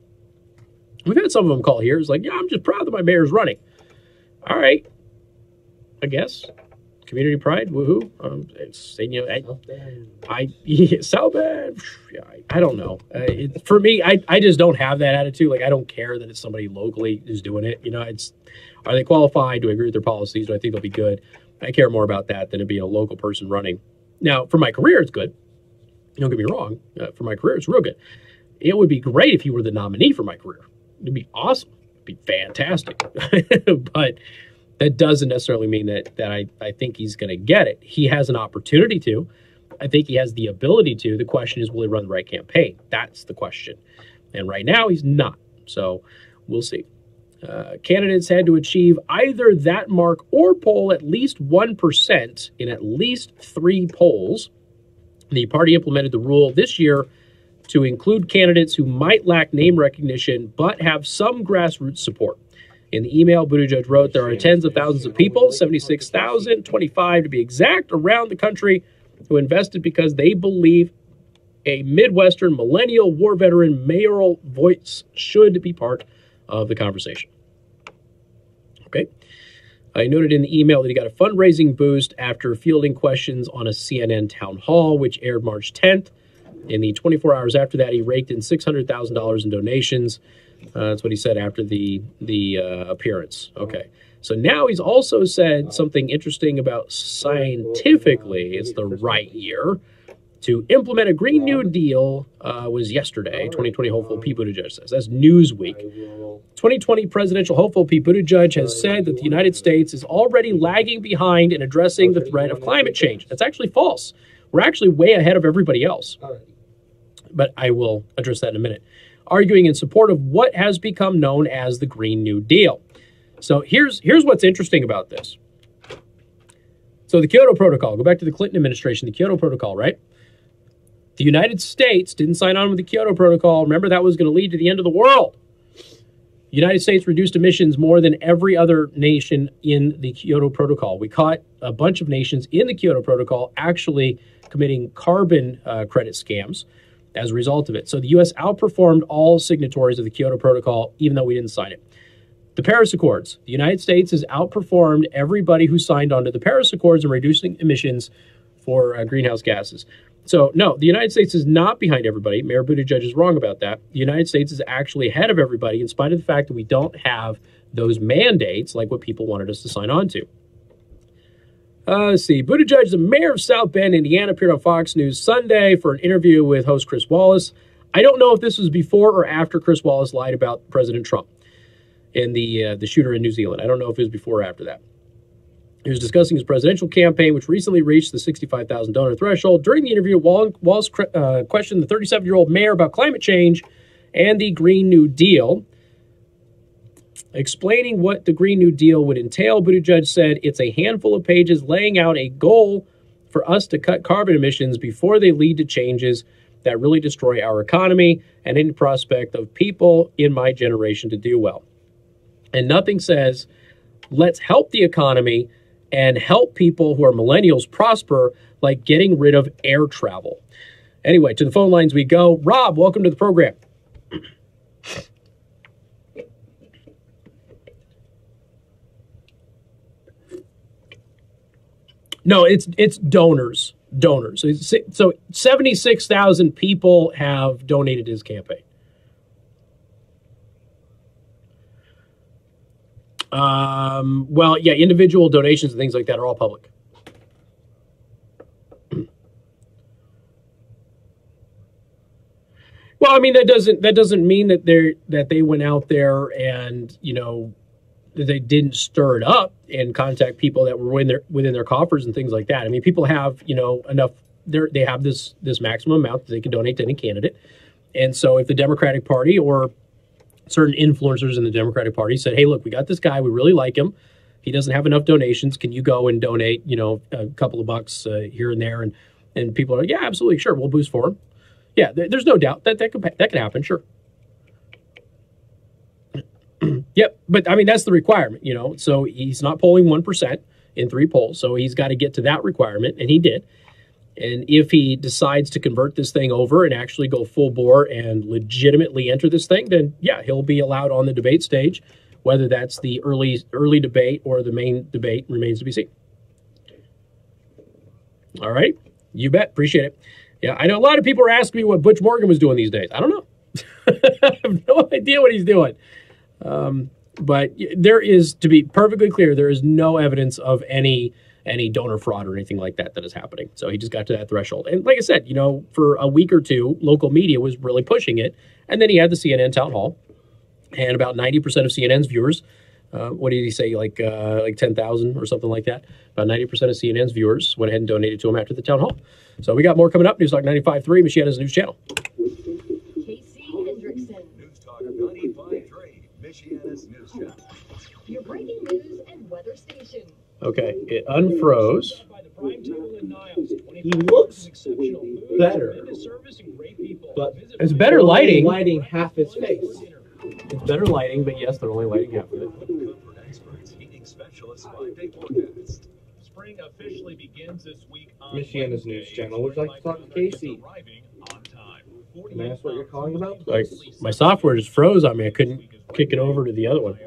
We've had some of them call here. It's like, yeah, I'm just proud that my mayor's running. All right. I guess. Community pride, woohoo! South Bend. Yeah, I don't know. For me, I just don't have that attitude. Like I don't care that it's somebody locally who's doing it. You know, are they qualified? Do I agree with their policies? Do I think they'll be good? I care more about that than it being a local person running. Now, for my career, it's good. Don't get me wrong. For my career, it's real good. It would be great if he were the nominee for my career. It'd be awesome. It'd be fantastic. But that doesn't necessarily mean that I think he's going to get it. He has an opportunity to. I think he has the ability to. The question is, will he run the right campaign? That's the question. And right now, he's not. So we'll see. Candidates had to achieve either that mark or poll at least 1% in at least 3 polls. The party implemented the rule this year to include candidates who might lack name recognition but have some grassroots support. In the email, Buttigieg wrote, there are tens of thousands of people, 76,025 to be exact, around the country who invested because they believe a Midwestern millennial war veteran mayoral voice should be part of the conversation. Okay. I noted in the email that he got a fundraising boost after fielding questions on a CNN town hall, which aired March 10th. In the 24 hours after that, he raked in $600,000 in donations. That's what he said after the appearance. Okay. So now he's also said something interesting about scientifically it's the right year to implement a Green New Deal was yesterday. 2020 hopeful Pete Buttigieg says. That's Newsweek. 2020 presidential hopeful Pete Buttigieg has said that the United States is already lagging behind in addressing the threat of climate change. That's actually false. We're actually way ahead of everybody else. But I will address that in a minute. Arguing in support of what has become known as the Green New Deal. So here's what's interesting about this. So the Kyoto Protocol, go back to the Clinton administration, the Kyoto Protocol, right? The United States didn't sign on with the Kyoto Protocol. Remember, that was going to lead to the end of the world. The United States reduced emissions more than every other nation in the Kyoto Protocol. We caught a bunch of nations in the Kyoto Protocol actually committing carbon credit scams as a result of it. So the U.S. outperformed all signatories of the Kyoto Protocol, even though we didn't sign it. The Paris Accords. The United States has outperformed everybody who signed on to the Paris Accords in reducing emissions for greenhouse gases. So, no, the United States is not behind everybody. Mayor Buttigieg is wrong about that. The United States is actually ahead of everybody in spite of the fact that we don't have those mandates like what people wanted us to sign on to. Let's see. Buttigieg, the mayor of South Bend, Indiana, appeared on Fox News Sunday for an interview with host Chris Wallace. I don't know if this was before or after Chris Wallace lied about President Trump and the shooter in New Zealand. I don't know if it was before or after that. He was discussing his presidential campaign, which recently reached the 65,000 donor threshold. During the interview, Wallace questioned the 37-year-old mayor about climate change and the Green New Deal. explaining what the Green New Deal would entail. Buttigieg said it's a handful of pages laying out a goal for us to cut carbon emissions before they lead to changes that really destroy our economy and any prospect of people in my generation to do well. And nothing says, let's help the economy and help people who are millennials prosper like getting rid of air travel. Anyway, to the phone lines we go. Rob, welcome to the program. No, it's donors. So 76,000 people have donated to his campaign. Well, yeah, individual donations and things like that are all public. Well, I mean, that doesn't mean that they went out there and, you know, that they didn't stir it up and contact people that were within their coffers and things like that. I mean, people have, you know, enough. They have this maximum amount that they can donate to any candidate. And so if the Democratic Party or certain influencers in the Democratic Party said, hey, look, we got this guy. We really like him. He doesn't have enough donations. Can you go and donate, you know, a couple of bucks here and there? And people are like, yeah, absolutely. Sure. We'll boost for him. Yeah, there's no doubt that could happen. Sure. Yep. But I mean, that's the requirement, you know, so he's not polling 1% in 3 polls. So he's got to get to that requirement. And he did. And if he decides to convert this thing over and actually go full bore and legitimately enter this thing, then yeah, he'll be allowed on the debate stage. Whether that's the early debate or the main debate remains to be seen. All right. You bet. Appreciate it. Yeah, I know a lot of people are asking me what Butch Morgan was doing these days. I don't know. I have no idea what he's doing. But there is, to be perfectly clear, there is no evidence of any donor fraud or anything like that is happening. So he just got to that threshold. And like I said, you know, for a week or two, local media was really pushing it. And then he had the CNN town hall. And about 90% of CNN's viewers, what did he say, like 10,000 or something like that? About 90% of CNN's viewers went ahead and donated to him after the town hall. So we got more coming up. News Talk 95.3, Michiana's news channel. Casey Hendrickson. News Talk 95.3, Michiana's news channel. Your breaking news and weather station. Okay, it unfroze. He looks better, but it's better lighting. Lighting half his face. It's better lighting, but yes, they're only lighting half of it. Spring officially begins this week on Michiana's news channel. Would you like to talk to Casey? Can I ask what you're calling about? Like, my software just froze on me. I couldn't kick it over to the other one.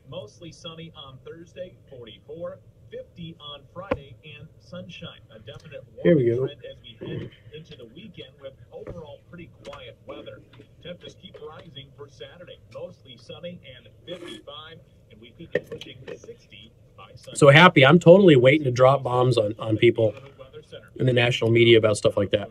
Mostly sunny on Thursday, 44, 50 on Friday, and sunshine. A definite warming trend as we head into the weekend with overall pretty quiet weather. Temperatures keep rising for Saturday. Mostly sunny and 55, and we could be pushing 60 by Sunday. So happy. I'm totally waiting to drop bombs on people in the national media about stuff like that.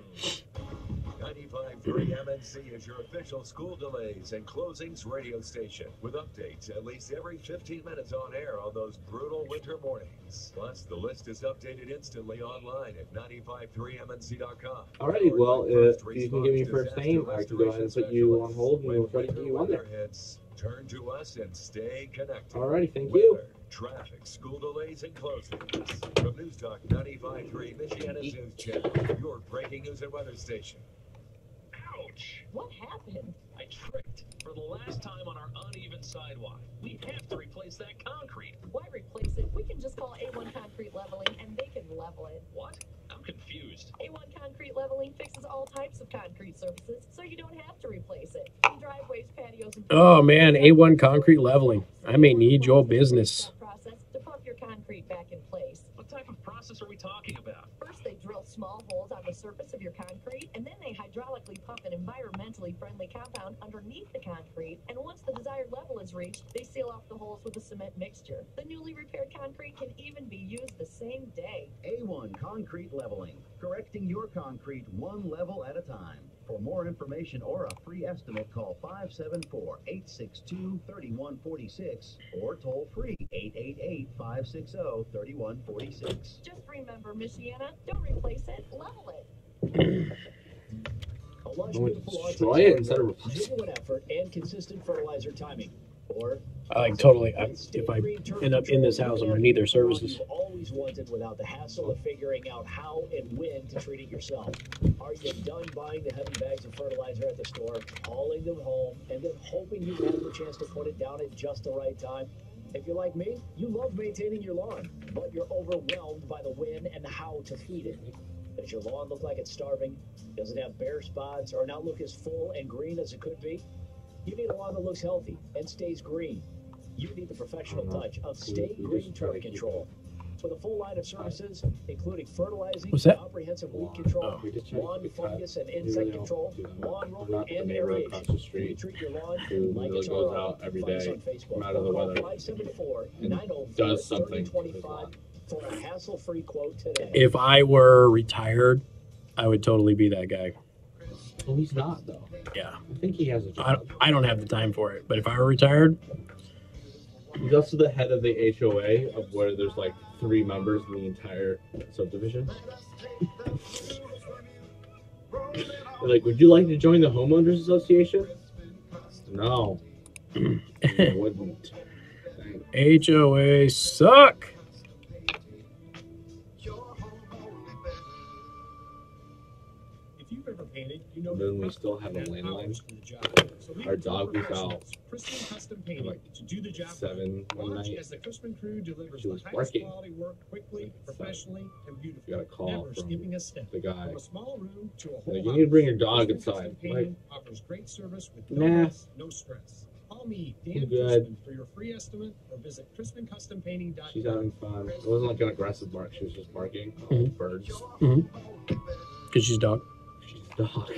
95.3 MNC is your official school delays and closings radio station, with updates at least every 15 minutes on air on those brutal winter mornings. Plus, the list is updated instantly online at 953mnc.com. Alrighty, well, if you can give me your first name, I can go ahead and put you on hold and we'll try to get you on there. Turn to us and stay connected. Alrighty, thank you. Traffic, school delays, and closings. From News Talk 95.3, Michiana's news channel, your breaking news and weather station. Ouch! What happened? I tripped for the last time on our uneven sidewalk. We have to replace that concrete. Why replace it? We can just call A1 Concrete Leveling and they can level it. What? I'm confused. A1 Concrete Leveling fixes all types of concrete surfaces, so you don't have to replace it. In driveways, patios, and oh man, A1 Concrete Leveling. I may need your business. Process to pump your concrete back in place. What type of process are we talking about? First, they drill small holes on the surface of your concrete, and then they hydraulically pump an environmentally friendly compound underneath the concrete, and once the desired level is reached, they seal off the holes with a cement mixture. The newly repaired concrete can even be used the same day. A1 Concrete Leveling, correcting your concrete one level at a time. For more information or a free estimate, call 574-862-3146 or toll free 888-560-3146. Just remember, Michiana, don't replace it, level it. Destroy it instead of replace it. Genuine effort and consistent fertilizer timing. Totally. If I end up in this house, I'm going to need their services. You've always wanted without the hassle of figuring out how and when to treat it yourself. Are you done buying the heavy bags of fertilizer at the store, hauling them home, and then hoping you have the chance to put it down at just the right time? If you're like me, you love maintaining your lawn, but you're overwhelmed by the when and the how to feed it. Does your lawn look like it's starving? Does it have bare spots or not look as full and green as it could be? You need a lawn that looks healthy and stays green. You need the professional touch of Stay Green Turf Control. With a full line of services, including fertilizing, comprehensive weed control, lawn fungus and insect control, lawn roller, and aeration. You treat your lawn like it's all out every Find us day, on Facebook. no matter the weather, 574-904-3025 does something. For a hassle-free quote today. If I were retired, I would totally be that guy. Well, he's not, though. Yeah. I think he has a job. I don't have the time for it, but if I were retired... He's also the head of the HOA, of where there's like 3 members in the entire subdivision. They're like, would you like to join the homeowners association? No. I wouldn't. HOA suck. Then we still have a landline. Our dog was out at like 7 one night. She was working. We got a call from the guy. Like, you need to bring your dog inside. Like, nah. I'm good. She's having fun. It wasn't like an aggressive bark. She was just barking. Birds. Because she's a dog. Dog.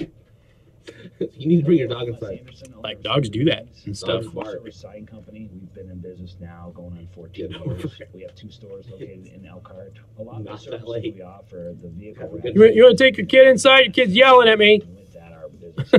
You need to bring your dog inside. Like, dogs do that and stuff. Service sign company. We've been in business now going on 14 years. We have 2 stores located in Elkhart. A lot of the services we offer, the vehicle. You want to take your kid inside? Your kid's yelling at me. With that, our business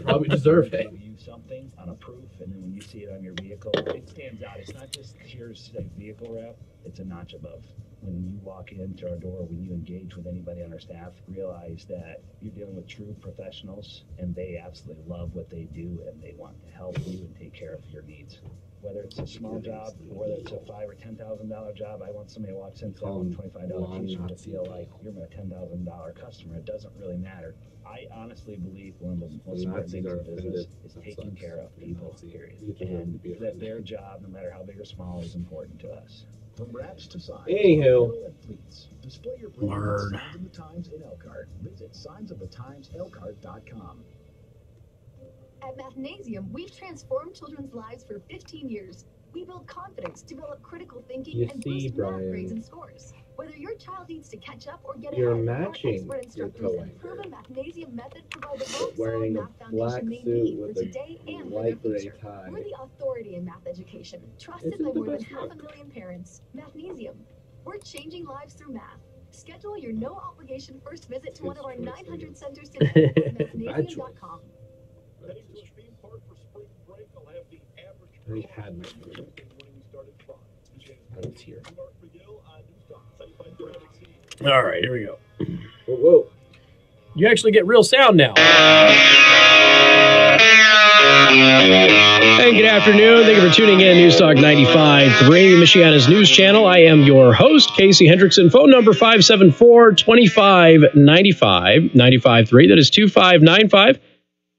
probably deserve it. You something on a proof, and then when you see it on your vehicle, it stands out. It's not just here's a vehicle wrap. It's a notch above. When you walk into our door, when you engage with anybody on our staff, realize that you're dealing with true professionals, and they absolutely love what they do, and they want to help you and take care of your needs. Whether it's a small job, or whether it's a $5,000 or $10,000 job, I want somebody who walks in selling $25 t-shirt to feel like you're my $10,000 customer. It doesn't really matter. I honestly believe one of the most important things in business is taking care of people, period. And that their job, no matter how big or small, is important to us. From wraps to signs, display your brand Signs of the Times in Elkhart. Visit signsofthetimeselkhart.com. At Mathnasium, we've transformed children's lives for 15 years. We build confidence, develop critical thinking, and boost math grades and scores. Whether your child needs to catch up or get ahead, our expert instructors and proven Mathnasium method provide the rock-solid math foundation they need for today and for their future. We're the authority in math education, trusted by more than 500,000 parents. Mathnasium. We're changing lives through math. Schedule your no-obligation first visit to one of our 900 centers today at mathnasium.com. I had my food. I was here. All right, here we go. Whoa. You actually get real sound now. Hey, good afternoon. Thank you for tuning in. News Talk 95.3, Michiana's news channel. I am your host, Casey Hendrickson. Phone number 574-2595, 95.3. That is 2595.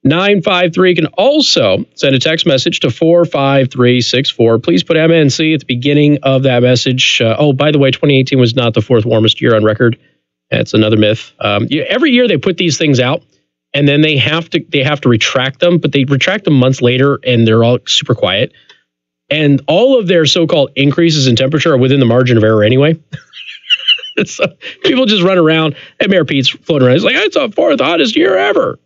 953. You can also send a text message to 45364. Please put MNC at the beginning of that message. Oh, by the way, 2018 was not the 4th warmest year on record. That's another myth. Every year they put these things out, and then they have to retract them, but they retract them months later, and they're all super quiet. And all of their so-called increases in temperature are within the margin of error anyway. So people just run around, and Mayor Pete's floating around. He's like, it's the 4th hottest year ever.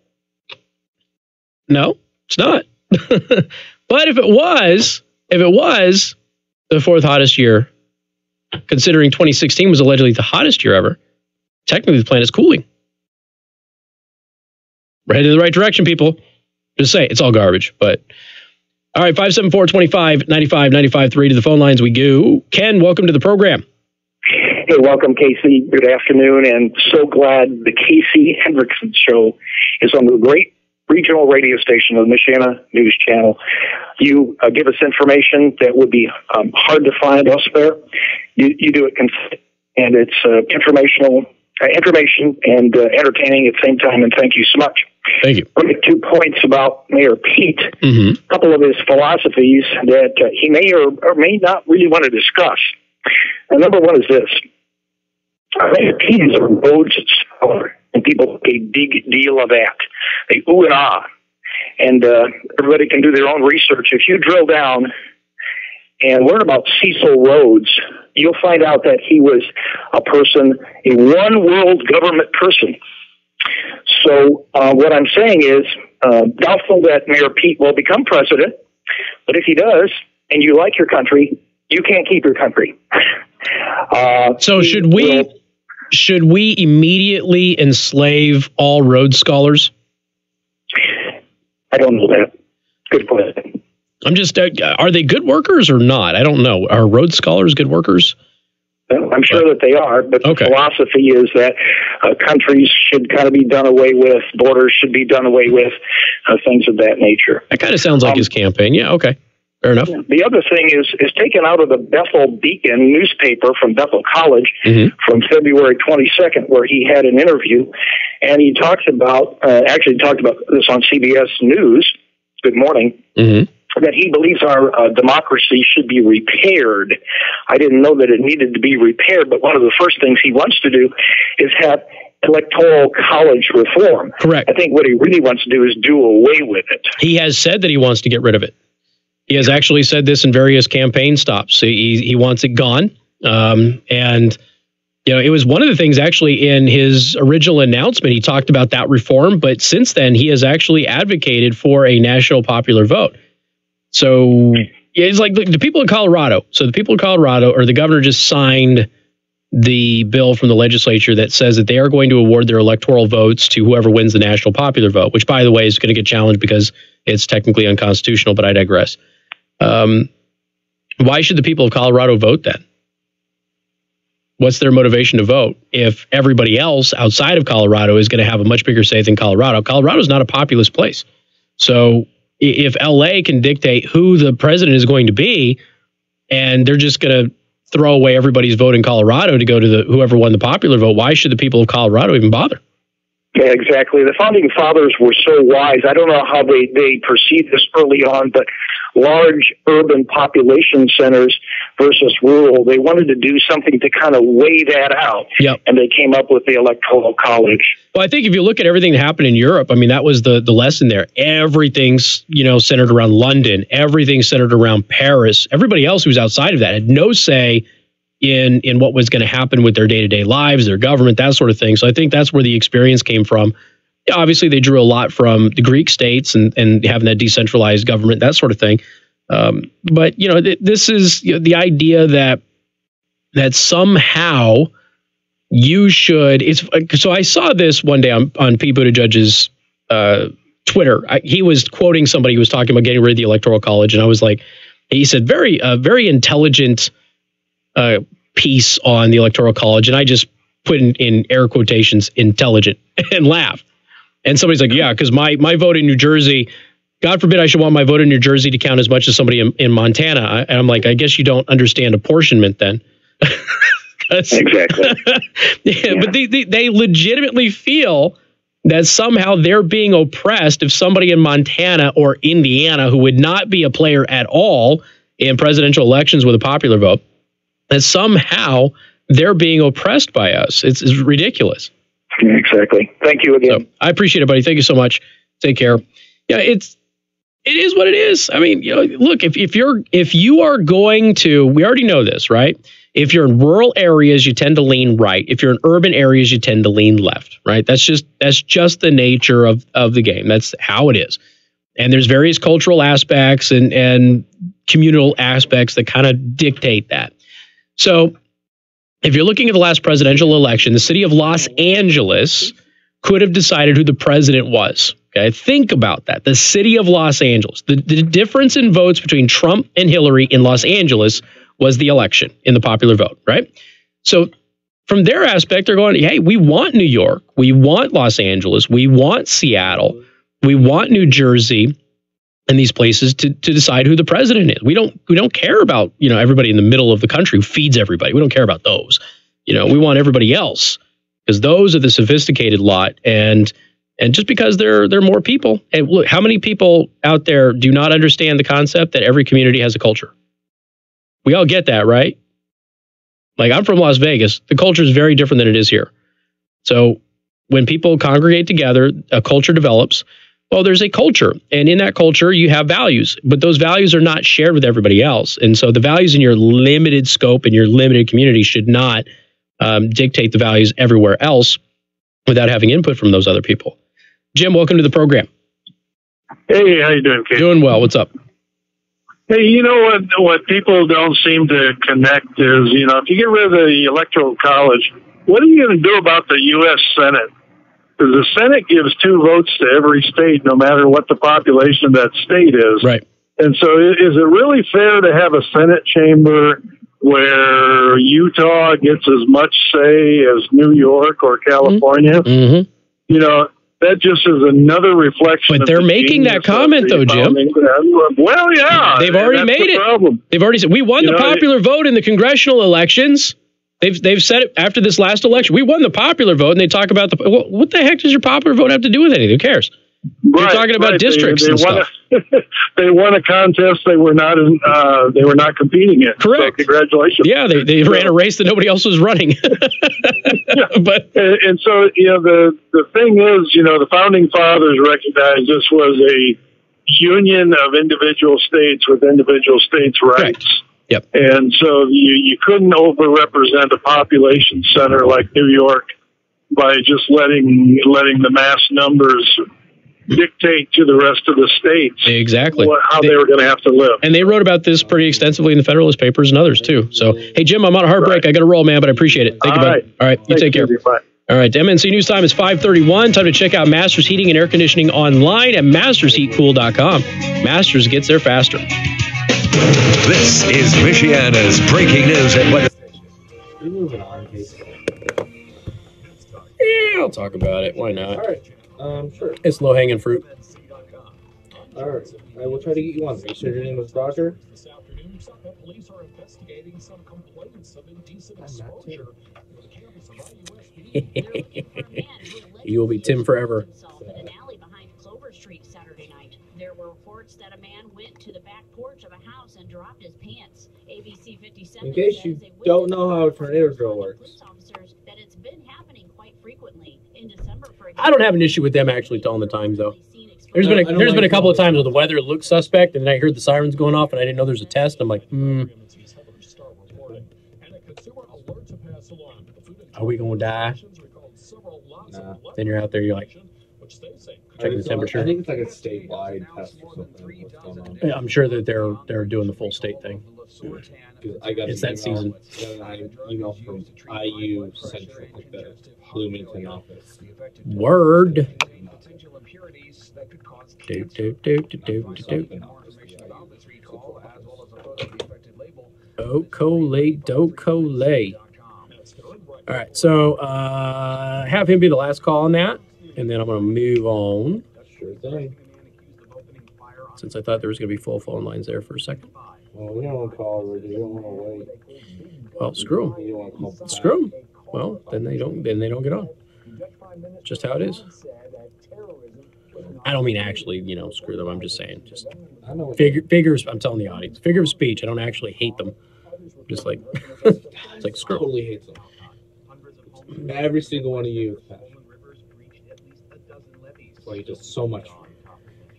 No, it's not. But if it was the 4th hottest year, considering 2016 was allegedly the hottest year ever, technically the planet is cooling. We're headed in the right direction, people. Just say it's all garbage. But all right, 574-25-95, 95.3 to the phone lines we go. Ken, welcome to the program. Hey, welcome, Casey. Good afternoon, and so glad the Casey Hendrickson Show is on the great regional radio station of the Michiana News Channel. You give us information that would be hard to find elsewhere. You do it, and it's information and entertaining at the same time, and thank you so much. Thank you. I'll make 2 points about Mayor Pete. Mm-hmm. A couple of his philosophies that he may or may not really want to discuss. And number one is this. Mayor Pete is a roads scholar, and people make a big deal of that. They ooh and ah. And everybody can do their own research. If you drill down and learn about Cecil Rhodes, you'll find out that he was a one-world government person. So what I'm saying is, doubtful that Mayor Pete will become president, but if he does, and you like your country, you can't keep your country. So should we immediately enslave all Rhodes scholars? I don't know that. Good question. I'm just, are they good workers or not? I don't know. Are Rhodes scholars good workers? I'm sure that they are, but the philosophy is that countries should kind of be done away with, borders should be done away with, things of that nature. That kind of sounds like his campaign. Yeah, okay. Fair enough. The other thing is taken out of the Bethel Beacon newspaper from Bethel College from February 22nd, where he had an interview, and he talked about, actually talked about this on CBS News, Good Morning, that he believes our democracy should be repaired. I didn't know that it needed to be repaired, but one of the first things he wants to do is have electoral college reform. Correct. I think what he really wants to do is do away with it. He has said that he wants to get rid of it. He has actually said this in various campaign stops. He wants it gone. And, you know, it was one of the things actually in his original announcement, he talked about that reform. But since then, he has actually advocated for a national popular vote. So it's like the people in Colorado. So the people in Colorado, or the governor just signed the bill from the legislature that says that they are going to award their electoral votes to whoever wins the national popular vote, which, by the way, is going to get challenged because it's technically unconstitutional, but I digress. Why should the people of Colorado vote then? What's their motivation to vote if everybody else outside of Colorado is going to have a much bigger say than Colorado? Colorado is not a populous place. So if LA can dictate who the president is going to be, and they're just going to throw away everybody's vote in Colorado to go to whoever won the popular vote, why should the people of Colorado even bother? Yeah, exactly. The founding fathers were so wise. I don't know how they perceived this early on, but large urban population centers versus rural, they wanted to do something to kind of weigh that out. Yep. And they came up with the electoral college. Well, I think if you look at everything that happened in Europe, I mean, that was the lesson there. Everything's, centered around London. Everything's centered around Paris. Everybody else who's outside of that had no say in what was going to happen with their day-to-day lives, their government, that sort of thing. So I think that's where the experience came from. Obviously, they drew a lot from the Greek states and having that decentralized government, that sort of thing. But, this is the idea that somehow you should. So I saw this one day on Pete Buttigieg's Twitter. He was quoting somebody who was talking about getting rid of the Electoral College. And I was like, he said, very intelligent piece on the Electoral College. And I just put in air quotations, intelligent, and laugh. And somebody's like, yeah, because my vote in New Jersey, God forbid I should want my vote in New Jersey to count as much as somebody in Montana. And I'm like, I guess you don't understand apportionment then. Exactly. Yeah. But they legitimately feel that somehow they're being oppressed if somebody in Montana or Indiana, who would not be a player at all in presidential elections with a popular vote, that somehow they're being oppressed by us. It's ridiculous. Yeah, exactly. Thank you again. So, I appreciate it, buddy. Thank you so much. Take care. Yeah, it is what it is. I mean, look, if you are going to, we already know this, right? If you're in rural areas, you tend to lean right. If you're in urban areas, you tend to lean left, right? That's just the nature of the game. That's how it is. And there's various cultural aspects and communal aspects that kind of dictate that. So if you're looking at the last presidential election, the city of Los Angeles could have decided who the president was. Okay, think about that. The city of Los Angeles. The difference in votes between Trump and Hillary in Los Angeles was the election in the popular vote, right? So from their aspect, they're going, hey, we want New York. We want Los Angeles. We want Seattle. We want New Jersey and these places to decide who the president is. We don't care about, everybody in the middle of the country who feeds everybody. We don't care about those. We want everybody else, because those are the sophisticated lot. And just because there are more people, and look, how many people out there do not understand the concept that every community has a culture? We all get that, right? Like, I'm from Las Vegas. The culture is very different than it is here. So when people congregate together, a culture develops. Well, there's a culture, and in that culture, you have values, but those values are not shared with everybody else. And so the values in your limited scope and your limited community should not dictate the values everywhere else without having input from those other people. Jim, welcome to the program. Hey, how you doing, Kate? Doing well. What's up? Hey, you know what people don't seem to connect is, if you get rid of the Electoral College, what are you going to do about the U.S. Senate? Because the Senate gives 2 votes to every state, no matter what the population of that state is. Right. And so is it really fair to have a Senate chamber where Utah gets as much say as New York or California? Mm-hmm. That just is another reflection. But they're making that comment, though, Jim. Well, yeah. They've already made it. Problem. They've already said, we won the popular vote in the congressional elections. They've said it after this last election. We won the popular vote, and they talk about what the heck does your popular vote have to do with anything? Who cares? They're talking about districts and stuff. They won a contest they were not competing in. Correct. So congratulations. Yeah, they ran a race that nobody else was running. But and so the thing is, the founding fathers recognized this was a union of individual states with individual states' rights. Correct. Yep. And so you couldn't overrepresent a population center like New York by just letting the mass numbers dictate to the rest of the states exactly how they were going to have to live. And they wrote about this pretty extensively in the Federalist Papers and others too. So, hey, Jim, I'm on a hard break. I got to roll, man, but I appreciate it. Thank you, buddy. All right. You take care. Bye. All right. MNC News Time is 5:31. Time to check out Masters Heating and Air Conditioning online at mastersheatcool.com. Masters gets there faster. This is Michiana's breaking news at weather. Yeah, I'll talk about it. Why not? All right. Sure. It's low-hanging fruit. All right. I will try to get you on. You said your name was Roger? This afternoon, police are investigating some complaints of indecent exposure. You will be Tim forever. In an alley behind Clover Street Saturday night. There were reports that a man went to the back porch of a house and dropped his pants. ABC 57 In case you don't know how a tornado drill works. That it's been happening quite frequently. In December, for I don't have an issue with them actually telling the times, though. There's been a couple of times where the weather looked suspect, and then I heard the sirens going off, and I didn't know there's a test. I'm like, are we going to die? Nah. Then you're out there, you're like, checking the temperature. I think it's like a statewide test or something. What's going on? Yeah, I'm sure that they're doing the full state thing. It's that season. I got an email from IU Central, like the Bloomington office. Word. Dokole. All right, so have him be the last call on that, and then I'm going to move on. Sure thing. Since I thought there was going to be full phone lines there for a second. Well, we don't want to call already. We don't want to wait. Well, screw them. You don't want to call Screw them. Well, then they don't get on. Just how it is. I don't mean actually, screw them. I'm just saying, figures. I'm telling the audience, figure of speech. I don't actually hate them. Just like, it's like screw. Totally hates them. Every single one of you. That's why you do so much.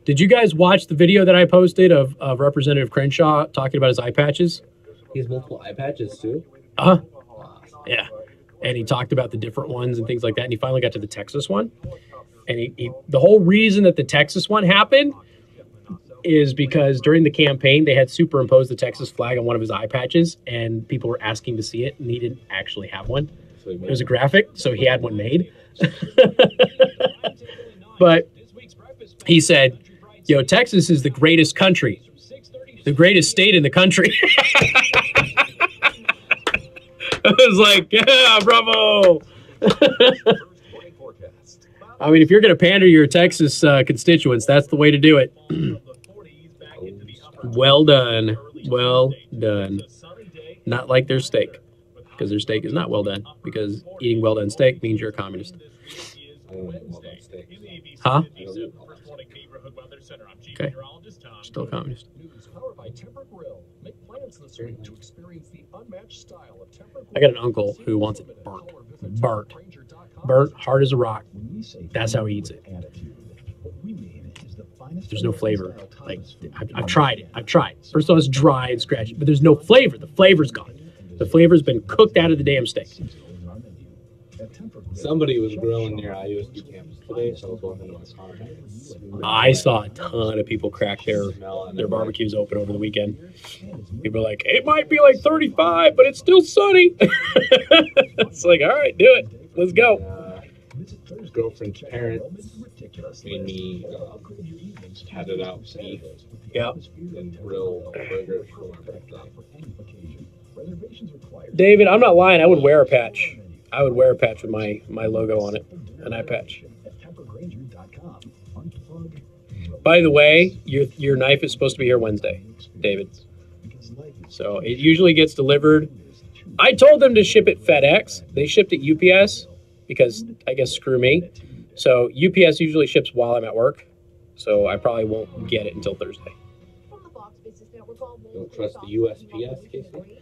Did you guys watch the video that I posted of Representative Crenshaw talking about his eye patches? He has multiple eye patches too. Yeah. And he talked about the different ones and things like that. And he finally got to the Texas one. And the whole reason that the Texas one happened is because during the campaign, they had superimposed the Texas flag on one of his eye patches, and people were asking to see it, and he didn't actually have one. It was a graphic, so he had one made. But he said, Texas is the greatest country, the greatest state in the country. I was like, yeah, bravo. I mean, if you're going to pander to your Texas constituents, that's the way to do it. Well done. Well done. Not like their steak, because their steak is not well done, because eating well done steak means you're a communist. Huh? Okay. Still a communist. I got an uncle who wants it burnt. Burnt, hard as a rock. That's how he eats it. There's no flavor. Like, I've tried it. First of all, it's dry and scratchy, but there's no flavor. The flavor's gone. The flavor's been cooked out of the damn steak. Somebody was grilling near IUSD campus today, so I was walking to my car. I saw a ton of people crack their barbecues open over the weekend. People are like, it might be like 35, but it's still sunny. It's like, all right, do it. Let's go. His girlfriend's parents made me had it out beef. Yep. And grill burgers for my birthday. David, I'm not lying. I would wear a patch. I would wear a patch with my logo on it, an eye patch. By the way, your knife is supposed to be here Wednesday, David. So it usually gets delivered. I told them to ship it FedEx. They shipped it UPS because, I guess, screw me. So UPS usually ships while I'm at work. So I probably won't get it until Thursday. Don't trust the USPS, Casey?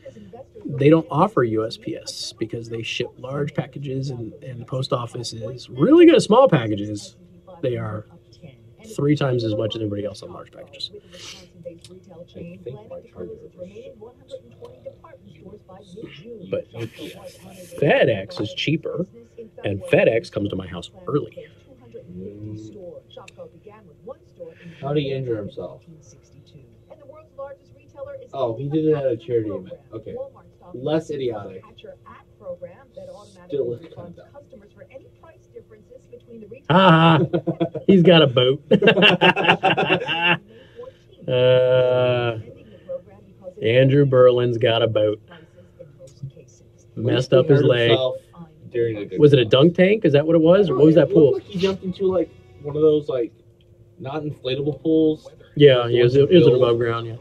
They don't offer USPS because they ship large packages, and the post office is really good at small packages. They are 3 times as much as everybody else on large packages. But FedEx is cheaper, and FedEx comes to my house early. How did he injure himself? Oh, he did it at a charity event. Okay. Less idiotic. Still kind of He's got a boat. Andrew Berlin's got a boat. Messed up his leg. Was it a dunk tank? Is that what it was? Or what was that pool? Like he jumped into like one of those like not inflatable pools. Yeah, it was an above ground. Yeah.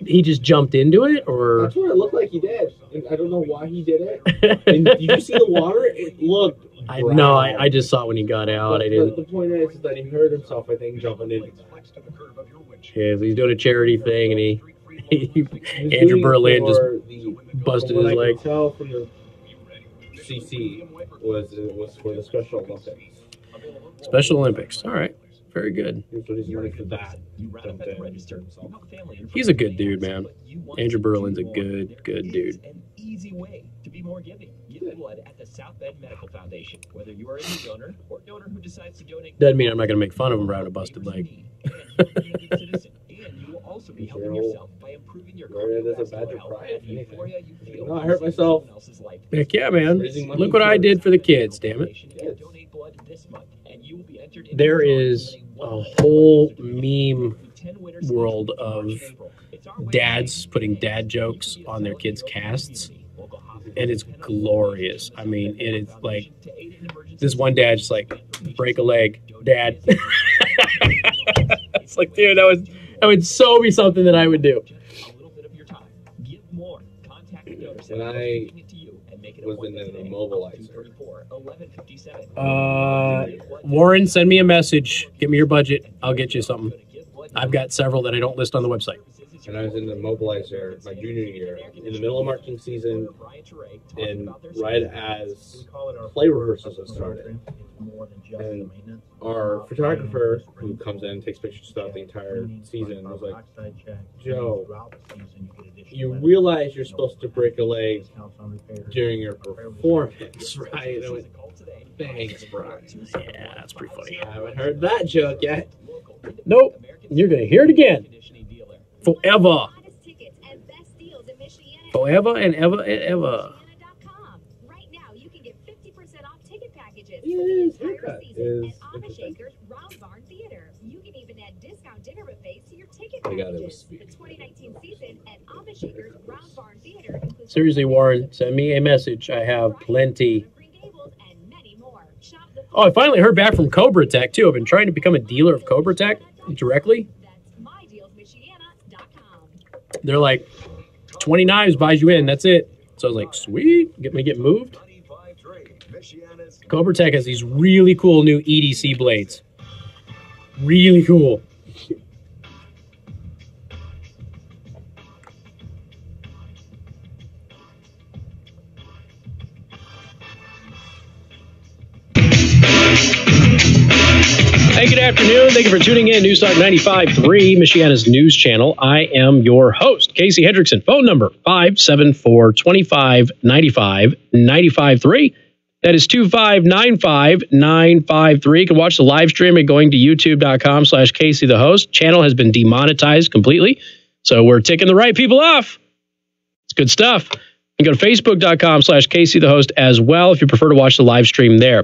He just jumped into it, or that's what it looked like he did. And I don't know why he did it. And did you see the water? It looked. No, I just saw it when he got out. I didn't. The point is that he hurt himself. I think jumping in. Yeah, so he's doing a charity thing, and he Andrew Berlin just busted his leg. I could tell from the CC was for the Special Olympics. Special Olympics. All right. Very good. He's a good dude, man. Andrew Berlin's a good dude. Easy way to be more giving. Give blood at the South Bend Medical Foundation. Whether you are a new donor or donor who decides to donate. Doesn't mean I'm not going to make fun of him for having a busted leg. And you will also be helping yourself by improving your cardiovascular health and the euphoria you feel. No, I hurt myself. Heck yeah, man. Look what I did for the kids, damn it. Donate blood this month, and you will be entered in. There is a whole meme world of dads putting dad jokes on their kids' casts, and it's glorious. I mean, it is like this one dad just like, break a leg, dad. It's like, dude, that would so be something that I would do. When I was in an immobilizer. Warren, send me a message. Give me your budget. I'll get you something. I've got several that I don't list on the website. And I was in the immobilizer my junior year, in the middle of marching season, and right as play rehearsals had started. And our photographer, who comes in and takes pictures throughout the entire season, was like, Joe, you realize you're supposed to break a leg during your performance, right? And I went, thanks, Brian. Yeah, that's pretty funny. I haven't heard that joke yet. Nope. You're going to hear it again. Forever. Forever and ever and ever. Right now, you can get 50% off ticket packages for the entire season at Amish Acres Round Barn Theater. You can even add discount dinner buffets to your ticket packages. The 2019 season at Amish Acres Round Barn Theater. Seriously, Warren, send me a message. I have plenty. And many more. Shop the Oh, I finally heard back from Cobra Tech, too. I've been trying to become a dealer of Cobra Tech directly. They're like, 20 knives buys you in. That's it. So I was like, sweet. Get moved. Cobra Tech has these really cool new EDC blades. Really cool. Hey, good afternoon. Thank you for tuning in. Newstalk 95.3, Michiana's news channel. I am your host, Casey Hendrickson. Phone number 574-2595-95.3. That is 2595-953. You can watch the live stream by going to youtube.com/Casey the host. Channel has been demonetized completely, so we're ticking the right people off. It's good stuff. You can go to facebook.com/Casey the host as well if you prefer to watch the live stream there.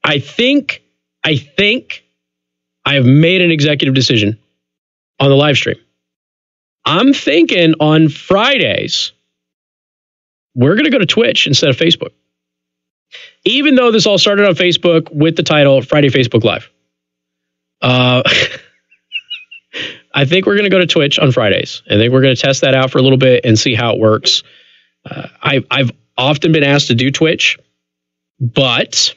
I think I have made an executive decision on the live stream. I'm thinking on Fridays, we're going to go to Twitch instead of Facebook. Even though this all started on Facebook with the title Friday Facebook Live. I think we're going to go to Twitch on Fridays. I think we're going to test that out for a little bit and see how it works. I've often been asked to do Twitch, but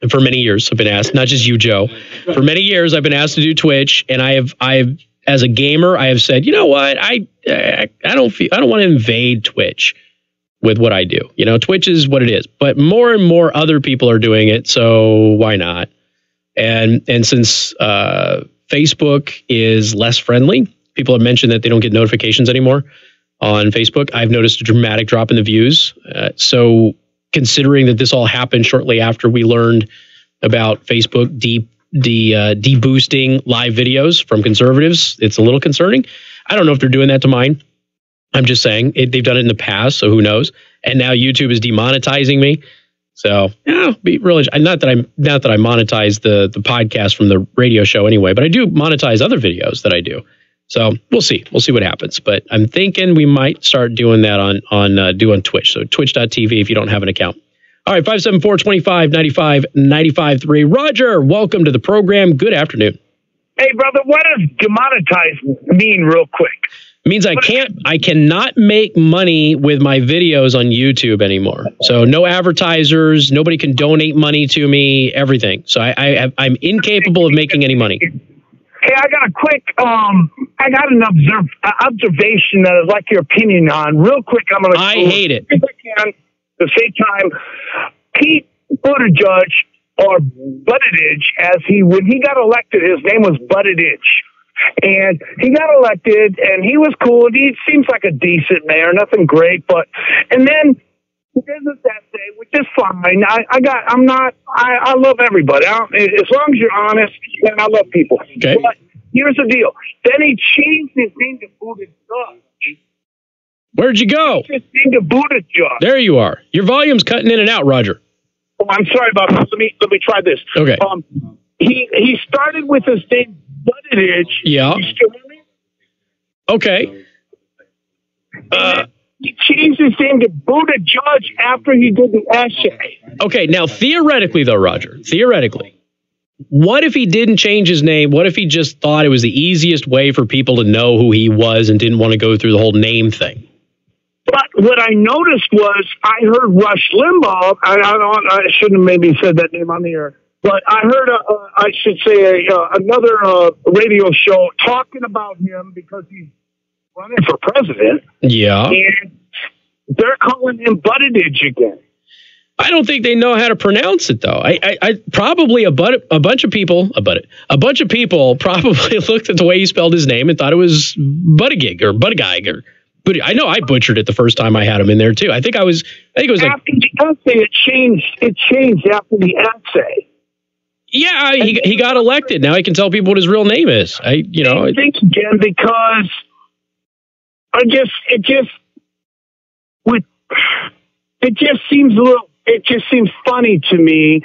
for many years I've been asked, not just you, Joe. For many years I've been asked to do Twitch, and I've as a gamer, I have said, you know what, I don't want to invade Twitch with what I do. You know, Twitch is what it is, but more and more other people are doing it, so why not? And since Facebook is less friendly, people have mentioned that they don't get notifications anymore on Facebook. I've noticed a dramatic drop in the views. So considering that this all happened shortly after we learned about Facebook de-boosting live videos from conservatives, it's a little concerning. I don't know if they're doing that to mine. I'm just saying they've done it in the past, so who knows? And now YouTube is demonetizing me. So, be religious. Not that I monetize the podcast from the radio show anyway, but I do monetize other videos that I do. So we'll see. We'll see what happens. But I'm thinking we might start doing that on Twitch. So twitch.tv if you don't have an account. All right, 574-2595-95.3. Roger, welcome to the program. Good afternoon. Hey, brother, what does demonetize mean real quick? It means I cannot make money with my videos on YouTube anymore. So no advertisers, nobody can donate money to me, everything. So I'm incapable of making any money. Hey, I got a quick, I got an observation that I'd like your opinion on. Real quick, I hate it. If I can, at the same time, Pete Buttigieg, or Buttigieg, when he got elected, his name was Buttigieg. And he got elected, and he was cool. He seems like a decent mayor, nothing great, and then he does this essay, which is fine. I love everybody. As long as you're honest, and I love people. Okay. But here's the deal. Then he changed his name to Buttigieg. Where'd you go? His name to Buttigieg. There you are. Your volume's cutting in and out, Roger. Oh, I'm sorry about that. Let me try this. Okay. He started with his name Buttigieg. Yeah. You still hear me? Okay. He changed his name to Buttigieg after he did the essay. Okay, now theoretically though, Roger, what if he didn't change his name? What if he just thought it was the easiest way for people to know who he was and didn't want to go through the whole name thing? But what I noticed was I heard Rush Limbaugh. I shouldn't have maybe said that name on the air. But I heard, another radio show talking about him because he's running for president. Yeah. And they're calling him Buttigieg again. I don't think they know how to pronounce it, though. I probably a bunch of people probably looked at the way he spelled his name and thought it was Buttigieg or Buttigieg or. But I know I butchered it the first time I had him in there too. I think it was after the essay. It changed after the essay. Yeah, he got elected. Now he can tell people what his real name is. I think again because it just seems funny to me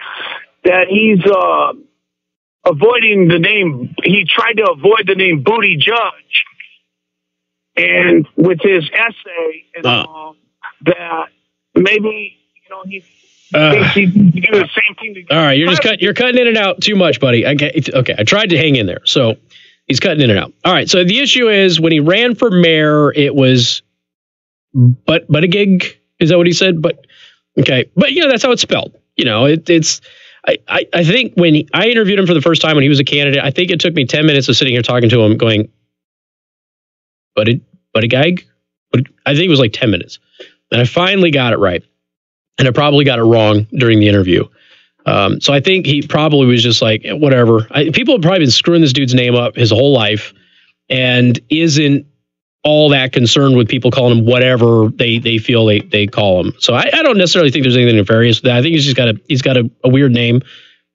that he's avoiding the name. He tried to avoid the name Buttigieg, and with his essay and all that, maybe he's You do the same thing to all right, you're cutting in and out too much, buddy. Okay, I tried to hang in there. So he's cutting in and out. All right, so the issue is when he ran for mayor, it was but a gig. Is that what he said? But okay, but that's how it's spelled. It's. I think when I interviewed him for the first time when he was a candidate, I think it took me 10 minutes of sitting here talking to him, going, but a gag. I think it was like 10 minutes, and I finally got it right. And I probably got it wrong during the interview. So I think he probably was just like, whatever. People have probably been screwing this dude's name up his whole life and isn't all that concerned with people calling him whatever they feel they call him. So I don't necessarily think there's anything nefarious with that. I think he's got a weird name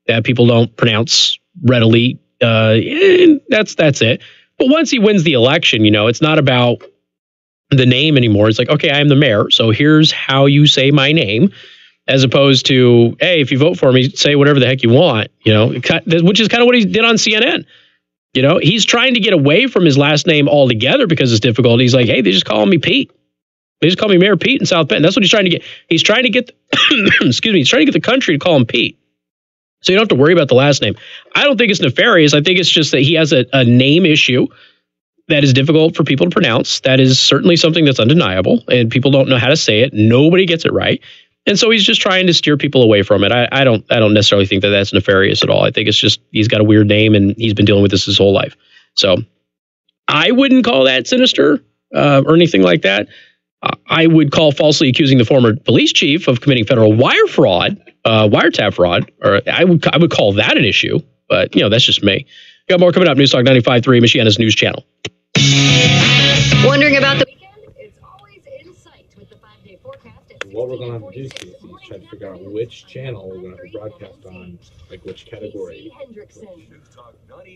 that people don't pronounce readily. That's it. But once he wins the election, it's not about the name anymore. It's like, okay, I am the mayor, so here's how you say my name, as opposed to, hey, if you vote for me, say whatever the heck you want, which is kind of what he did on CNN. He's trying to get away from his last name altogether because it's difficult. He's like, hey, they just call me Pete. They just call me Mayor Pete in South Bend. That's what he's trying to get. He's trying to get, excuse me, he's trying to get the country to call him Pete. So you don't have to worry about the last name. I don't think it's nefarious. I think it's just that he has a name issue that is difficult for people to pronounce. That is certainly something that's undeniable, and people don't know how to say it. Nobody gets it right. And so he's just trying to steer people away from it. I don't necessarily think that that's nefarious at all. I think it's just he's got a weird name and he's been dealing with this his whole life. So I wouldn't call that sinister or anything like that. I would call falsely accusing the former police chief of committing federal wiretap fraud, or I would call that an issue. But that's just me. Got more coming up. News Talk 95.3, Michiana's news channel. Wondering about the weekend? It's always in sight with the 5-day forecast. What we're going to have to do, Stacey, is try to figure out which channel we're going to have to broadcast on, like which category.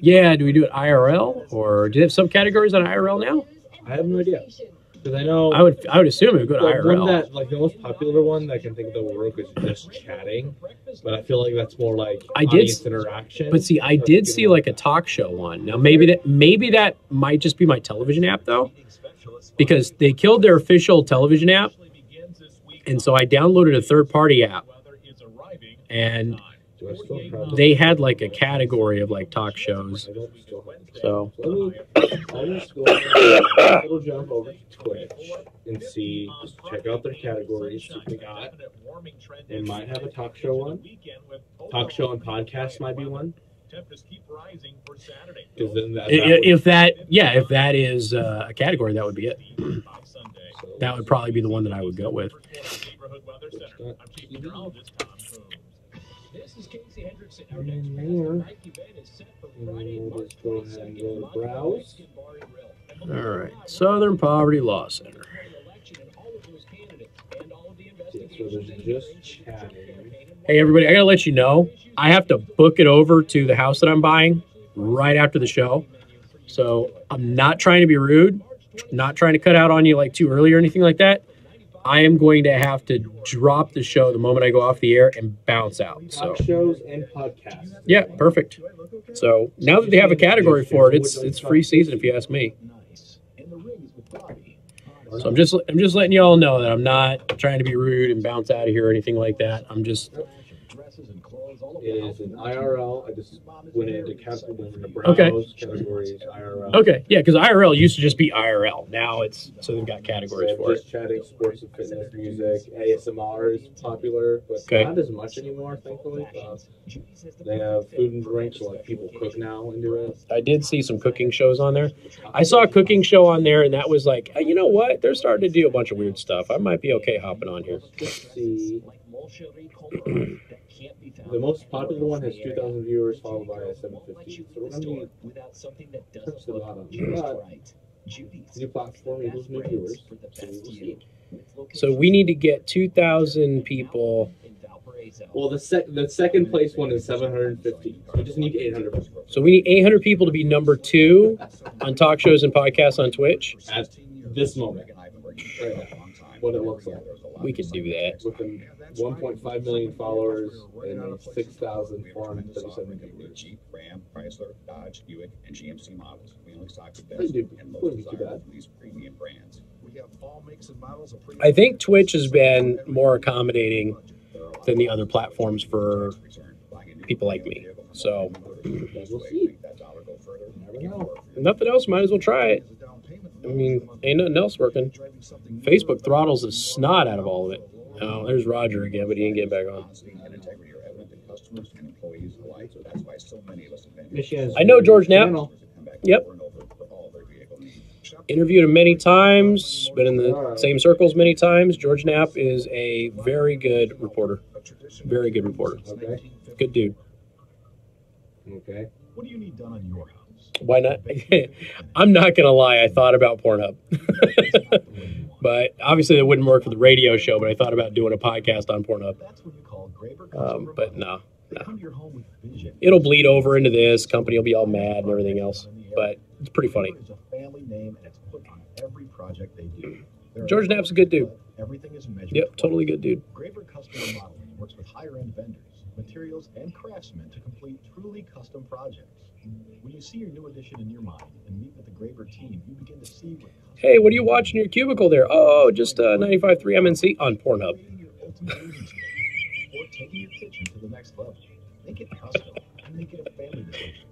Yeah, do we do it IRL, or do they have subcategories on IRL now? I have no idea. Because I know I would assume it would go to IRL. One that, like the most popular one that I can think of that will work is just chatting, but I feel like that's more like audience interaction. But see, I did see like a talk show one. Now maybe that might just be my television app though, because they killed their official television app, and so I downloaded a third-party app, and they had like a category of like talk shows. So I'll just go jump over to Twitch and see, just check out their categories. See what they got. They might have a talk show one. Talk show and podcast might be one. If that is a category, that would be it. That would probably be the one that I would go with. This is Casey Hendrickson. Our next we'll just go ahead and go to browse. All right, Southern Poverty Law Center. So there's just chatting. Hey, everybody, I got to let you know, I have to book it over to the house that I'm buying right after the show. So I'm not trying to be rude, not trying to cut out on you like too early or anything like that. I am going to have to drop the show the moment I go off the air and bounce out. So shows and podcasts. Yeah, perfect. So now that they have a category for it, it's free season if you ask me. So I'm just letting you all know that I'm not trying to be rude and bounce out of here or anything like that. I'm just. It is an IRL. I just went into browse categories IRL. Okay, yeah, because IRL used to just be IRL. Now so they've got categories for it. Just chatting, sports and fitness, music, ASMR is popular, but not as much anymore, thankfully. They have food and drinks, so like people cook now and do it. I did see some cooking shows on there. I saw a cooking show on there, and that was like, hey, you know what? They're starting to do a bunch of weird stuff. I might be okay hopping on here. Let's see. The most popular one has 2,000 viewers, followed by a 750. So we're going to be touch the bottom. But new platform equals new viewers. So we will see. So we need to get 2,000 people. Well, the second place one is 750. So we just need 800 people. So we need 800 people to be number 2 on talk shows and podcasts on Twitch. At this moment. Right now. What it looks like. We could do that. With 1.5 million followers and 6,437 viewers. Jeep, Ram, Chrysler, Dodge, Buick, and GMC models. We only stock the best and most desirable of these premium brands. We have all makes and models of premium. I think Twitch has been more accommodating than the other platforms for people like me. So, nothing else, might as well try it. I mean, ain't nothing else working. Facebook throttles the snot out of all of it. Oh, there's Roger again, but he ain't getting back on. I know George Knapp. Yep. Interviewed him many times, been in the same circles many times. George Knapp is a very good reporter. Very good reporter. Okay. Good dude. Okay. What do you need done on your house? Why not? I'm not going to lie. I thought about Pornhub. But obviously it wouldn't work for the radio show, but I thought about doing a podcast on Pornhub. But no. It'll bleed over into this. Company will be all mad and everything else. But it's pretty funny. George Knapp's a good dude. Yep, totally good dude. Graber Customer Modeling works with higher-end vendors, materials, and craftsmen to complete truly custom projects. When you see your new addition in your mind and meet with the Graber team, you begin to see what... Hey, what are you watching in your cubicle there? Oh, just 95.3 MNC on Pornhub. Or taking your kitchen to the next level. Make it custom and make it a family decision.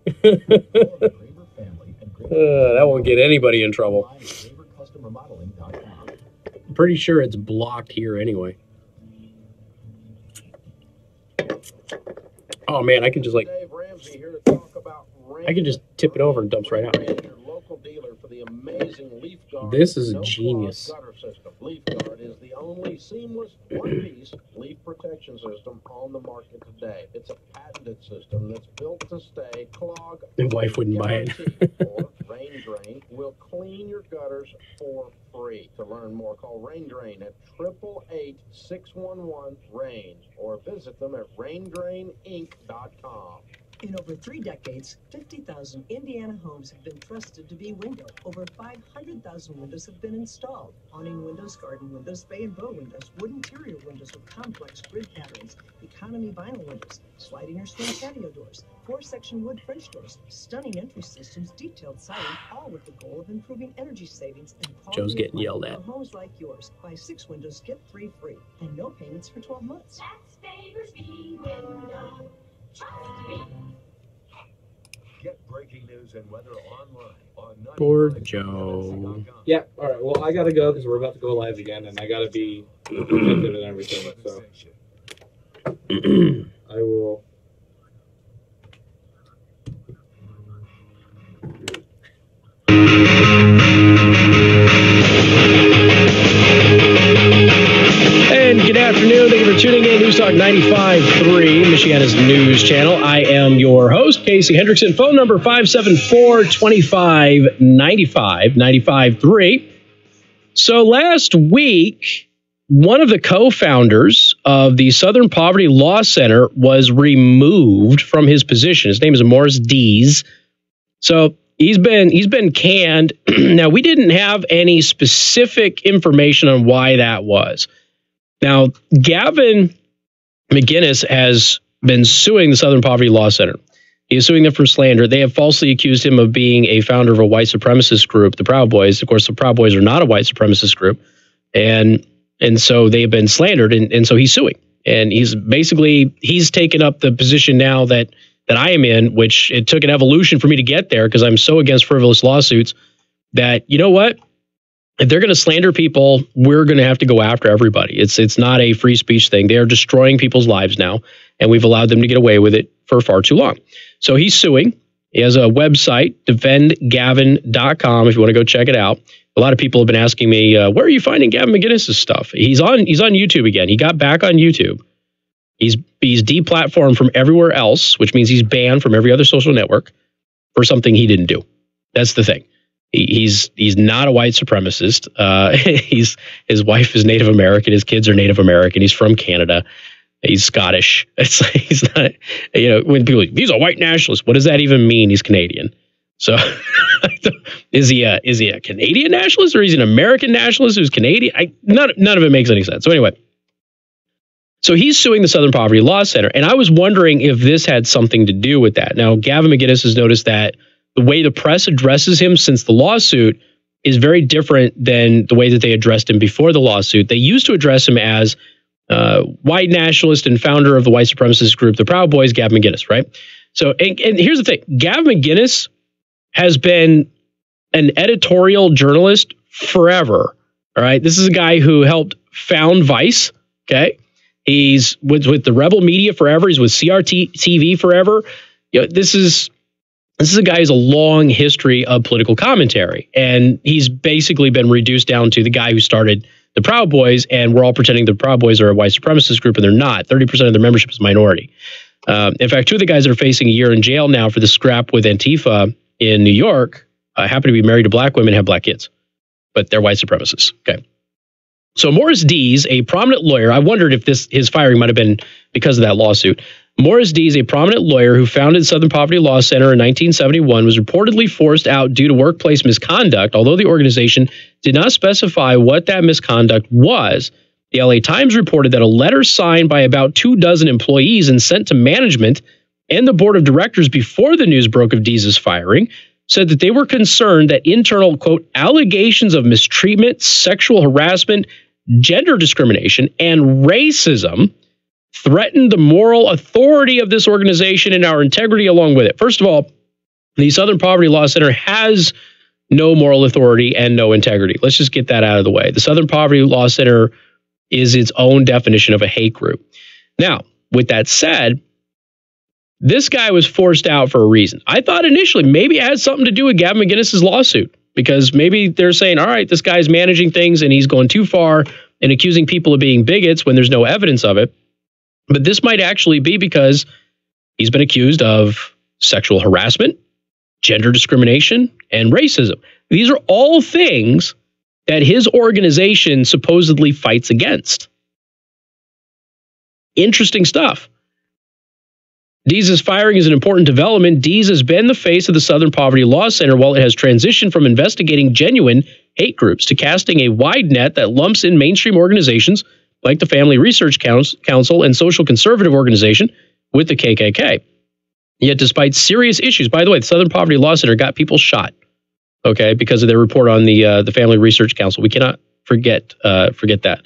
That won't get anybody in trouble. I'm pretty sure it's blocked here anyway. Oh man, I can just I can just tip it over and dumps right out. This is a genius. LeafGuard is the only seamless one-piece leaf protection system on the market today. It's a patented system that's built to stay clog. My wife wouldn't buy it. Or Rain Drain will clean your gutters for free. To learn more, call Rain Drain at 888-611-RAIN or visit them at raindraininc.com. In over 3 decades, 50,000 Indiana homes have been trusted to be window. Over 500,000 windows have been installed. Awning windows, garden windows, bay and bow windows, wood interior windows with complex grid patterns, economy vinyl windows, sliding or swing patio doors, 4-section wood French doors, stunning entry systems, detailed siding, all with the goal of improving energy savings and quality. Joe's getting yelled at. For homes like yours, buy 6 windows, get 3 free, and no payments for 12 months. That's favors me window. Get breaking news and weather online on Poor Joe. Yeah, all right. Well, I got to go because we're about to go live again, and I got to be attentive and everything. So I will. And good afternoon. Thank you for tuning in. News Talk 95.3, Michiana's news channel. I am your host, Casey Hendrickson. Phone number 574-2595-95.3. So last week, one of the co-founders of the Southern Poverty Law Center was removed from his position. His name is Morris Dees. So he's been canned. Now, we didn't have any specific information on why that was. Now, Gavin McInnes has been suing the Southern Poverty Law Center. He is suing them for slander. They have falsely accused him of being a founder of a white supremacist group, the Proud Boys. Of course, the Proud Boys are not a white supremacist group. And so they've been slandered, and so he's suing. And he's taken up the position now that I am in, which it took an evolution for me to get there because I'm so against frivolous lawsuits that, you know what? If they're going to slander people, we're going to have to go after everybody. It's not a free speech thing. They are destroying people's lives now, and we've allowed them to get away with it for far too long. So he's suing. He has a website, defendgavin.com, if you want to go check it out. A lot of people have been asking me, where are you finding Gavin McInnes' stuff? He's on YouTube again. He got back on YouTube. He's deplatformed from everywhere else, which means he's banned from every other social network for something he didn't do. That's the thing. He's not a white supremacist. His wife is Native American. His kids are Native American. He's from Canada. He's Scottish. It's like he's not. When people he's a white nationalist. What does that even mean? He's Canadian. So is he a Canadian nationalist or is he an American nationalist who's Canadian? None of it makes any sense. So anyway. So he's suing the Southern Poverty Law Center, and I was wondering if this had something to do with that. Now, Gavin McInnes has noticed that the way the press addresses him since the lawsuit is very different than the way that they addressed him before the lawsuit. They used to address him as white nationalist and founder of the white supremacist group, the Proud Boys, Gavin McInnes, right? So, and here's the thing. Gavin McInnes has been an editorial journalist forever, all right? This is a guy who helped found Vice, okay? He's with the Rebel Media forever. He's with CRT TV forever. This is a guy who has a long history of political commentary, and he's basically been reduced down to the guy who started the Proud Boys, and we're all pretending the Proud Boys are a white supremacist group, and they're not. 30% of their membership is minority. In fact, two of the guys that are facing a year in jail now for the scrap with Antifa in New York happen to be married to black women and have black kids, but they're white supremacists. Okay. So Morris Dees, a prominent lawyer, I wondered if his firing might have been because of that lawsuit. Morris Dees, a prominent lawyer who founded Southern Poverty Law Center in 1971, was reportedly forced out due to workplace misconduct, although the organization did not specify what that misconduct was. The LA Times reported that a letter signed by about 24 employees and sent to management and the board of directors before the news broke of Dees' firing said that they were concerned that internal, quote, allegations of mistreatment, sexual harassment, gender discrimination, and racism threatened the moral authority of this organization and our integrity along with it. First of all, the Southern Poverty Law Center has no moral authority and no integrity. Let's just get that out of the way. The Southern Poverty Law Center is its own definition of a hate group. Now, with that said, this guy was forced out for a reason. I thought initially maybe it had something to do with Gavin McInnes' lawsuit, because maybe they're saying, all right, this guy's managing things and he's going too far and accusing people of being bigots when there's no evidence of it. But this might actually be because he's been accused of sexual harassment, gender discrimination, and racism. These are all things that his organization supposedly fights against. Interesting stuff. Dees' firing is an important development. Dees has been the face of the Southern Poverty Law Center while it has transitioned from investigating genuine hate groups to casting a wide net that lumps in mainstream organizations like the Family Research Council and social conservative organization with the KKK. Yet despite serious issues, by the way, the Southern Poverty Law Center got people shot, okay, because of their report on the Family Research Council. We cannot forget that.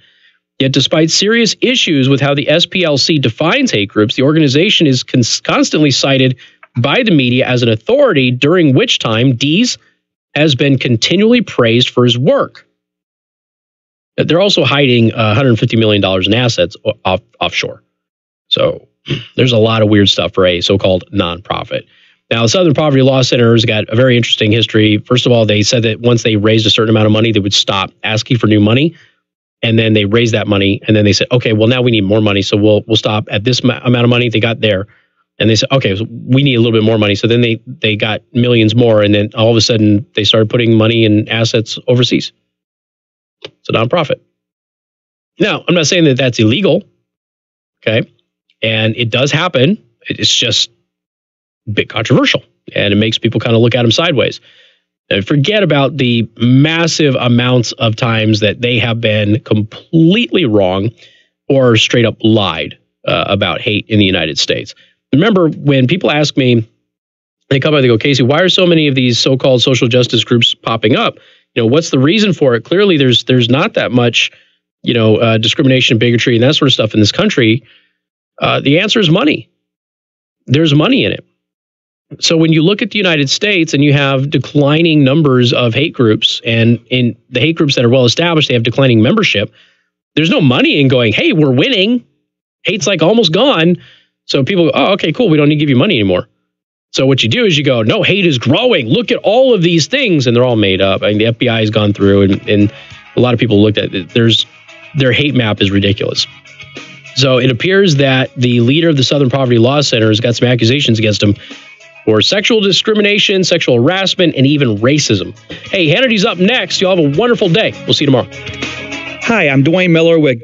Yet despite serious issues with how the SPLC defines hate groups, the organization is constantly cited by the media as an authority, during which time Dees has been continually praised for his work. They're also hiding $150 million in assets offshore. So there's a lot of weird stuff for a so-called nonprofit. Now, the Southern Poverty Law Center has got a very interesting history. First of all, they said that once they raised a certain amount of money, they would stop asking for new money. And then they raised that money, and then they said, okay, well, now we need more money, so we'll stop at this amount of money they got there. And they said, okay, so we need a little bit more money. So then they got millions more, and then all of a sudden they started putting money and assets overseas. It's a nonprofit. Now, I'm not saying that that's illegal, okay? And it does happen. It's just a bit controversial, and it makes people kind of look at them sideways. And forget about the massive amounts of times that they have been completely wrong or straight up lied about hate in the United States. Remember, when people ask me, they come by, they go, Casey, why are so many of these so-called social justice groups popping up? You know, what's the reason for it? Clearly, there's not that much, discrimination, bigotry, and that sort of stuff in this country. The answer is money. There's money in it. So when you look at the United States and you have declining numbers of hate groups, and in the hate groups that are well established, they have declining membership, there's no money in going, hey, we're winning. Hate's like almost gone. So people go, oh, okay, cool. We don't need to give you money anymore. So what you do is you go, no, hate is growing. Look at all of these things. And they're all made up. I mean, the FBI has gone through and a lot of people looked at it. Their hate map is ridiculous. So it appears that the leader of the Southern Poverty Law Center has got some accusations against him for sexual discrimination, sexual harassment, and even racism. Hey, Hannity's up next. Y'all have a wonderful day. We'll see you tomorrow. Hi, I'm Dwayne Miller with...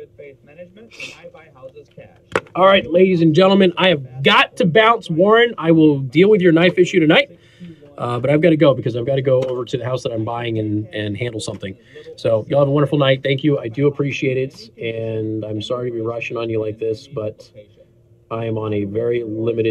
All right, ladies and gentlemen, I have got to bounce. Warren, I will deal with your knife issue tonight, but I've got to go because I've got to go over to the house that I'm buying and handle something. So y'all have a wonderful night. Thank you. I do appreciate it, and I'm sorry to be rushing on you like this, but I am on a very limited